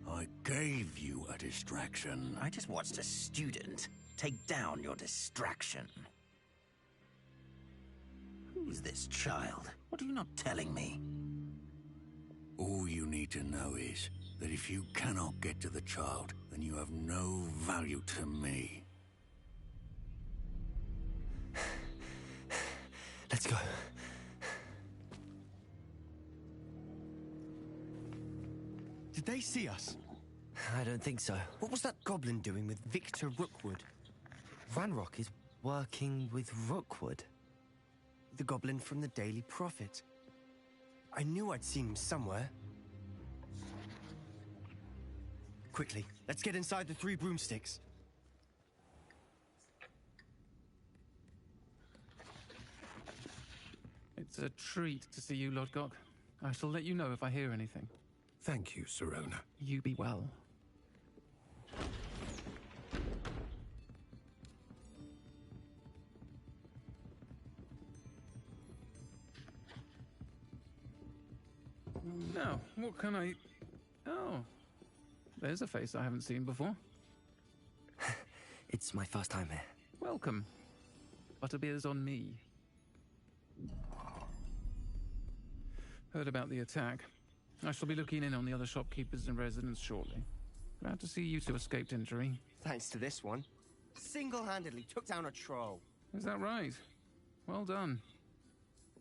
Speaker 8: I gave you a distraction.
Speaker 10: I just watched a student take down your distraction. Who's this child? What are you not telling me?
Speaker 8: All you need to know is that if you cannot get to the child, then you have no value to me.
Speaker 17: Let's go. Did they see us?
Speaker 14: I don't think so.
Speaker 17: What was that goblin doing with Victor Rookwood?
Speaker 14: Ranrock is working with Rookwood.
Speaker 17: The goblin from the Daily Prophet. I knew I'd seen him somewhere. Quickly, let's get inside the 3 broomsticks.
Speaker 11: It's a treat to see you, Lodgok. I shall let you know if I hear anything.
Speaker 3: Thank you, Sirona.
Speaker 11: You be well. Now, what can I... Oh, there's a face I haven't seen before.
Speaker 14: It's my first time here.
Speaker 11: Welcome. Butterbeer's on me. Heard about the attack. I shall be looking in on the other shopkeepers and residents shortly. Glad to see you two escaped injury.
Speaker 17: Thanks to this one. Single-handedly took down a troll.
Speaker 11: Is that right? Well done.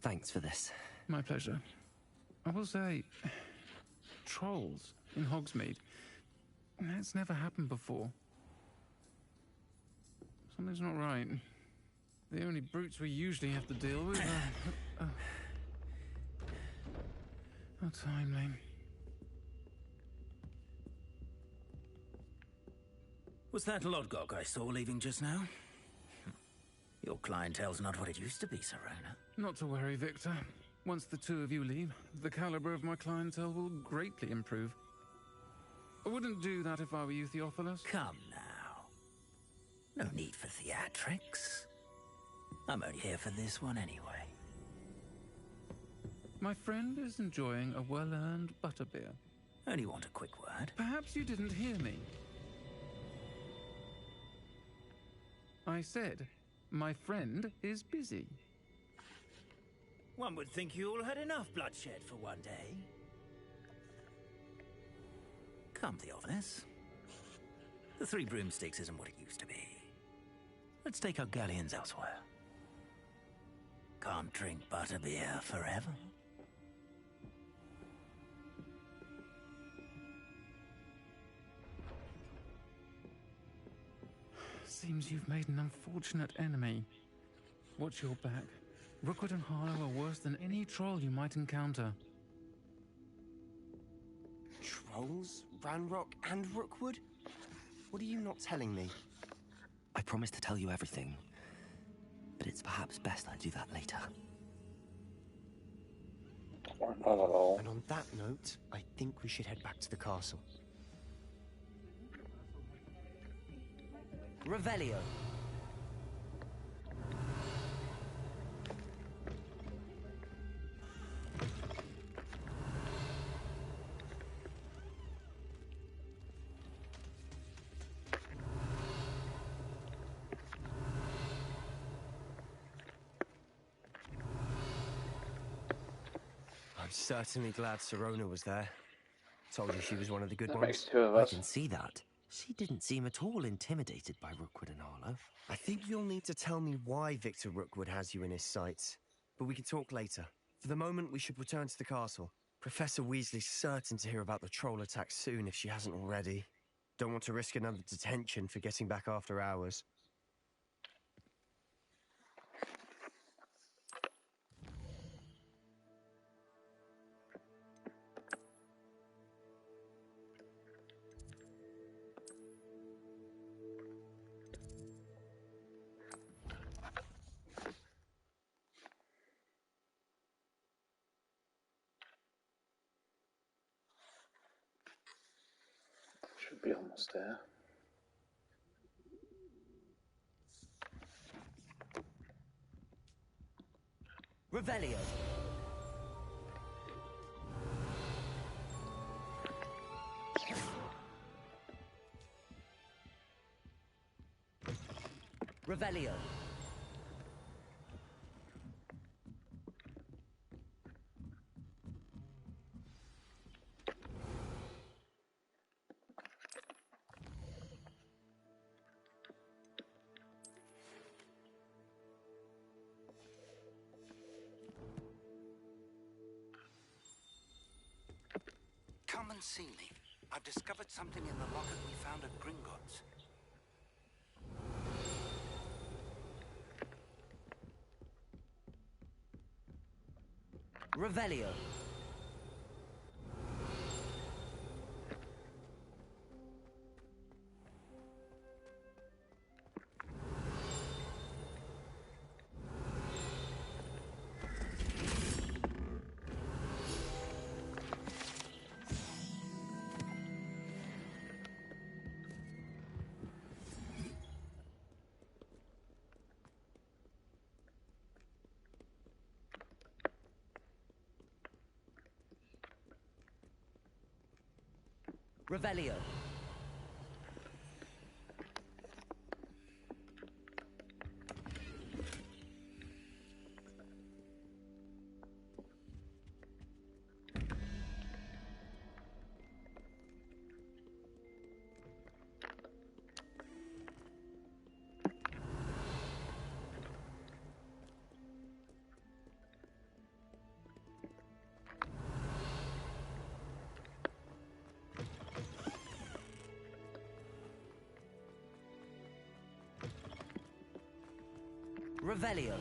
Speaker 14: Thanks for this.
Speaker 11: My pleasure. I will say, trolls in Hogsmeade. That's never happened before. Something's not right. The only brutes we usually have to deal with are... How timely.
Speaker 10: Was that Lodgok I saw leaving just now? Your clientele's not what it used to be, Sirona.
Speaker 11: Not to worry, Victor. Once the two of you leave, the caliber of my clientele will greatly improve. I wouldn't do that if I were you, Theophilus.
Speaker 10: Come now. No need for theatrics. I'm only here for this one anyway.
Speaker 11: My friend is enjoying a well-earned butterbeer.
Speaker 10: Only want a quick word.
Speaker 11: Perhaps you didn't hear me. I said, my friend is busy.
Speaker 10: One would think you all had enough bloodshed for one day. Come, Theophilus. The Three Broomsticks isn't what it used to be. Let's take our galleons elsewhere. Can't drink butterbeer forever.
Speaker 11: Seems you've made an unfortunate enemy. Watch your back. Rookwood and Harlow are worse than any troll you might encounter.
Speaker 17: Trolls? Ranrock and Rookwood? What are you not telling me?
Speaker 2: I promised to tell you everything, but it's perhaps best I do that later.
Speaker 1: Or not at all.
Speaker 17: And on that note, I think we should head back to the castle.
Speaker 10: Revelio.
Speaker 17: I'm certainly glad Sirona was there. Told you she was one of the good
Speaker 1: That
Speaker 17: ones.
Speaker 1: makes two of
Speaker 2: I
Speaker 1: us.
Speaker 2: can see that. She didn't seem at all intimidated by Rookwood and Harlow.
Speaker 17: I think you'll need to tell me why Victor Rookwood has you in his sights. But we can talk later. For the moment, we should return to the castle. Professor Weasley's certain to hear about the troll attack soon if she hasn't already. Don't want to risk another detention for getting back after hours.
Speaker 1: Should be almost there.
Speaker 10: Revelio. Revelio.
Speaker 5: Come and see me. I've discovered something in the locket we found at Gringotts.
Speaker 10: Revelio. Revelio. Revelio.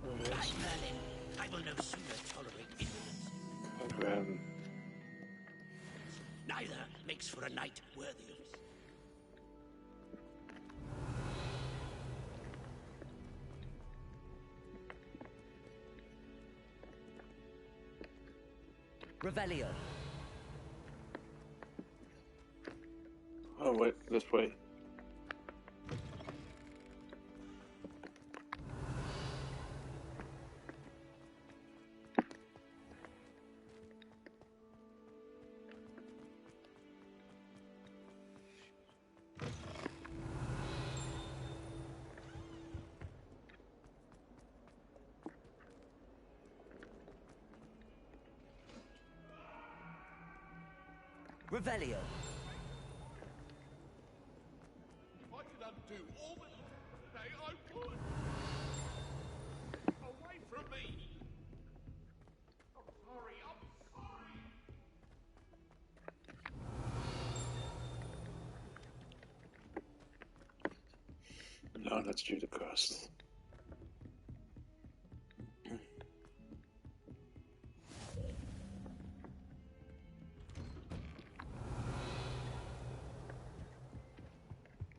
Speaker 8: By Merlin, I will no sooner tolerate indolence. Neither makes for a knight worthy of us.
Speaker 10: Revelio.
Speaker 1: Oh wait, this way.
Speaker 2: Revelio.
Speaker 6: I could undo all the day I would. Away from me. I'm sorry.
Speaker 1: No, that's due to cost.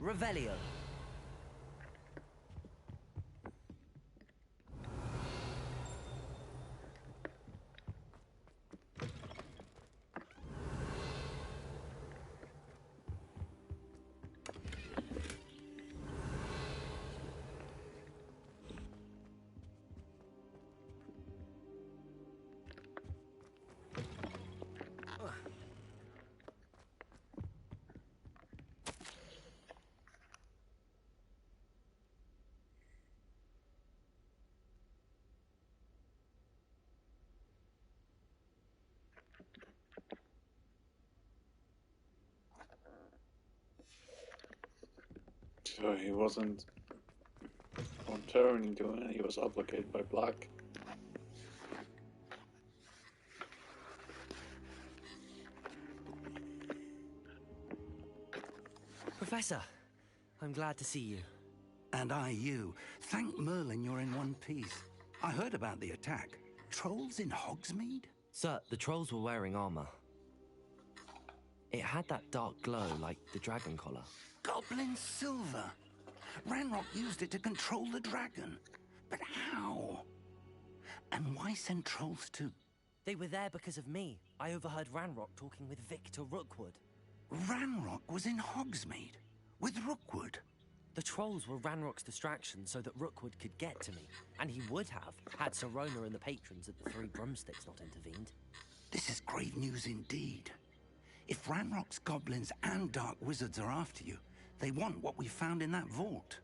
Speaker 2: Revelio.
Speaker 1: So he wasn't voluntarily doing it, he was obligated by Black.
Speaker 2: Professor, I'm glad to see you.
Speaker 5: And I you. Thank Merlin you're in one piece. I heard about the attack. Trolls in Hogsmeade?
Speaker 2: Sir, the trolls were wearing armor. It had that dark glow like the dragon collar.
Speaker 5: Goblin silver. Ranrock used it to control the dragon. But how? And why send trolls to...
Speaker 2: They were there because of me. I overheard Ranrock talking with Victor Rookwood.
Speaker 5: Ranrock was in Hogsmeade? With Rookwood?
Speaker 2: The trolls were Ranrock's distraction so that Rookwood could get to me. And he would have, had Serona and the patrons at the Three Broomsticks not intervened.
Speaker 5: This is grave news indeed. If Ranrock's goblins and dark wizards are after you, they want what we found in that vault.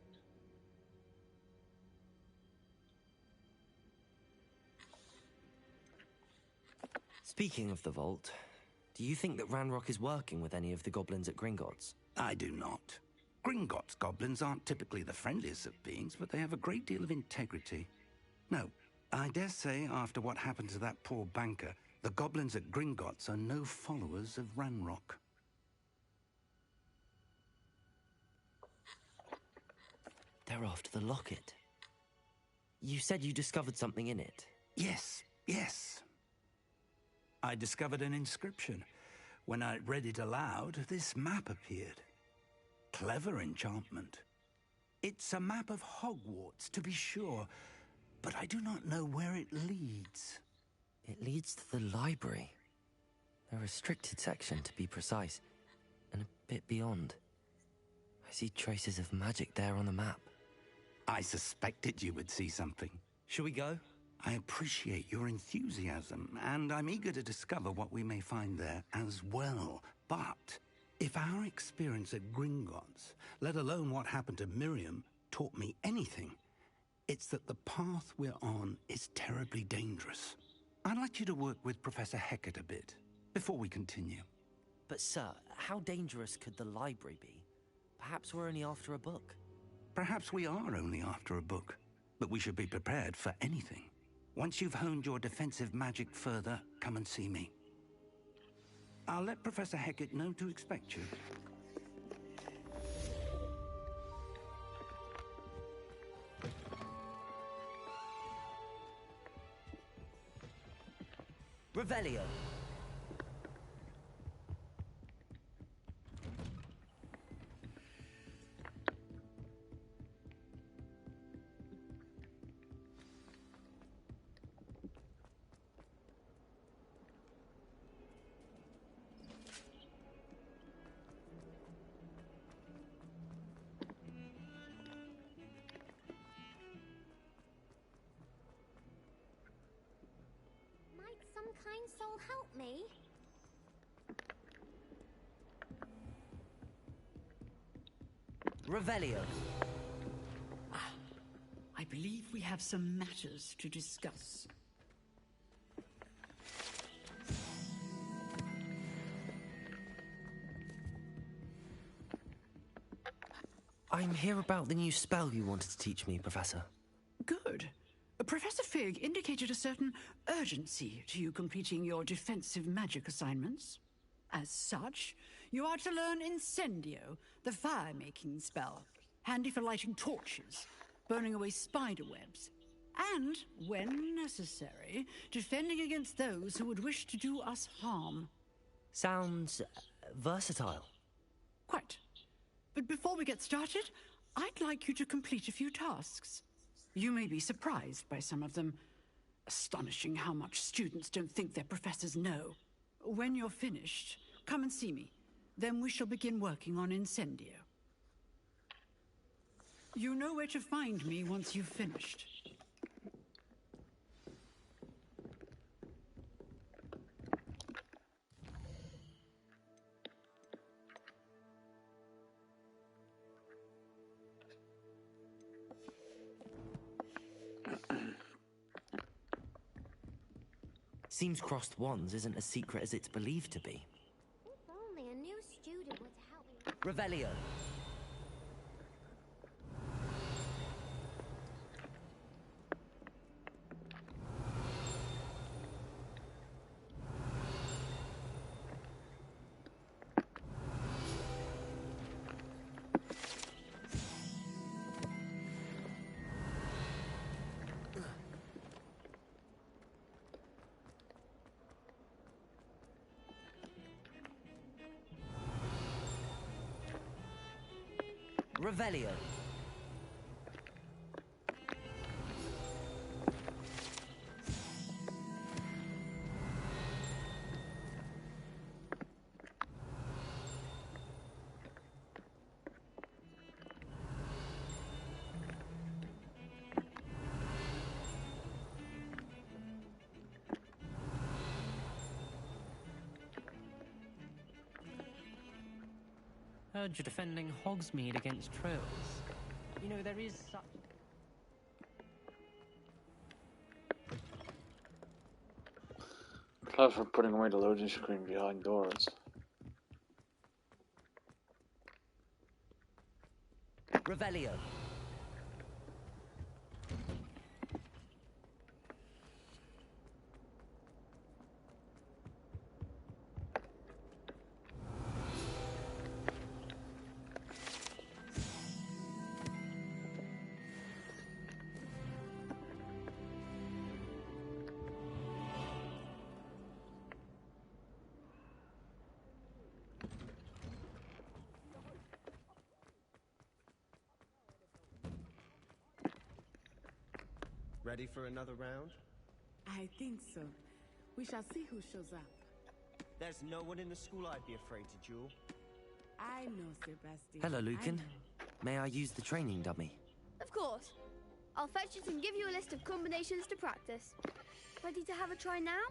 Speaker 2: Speaking of the vault, do you think that Ranrock is working with any of the goblins at Gringotts?
Speaker 5: I do not. Gringotts goblins aren't typically the friendliest of beings, but they have a great deal of integrity. No, I dare say after what happened to that poor banker, the goblins at Gringotts are no followers of Ranrock.
Speaker 2: They're after the locket. You said you discovered something in it.
Speaker 5: Yes. I discovered an inscription. When I read it aloud, this map appeared. Clever enchantment. It's a map of Hogwarts, to be sure, but I do not know where it leads.
Speaker 2: It leads to the library. A restricted section, to be precise, and a bit beyond. I see traces of magic there on the map.
Speaker 5: I suspected you would see something.
Speaker 2: Shall we go?
Speaker 5: I appreciate your enthusiasm, and I'm eager to discover what we may find there as well. But if our experience at Gringotts, let alone what happened to Miriam, taught me anything, it's that the path we're on is terribly dangerous. I'd like you to work with Professor Hecat a bit, before we continue.
Speaker 2: But sir, how dangerous could the library be? Perhaps we're only after a book.
Speaker 5: Perhaps we are only after a book, but we should be prepared for anything. Once you've honed your defensive magic further, come and see me. I'll let Professor Hecat know to expect you.
Speaker 2: Revelio.
Speaker 4: Might some kind soul help me?
Speaker 2: Revelio.
Speaker 16: I believe we have some matters to discuss.
Speaker 14: I'm here about the new spell you wanted to teach me, Professor.
Speaker 16: Good. Professor Fig indicated a certain urgency to you completing your defensive magic assignments. As such, you are to learn Incendio, the fire-making spell, handy for lighting torches, burning away spider webs, and, when necessary, defending against those who would wish to do us harm.
Speaker 14: Sounds versatile.
Speaker 16: Quite. But before we get started, I'd like you to complete a few tasks. You may be surprised by some of them. Astonishing how much students don't think their professors know. When you're finished, come and see me. Then we shall begin working on Incendio. You know where to find me once you've finished.
Speaker 14: Seems crossed wands isn't as secret as it's believed to be.
Speaker 4: If only a new student were to help me.
Speaker 14: Revelio. Revelio.
Speaker 18: Heard you're defending Hogsmeade against trolls. You know, there is such...
Speaker 1: Apart from putting away the loading screen behind doors.
Speaker 14: Revelio.
Speaker 17: Ready for another round?
Speaker 20: I think so. We shall see who shows up.
Speaker 17: There's no one in the school I'd be afraid to duel.
Speaker 20: I know, Sebastian.
Speaker 14: Hello,
Speaker 20: I
Speaker 14: Lucan.
Speaker 20: know.
Speaker 14: May I use the training dummy?
Speaker 21: Of course. I'll fetch it and give you a list of combinations to practice. Ready to have a try now?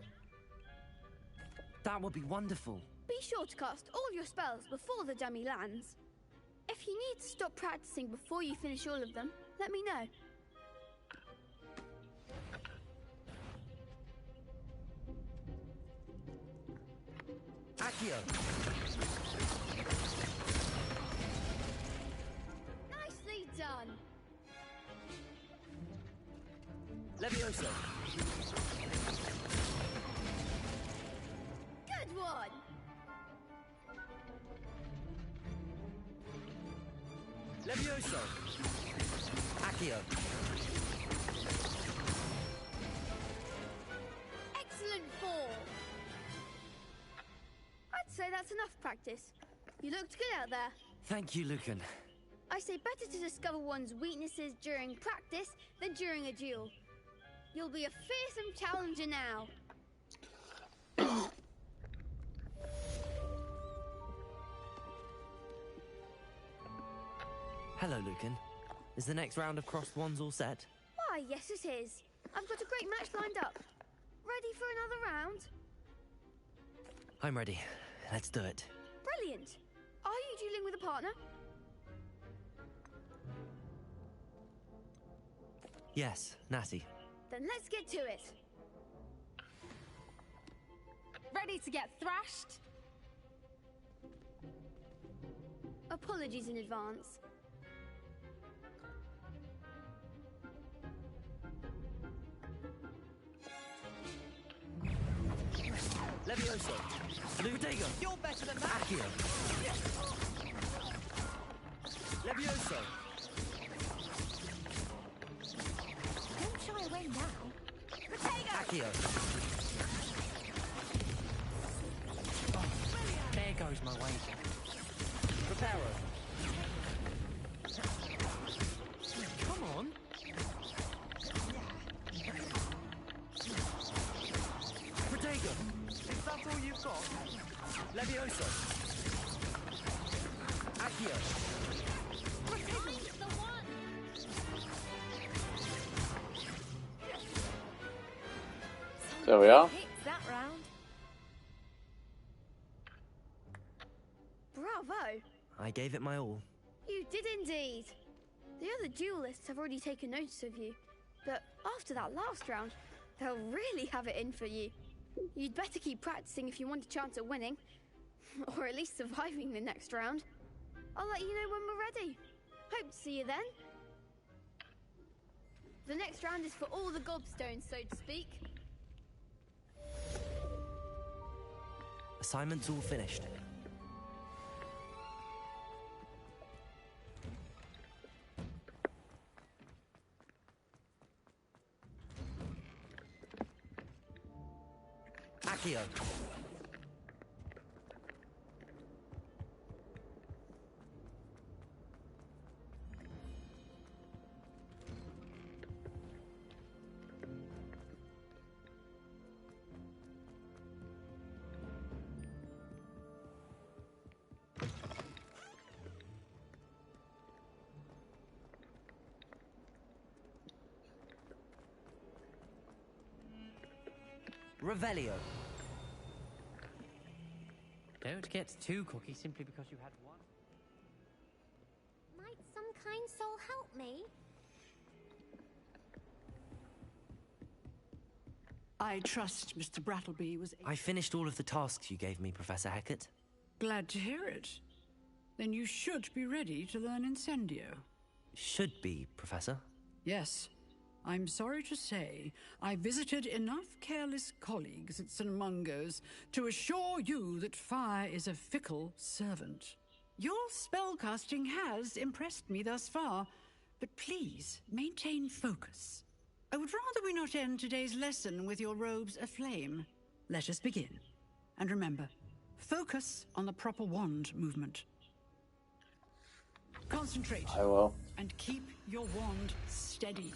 Speaker 14: That would be wonderful.
Speaker 21: Be sure to cast all your spells before the dummy lands. If you need to stop practicing before you finish all of them, let me know.
Speaker 14: Accio.
Speaker 21: Nicely done.
Speaker 14: Levioso.
Speaker 21: Good one.
Speaker 14: Levioso. Accio.
Speaker 21: Excellent fall. I'd say that's enough practice. You looked good out there.
Speaker 14: Thank you, Lucan.
Speaker 21: I say better to discover one's weaknesses during practice than during a duel. You'll be a fearsome challenger now.
Speaker 14: Hello, Lucan. Is the next round of crossed wands all set?
Speaker 21: Why, yes it is. I've got a great match lined up. Ready for another round?
Speaker 14: I'm ready. Let's do it.
Speaker 21: Brilliant. Are you dealing with a partner?
Speaker 14: Yes, Natty.
Speaker 21: Then let's get to it.
Speaker 12: Ready to get thrashed?
Speaker 21: Apologies in advance.
Speaker 2: Levioso. Protego.
Speaker 14: You're better than that.
Speaker 2: Accio. Levioso.
Speaker 4: Don't shy away now. Protego!
Speaker 2: Accio.
Speaker 18: There goes my wager.
Speaker 2: Preparo.
Speaker 18: Come on.
Speaker 2: Protego. Is that all you've got? Levioso. Accio.
Speaker 4: Find the one!
Speaker 1: There we are.
Speaker 21: Hits that round. Bravo!
Speaker 2: I gave it my all.
Speaker 21: You did indeed. The other duelists have already taken notice of you, but after that last round, they'll really have it in for you. You'd better keep practicing if you want a chance at winning, or at least surviving the next round. I'll let you know when we're ready. Hope to see you then. The next round is for all the gobstones, so to speak.
Speaker 2: Assignment's all finished. Accio. Revelio.
Speaker 18: Don't get too cocky simply because you had one.
Speaker 4: Might some kind soul help me?
Speaker 16: I trust Mr. Brattleby was
Speaker 2: I finished all of the tasks you gave me, Professor Hackett.
Speaker 16: glad to hear it. Then you should be ready to learn Incendio.
Speaker 2: Should be, Professor.
Speaker 16: Yes. I'm sorry to say, I visited enough careless colleagues at St. Mungo's to assure you that fire is a fickle servant. Your spellcasting has impressed me thus far, but please maintain focus. I would rather we not end today's lesson with your robes aflame. Let us begin. And remember, focus on the proper wand movement. Concentrate.
Speaker 1: I will.
Speaker 16: And keep your wand steady.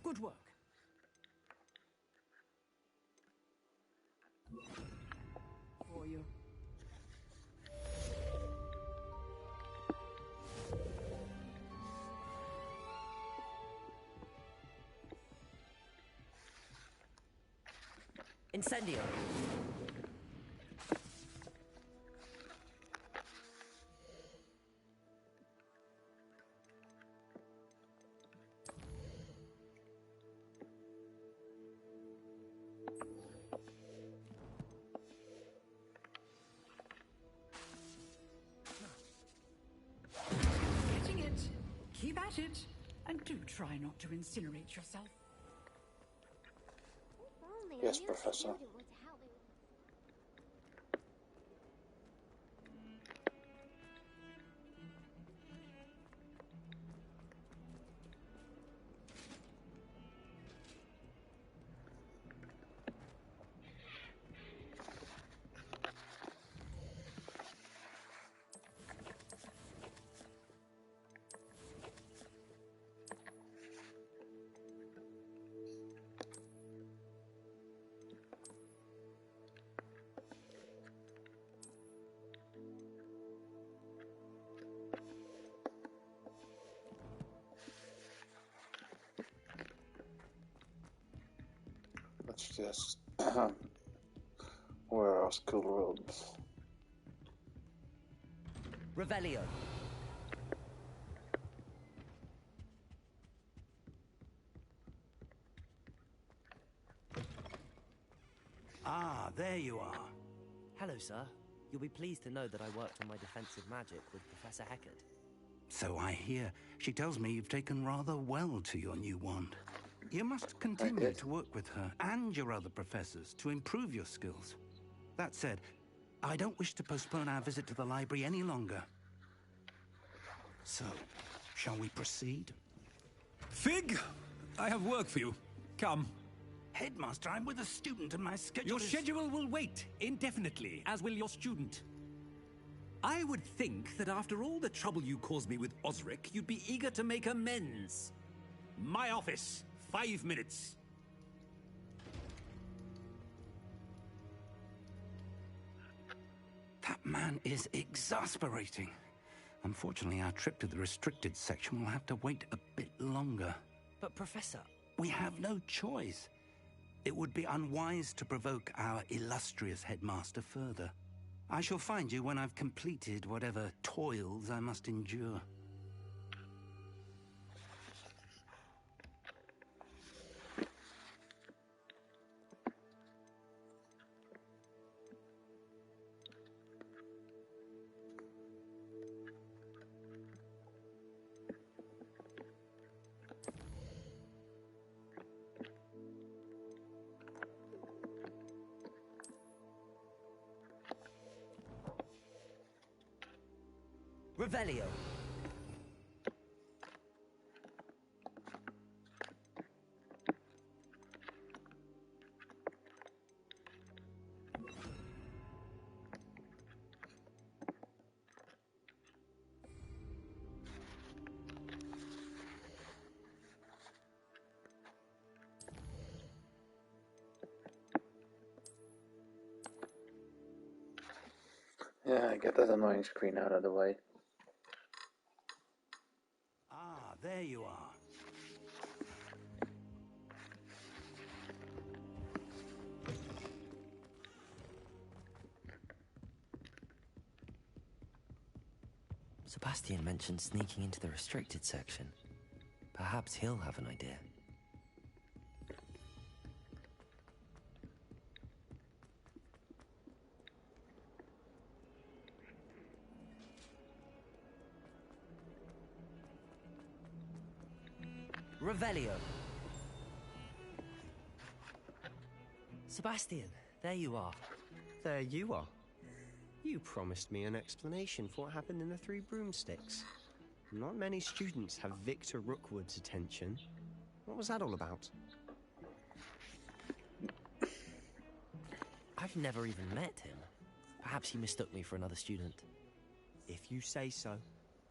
Speaker 16: Good work. For you.
Speaker 2: Incendio.
Speaker 16: Getting it. Keep at it. And do try not to incinerate yourself.
Speaker 4: Only
Speaker 1: Yes,
Speaker 4: a new
Speaker 1: Professor.
Speaker 4: student would help me with
Speaker 1: Let's just where are school robes?
Speaker 2: Revelio.
Speaker 5: Ah, there
Speaker 9: sir. You'll be pleased to know that I worked on my defensive magic with Professor Heckert.
Speaker 5: So I hear. She tells me you've taken rather well to your new wand. You must continue to work with her and your other professors to improve your skills. That said, I don't wish to postpone our visit to the library any longer. So, shall we proceed?
Speaker 13: Fig, I have work for you. Come.
Speaker 5: Headmaster, I'm with a student and my schedule
Speaker 13: Your schedule will wait indefinitely, as will your student. I would think that after all the trouble you caused me with Osric, you'd be eager to make amends. My office, 5 minutes.
Speaker 5: That man is exasperating. Unfortunately, our trip to the restricted section will have to wait a bit longer.
Speaker 9: But, Professor...
Speaker 5: We have no choice. It would be unwise to provoke our illustrious headmaster further. I shall find you when I've completed whatever toils I must endure.
Speaker 9: Revelio.
Speaker 1: Yeah, get that annoying screen out of the way.
Speaker 5: Ah, there you are.
Speaker 9: Sebastian mentioned sneaking into the restricted section. Perhaps he'll have an idea. Revelio. Sebastian, there you are.
Speaker 17: There you are. You promised me an explanation for what happened in the Three Broomsticks. Not many students have Victor Rookwood's attention. What was that all about?
Speaker 9: I've never even met him. Perhaps he mistook me for another student.
Speaker 17: If you say so.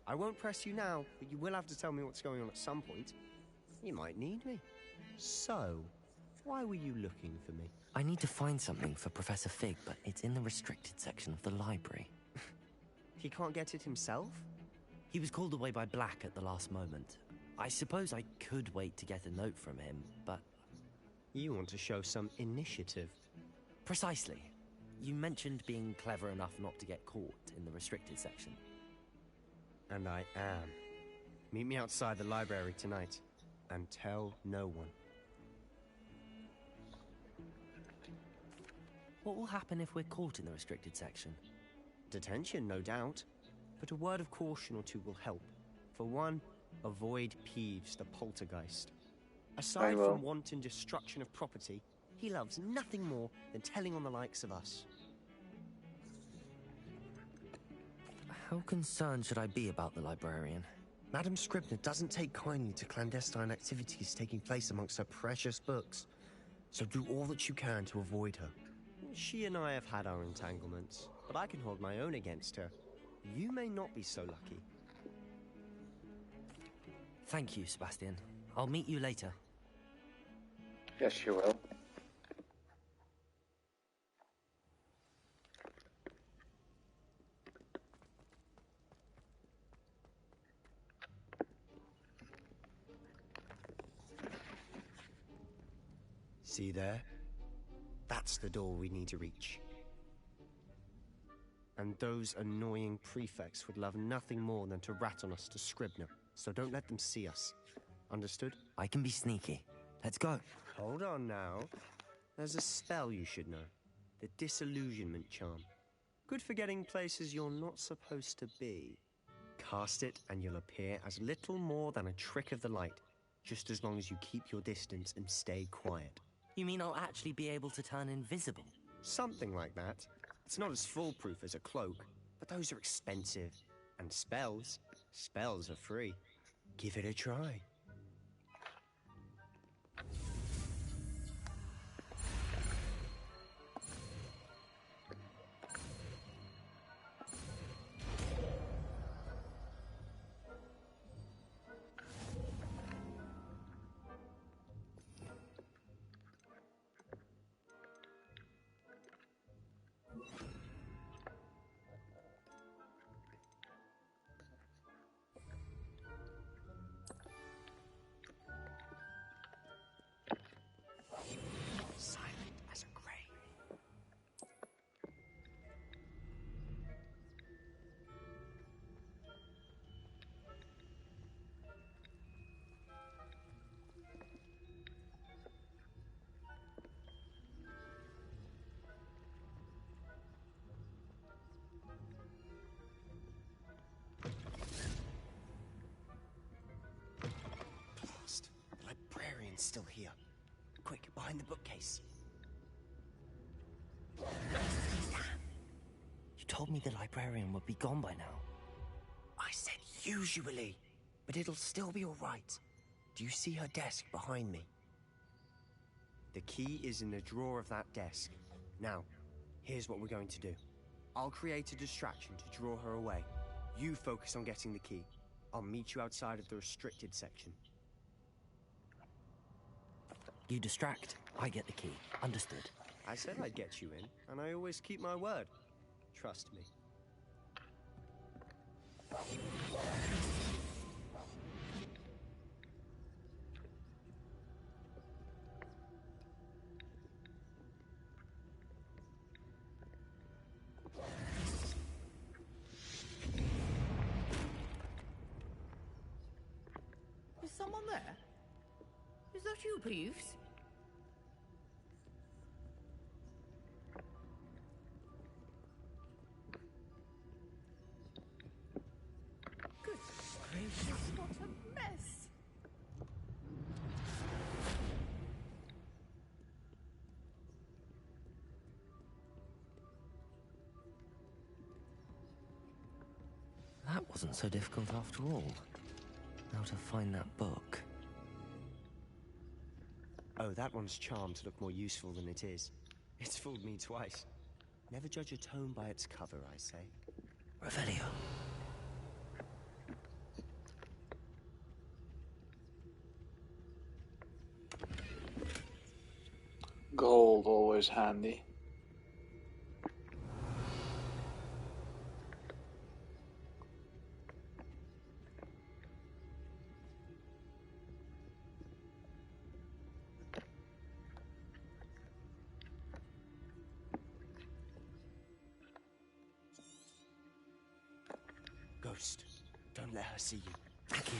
Speaker 17: I won't press you now, but you will have to tell me what's going on at some point. You might need me. So, why were you looking for me?
Speaker 9: I need to find something for Professor Fig, but it's in the restricted section of the library.
Speaker 17: He can't get it himself?
Speaker 9: He was called away by Black at the last moment. I suppose I could wait to get a note from him, but...
Speaker 17: You want to show some initiative.
Speaker 9: Precisely. You mentioned being clever enough not to get caught in the restricted section.
Speaker 17: And I am. Meet me outside the library tonight, and tell no one.
Speaker 9: What will happen if we're caught in the restricted section?
Speaker 17: Detention, no doubt. But a word of caution or two will help. For one, avoid Peeves, the poltergeist. Aside from wanton destruction of property, he loves nothing more than telling on the likes of us.
Speaker 9: How concerned should I be about the librarian?
Speaker 17: Madam Scribner doesn't take kindly to clandestine activities taking place amongst her precious books. So do all that you can to avoid her. She and I have had our entanglements, but I can hold my own against her. You may not be so lucky.
Speaker 9: Thank you, Sebastian. I'll meet you later.
Speaker 1: Yes, you will.
Speaker 17: See there? That's the door we need to reach. And those annoying prefects would love nothing more than to rat on us to Scribner, so don't let them see us. Understood?
Speaker 9: I can be sneaky. Let's go.
Speaker 17: Hold on now. There's a spell you should know. The Disillusionment Charm. Good for getting places you're not supposed to be. Cast it and you'll appear as little more than a trick of the light, just as long as you keep your distance and stay quiet.
Speaker 9: You mean I'll actually be able to turn invisible?
Speaker 17: Something like that. It's not as foolproof as a cloak, but those are expensive. And spells are free. Give it a try.
Speaker 14: Silent as a grave.
Speaker 17: Blast. The librarian's still here. Quick, behind the bookcase.
Speaker 9: You told me the librarian would be gone by now.
Speaker 17: I said usually, but it'll still be all right. Do you see her desk behind me? The key is in the drawer of that desk. Now, here's what we're going to do. I'll create a distraction to draw her away. You focus on getting the key. I'll meet you outside of the restricted section.
Speaker 9: You distract, I get the key. Understood.
Speaker 17: I said I'd get you in, and I always keep my word. Trust me.
Speaker 16: Is someone there? Is that you, Peeves? Good gracious, what a mess!
Speaker 9: That wasn't so difficult after all. Now to find that book.
Speaker 17: Oh, that one's charmed to look more useful than it is. It's fooled me twice. Never judge a tome by its cover, I say.
Speaker 9: Revelio.
Speaker 1: Gold, always handy.
Speaker 17: Ghost, don't let her see you.
Speaker 9: Thank you.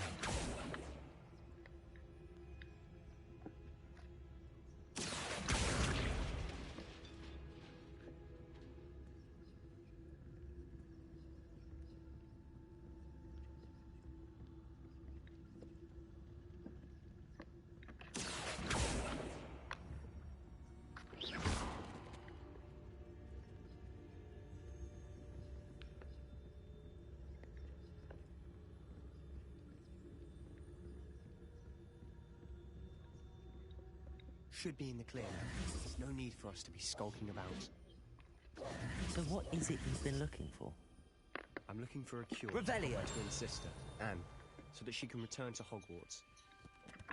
Speaker 17: Should be in the clear now. There's no need for us to be skulking about.
Speaker 9: So what is it you've been looking for?
Speaker 17: I'm looking for a cure
Speaker 9: Revelio.
Speaker 17: for my twin sister, Anne, so that she can return to Hogwarts.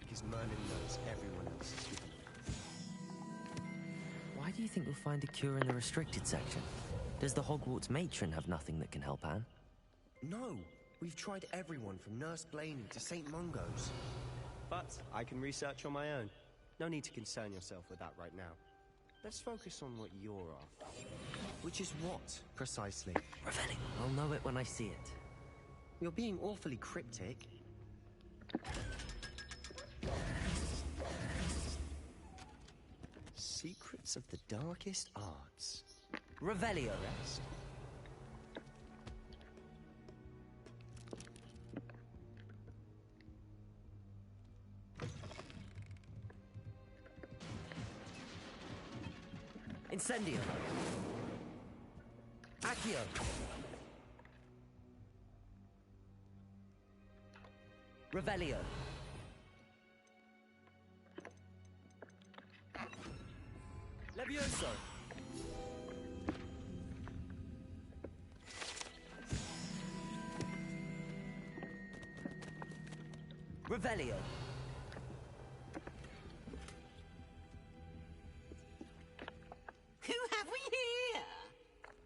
Speaker 17: Because Merlin knows everyone else is given away.
Speaker 9: Why do you think we'll find a cure in the restricted section? Does the Hogwarts matron have nothing that can help Anne?
Speaker 17: No! We've tried everyone from Nurse Blaney to St. Mungo's. But I can research on my own. No need to concern yourself with that right now. Let's focus on what you're after. Which is what, precisely?
Speaker 9: Revelio. I'll know it when I see it.
Speaker 17: You're being awfully cryptic. Secrets of the darkest arts.
Speaker 9: Revelio.
Speaker 17: Rest.
Speaker 9: Incendio. Accio. Revelio. Levioso. Revelio.
Speaker 10: Who have we here?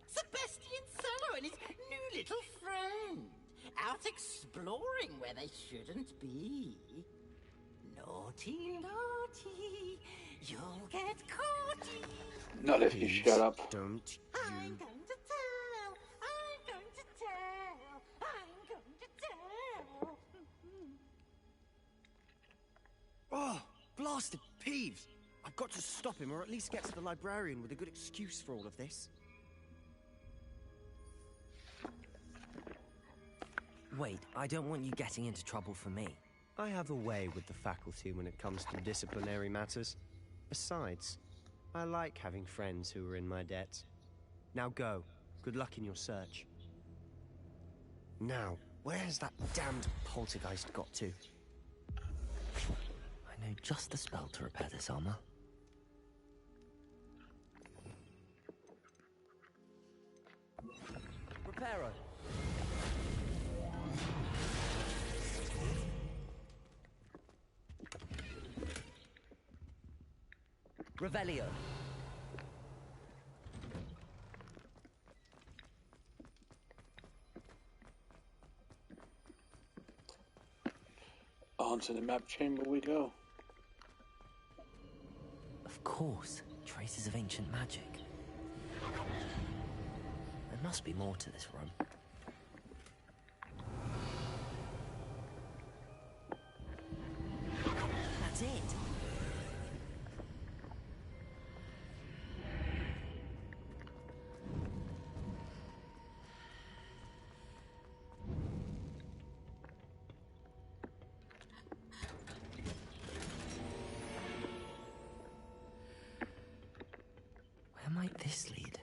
Speaker 10: Sebastian Solo and his new little friend. Out exploring where they shouldn't be. Naughty, naughty. You'll get caughty.
Speaker 1: Not if you shut up.
Speaker 17: Don't
Speaker 10: I'm going to tell. I'm going to tell. I'm going to tell.
Speaker 17: Oh, blasted Peeves! I've got to stop him, or at least get to the librarian with a good excuse for all of this.
Speaker 9: Wait, I don't want you getting into trouble for me.
Speaker 17: I have a way with the faculty when it comes to disciplinary matters. Besides, I like having friends who are in my debt. Now go. Good luck in your search. Now, where's that damned poltergeist got to?
Speaker 9: I know just the spell to repair this armor. Reparo. Revelio.
Speaker 1: On to the map chamber we go.
Speaker 9: Of course, traces of ancient magic. There must be more to this room. That's it. Where might this lead?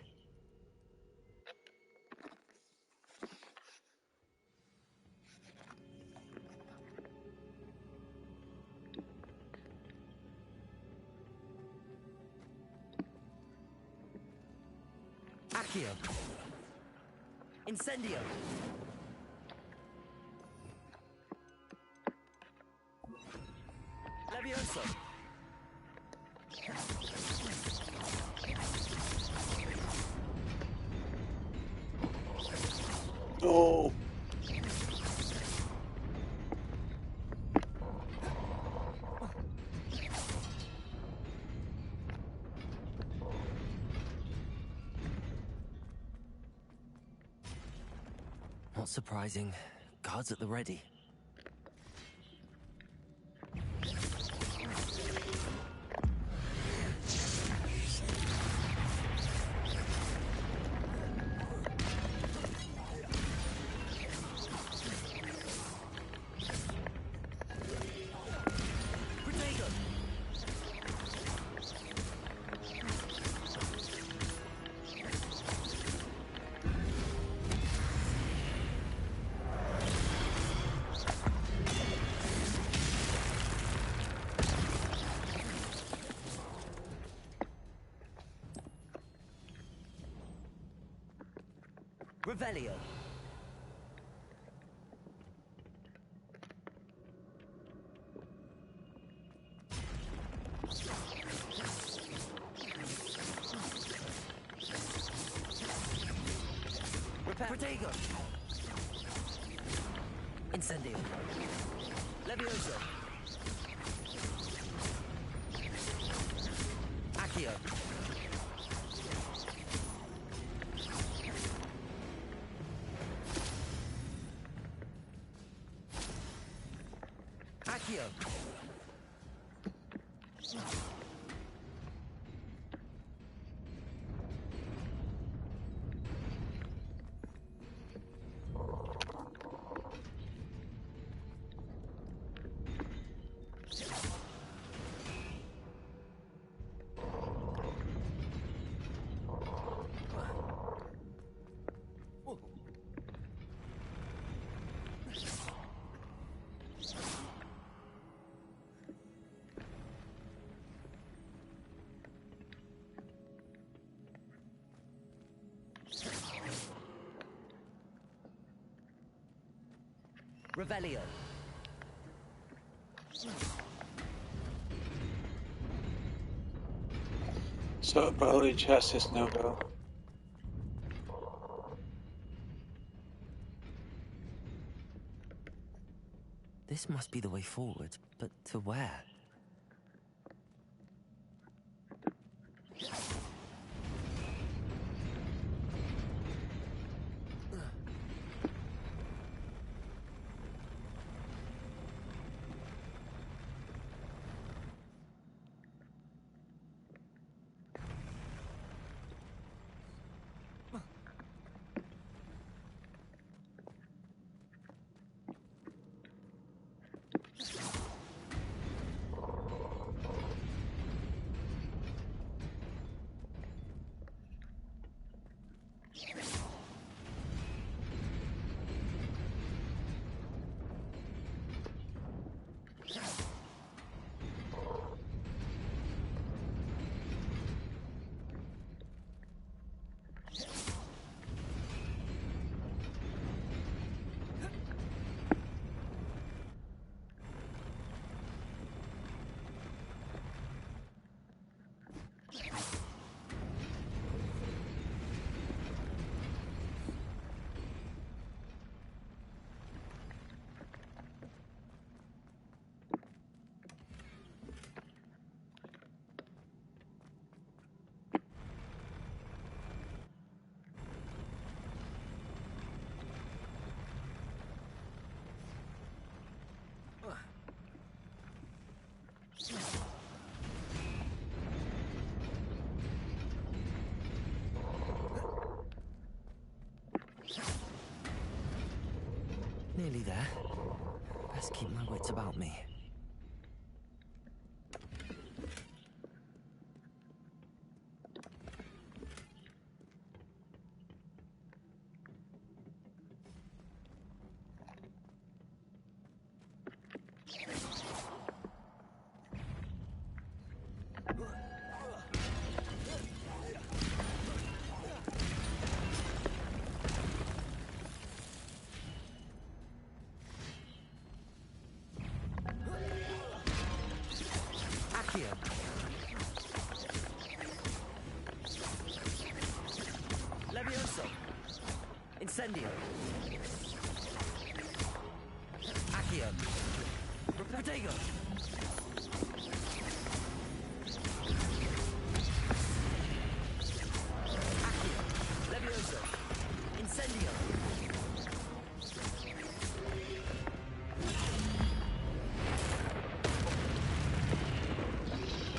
Speaker 9: Accio. Incendio. Levioso.
Speaker 1: Oh.
Speaker 9: Not surprising. Guards at the ready. Revelio. Protego. Incendio. Levioso. Accio. Accio.
Speaker 2: Revelio.
Speaker 1: So probably chess is no go.
Speaker 9: This must be the way forward, but to where? Nearly there. Best keep my wits about me.
Speaker 2: Levioso. Incendio. Accio. Protego. Accio. Levioso. Incendio.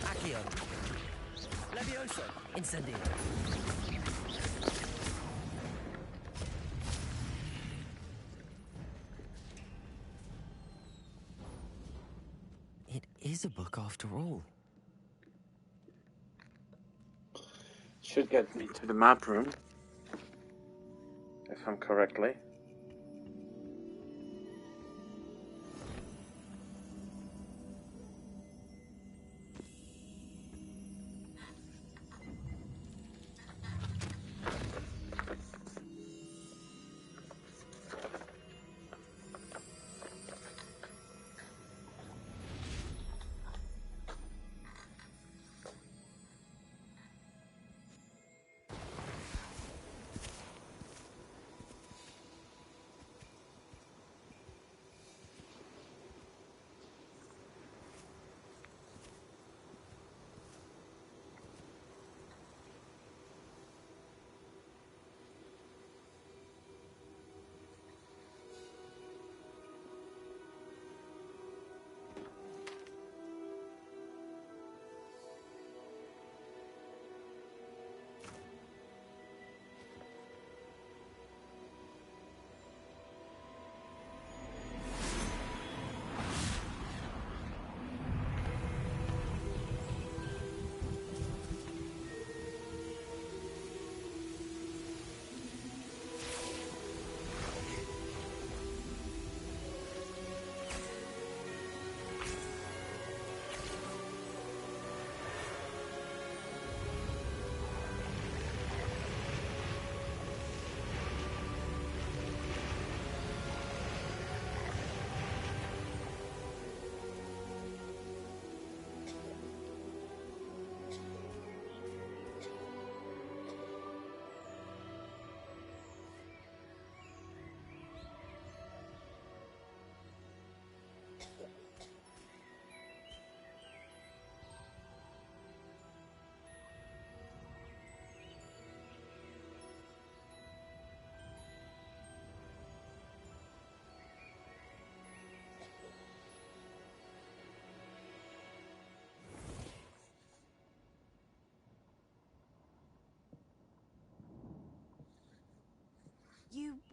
Speaker 2: Accio. Levioso. Incendio. Is a book after all.
Speaker 1: Should get me to the map room, if I'm correctly.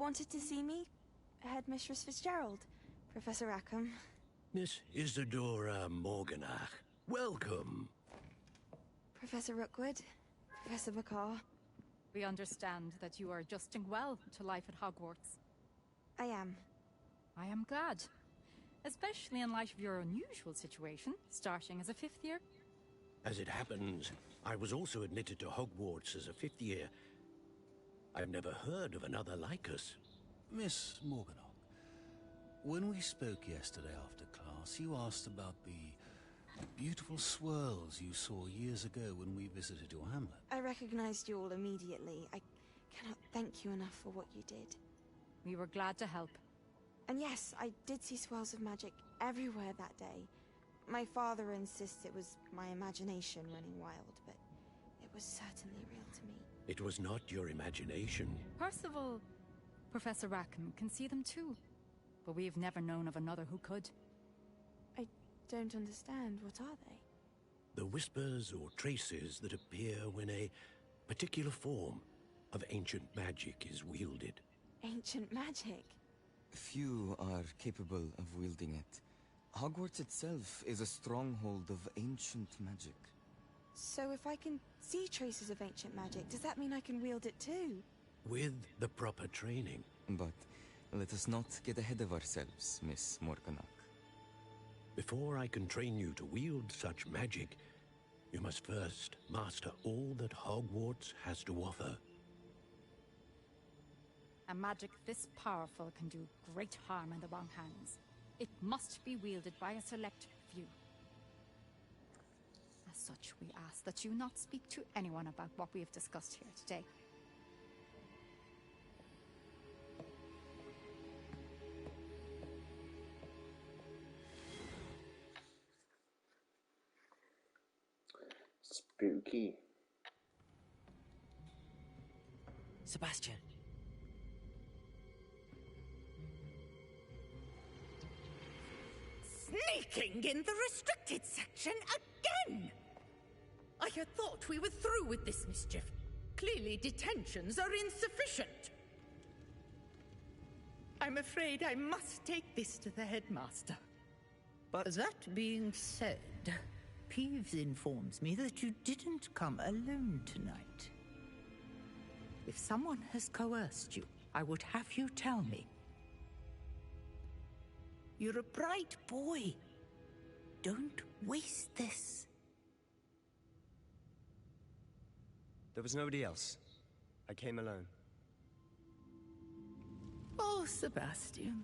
Speaker 7: wanted to see me? Headmistress Fitzgerald, Professor Rackham.
Speaker 8: Miss Isadora Morganach, welcome.
Speaker 7: Professor Rookwood, Professor Bakar.
Speaker 22: We understand that you are adjusting well to life at Hogwarts.
Speaker 7: I am.
Speaker 22: I am glad. Especially in light of your unusual situation, starting as a 5th year.
Speaker 8: As it happens, I was also admitted to Hogwarts as a 5th year. I've never heard of another like us.
Speaker 23: Miss Morganach, when we spoke yesterday after class, you asked about the beautiful swirls you saw years ago when we visited your hamlet.
Speaker 7: I recognized you all immediately. I cannot thank you enough for what you did.
Speaker 22: We were glad to help.
Speaker 7: And yes, I did see swirls of magic everywhere that day. My father insists it was my imagination running wild, but it was certainly real to me.
Speaker 8: It was not your imagination.
Speaker 22: Percival, Professor Rackham can see them too. But we've never known of another who could.
Speaker 7: I don't understand. What are they?
Speaker 8: The whispers or traces that appear when a particular form of ancient magic is wielded.
Speaker 7: Ancient magic?
Speaker 24: Few are capable of wielding it. Hogwarts itself is a stronghold of ancient magic.
Speaker 7: So if I can see traces of ancient magic, does that mean I can wield it too?
Speaker 8: With the proper training.
Speaker 24: But let us not get ahead of ourselves, Miss Morganach.
Speaker 8: Before I can train you to wield such magic, you must first master all that Hogwarts has to offer.
Speaker 22: A magic this powerful can do great harm in the wrong hands. It must be wielded by a select few. As such, we ask that you not speak to anyone about what we have discussed here today.
Speaker 1: Spooky.
Speaker 9: Sebastian.
Speaker 25: Sneaking in the restricted section again! I had thought we were through with this mischief. Clearly detentions are insufficient. I'm afraid I must take this to the headmaster.
Speaker 10: But that being said, Peeves informs me that you didn't come alone tonight. If someone has coerced you, I would have you tell me. You're a bright boy. Don't waste this.
Speaker 17: There was nobody else. I came alone.
Speaker 10: Oh, Sebastian.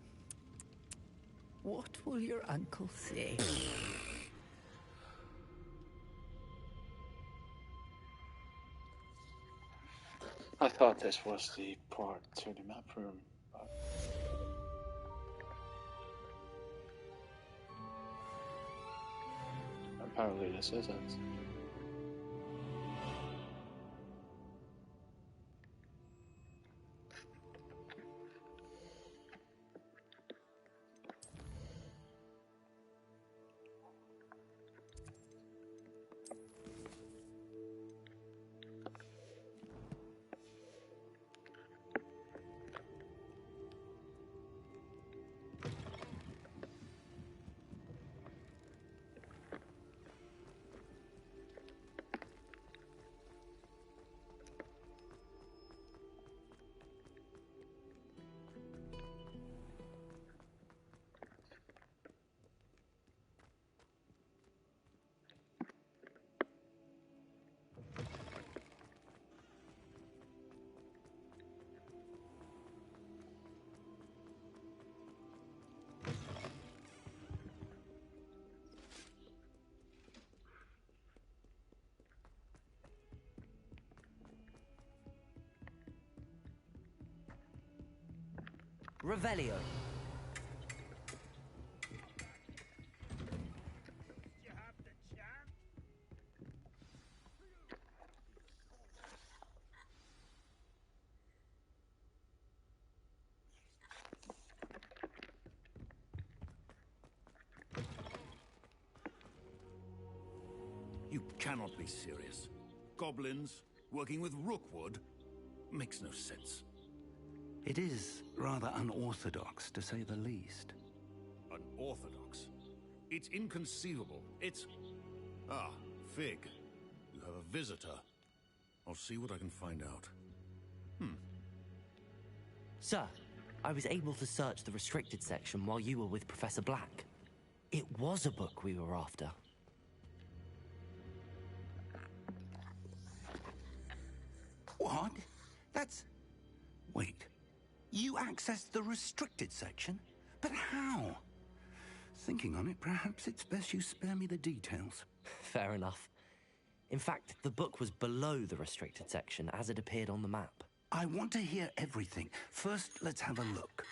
Speaker 10: What will your uncle say?
Speaker 1: I thought this was the part to the map room. But... apparently this isn't.
Speaker 9: Revelio.
Speaker 5: You cannot be serious. Goblins working with Rookwood makes no sense. It is rather unorthodox, to say the least.
Speaker 23: Unorthodox? It's inconceivable. It's... Ah, Fig. You have a visitor. I'll see what I can find out.
Speaker 9: Sir, I was able to search the restricted section while you were with Professor Black. It was a book we were after.
Speaker 5: What? That's... Wait. You accessed the restricted section? But how? Thinking on it, perhaps it's best you spare me the details.
Speaker 9: Fair enough. In fact, the book was below the restricted section as it appeared on the map.
Speaker 5: I want to hear everything. First, let's have a look.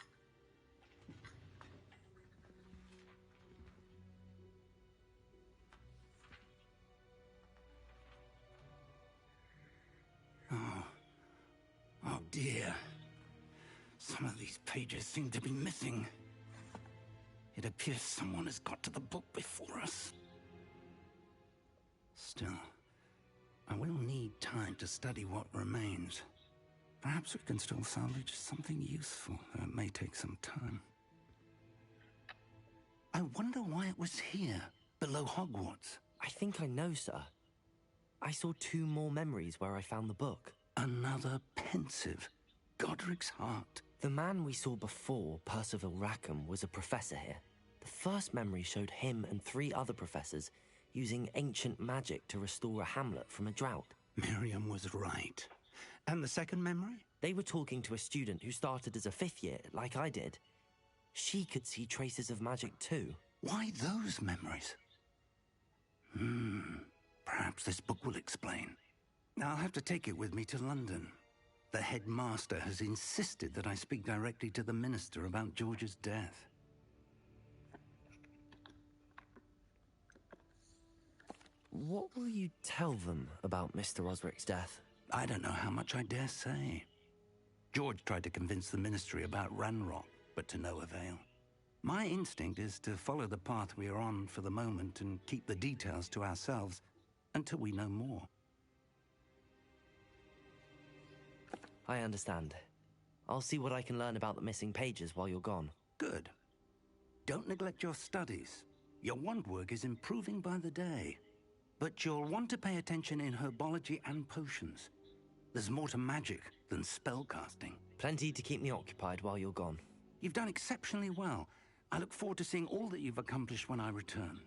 Speaker 5: Oh dear. Some of these pages seem to be missing. It appears someone has got to the book before us. Still, I will need time to study what remains. Perhaps we can still salvage something useful, though it may take some time. I wonder why it was here, below Hogwarts.
Speaker 9: I think I know, sir. I saw 2 more memories where I found the book.
Speaker 5: Another pensive. Godric's heart.
Speaker 9: The man we saw before, Percival Rackham, was a professor here. The first memory showed him and 3 other professors using ancient magic to restore a hamlet from a drought.
Speaker 5: Miriam was right. And the second memory?
Speaker 9: They were talking to a student who started as a 5th year, like I did. She could see traces of magic too.
Speaker 5: Why those memories? Perhaps this book will explain. I'll have to take it with me to London. The headmaster has insisted that I speak directly to the minister about George's death.
Speaker 9: What will you tell them about Mr. Osric's death?
Speaker 5: I don't know how much I dare say. George tried to convince the ministry about Ranrock, but to no avail. My instinct is to follow the path we are on for the moment and keep the details to ourselves until we know more.
Speaker 9: I understand. I'll see what I can learn about the missing pages while you're gone.
Speaker 5: Good. Don't neglect your studies. Your wand work is improving by the day. But you'll want to pay attention in herbology and potions. There's more to magic than spellcasting.
Speaker 9: Plenty to keep me occupied while you're gone.
Speaker 5: You've done exceptionally well. I look forward to seeing all that you've accomplished when I return.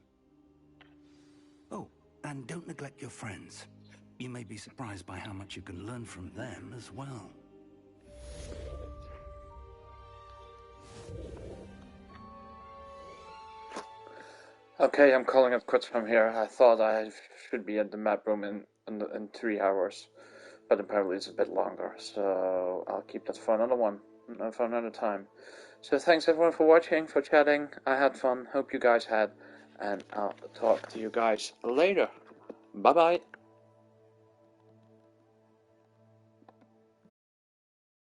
Speaker 5: Oh, and don't neglect your friends. You may be surprised by how much you can learn from them as well.
Speaker 1: Okay, I'm calling it quits from here. I thought I should be at the map room in 3 hours, but apparently it's a bit longer. So I'll keep that for another one, for another time. So thanks everyone for watching, for chatting. I had fun. Hope you guys had, and I'll talk to you guys later. Bye bye.